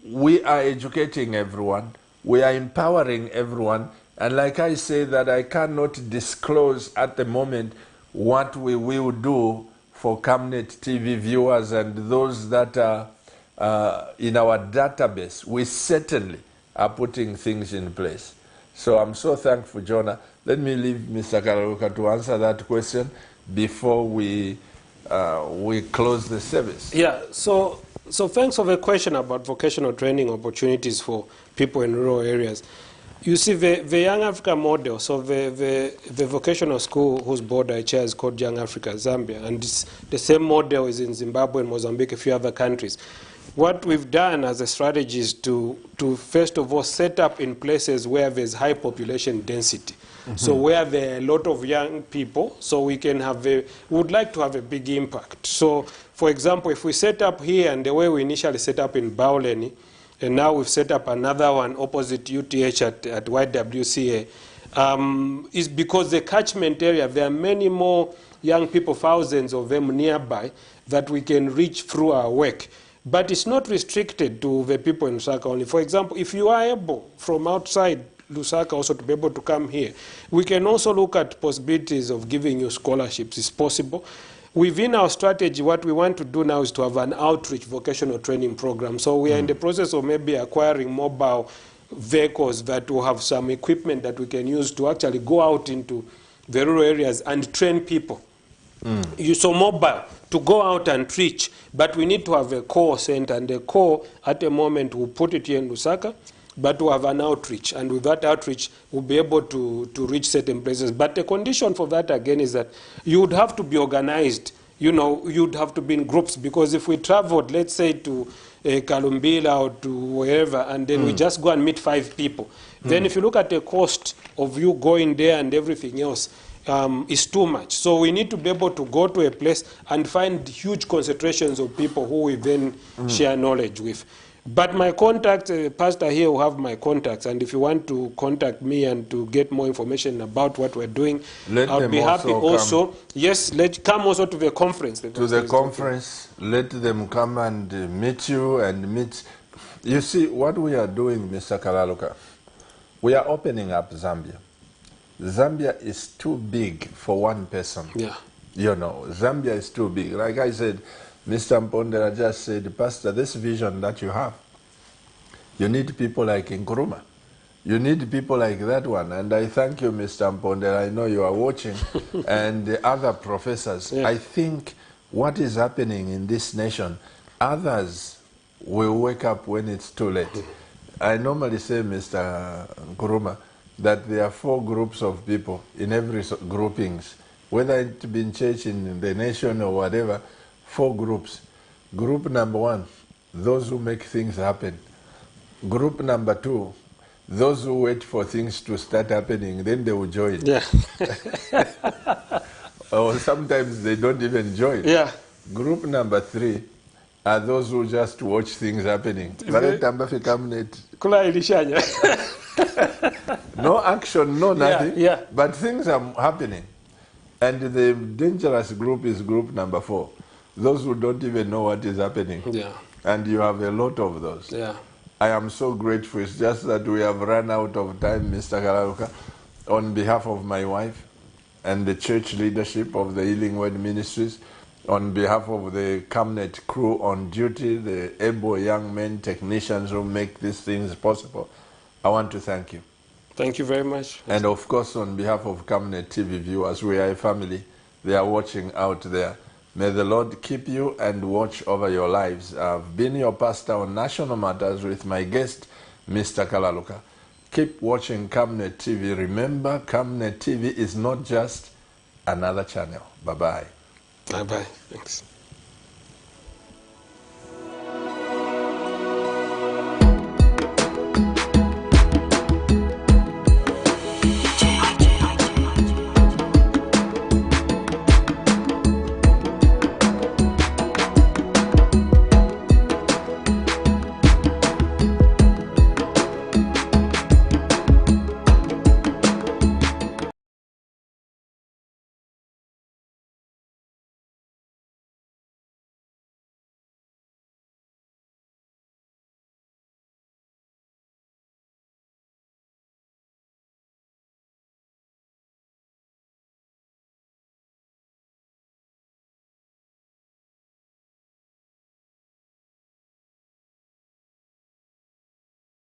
S1: we are educating everyone, we are empowering everyone, and like I say that I cannot disclose at the moment what we will do for Camnet TV viewers and those that are in our database. We certainly are putting things in place. So I'm so thankful, Jonah. Let me leave Mr. Kalaluka to answer that question before we close the service.
S2: Yeah, so thanks for the question about vocational training opportunities for people in rural areas. You see, the Young Africa model, so the vocational school whose board I chair is called Young Africa Zambia, and the same model is in Zimbabwe and Mozambique, a few other countries. What we've done as a strategy is to first of all set up in places where there's high population density. So where there are a lot of young people, so we can have we would like to have a big impact. So, for example, if we set up here and the way we initially set up in Bauleni, and now we've set up another one opposite UTH at YWCA, is because the catchment area, there are many more young people, thousands of them nearby, that we can reach through our work. But it's not restricted to the people in Lusaka only. For example, if you are able from outside Lusaka also to be able to come here, we can also look at possibilities of giving you scholarships. It's possible. Within our strategy, what we want to do now is to have an outreach vocational training program. So we are in the process of maybe acquiring mobile vehicles that will have some equipment that we can use to actually go out into the rural areas and train people. So mobile, to go out and teach, but we need to have a core center, and the core at the moment we'll put it here in Lusaka, but we'll have an outreach, and with that outreach we'll be able to reach certain places. But the condition for that again is that you would have to be organized, you know, you'd have to be in groups, because if we traveled, let's say to Kalumbila or to wherever, and then we just go and meet 5 people, then if you look at the cost of you going there and everything else, is too much. So we need to be able to go to a place and find huge concentrations of people who we then share knowledge with. But my contact, Pastor here will have my contacts, and if you want to contact me and to get more information about what we're doing, I'll be happy also. Yes, come also to the conference.
S1: To the conference, let them come and meet you and meet. You see, what we are doing, Mr. Kalaluka, we are opening up Zambia. Zambia is too big for one person.
S2: Yeah.
S1: You know, Zambia is too big. Like I said, Mr. Mpondera just said, Pastor, this vision that you have, you need people like Nkrumah. You need people like that one. And I thank you, Mr. Mpondera. I know you are watching. And the other professors. Yeah. I think what is happening in this nation, others will wake up when it's too late. I normally say, Mr. Nkrumah, that there are 4 groups of people in every groupings, whether it be in church, in the nation or whatever, 4 groups. Group number 1, those who make things happen. Group number 2, those who wait for things to start happening, then they will join. Yeah. Or sometimes they don't even join. Yeah. Group number 3 are those who just watch things happening. No action, no nothing, but things are happening. And the dangerous group is group number 4. Those who don't even know what is happening. Yeah. And you have a lot of those. Yeah. I am so grateful. It's just that we have run out of time, Mr. Kalaluka. On behalf of my wife and the church leadership of the Healing Word Ministries, on behalf of the Camnet crew on duty, the able young men, technicians who make these things possible, I want to thank you.
S2: Thank you very much.
S1: And of course, on behalf of Camnet TV viewers, we are a family. They are watching out there. May the Lord keep you and watch over your lives. I've been your pastor on National Matters with my guest, Mr. Kalaluka. Keep watching Camnet TV. Remember, Camnet TV is not just another channel. Bye-bye.
S2: Bye-bye. Thanks.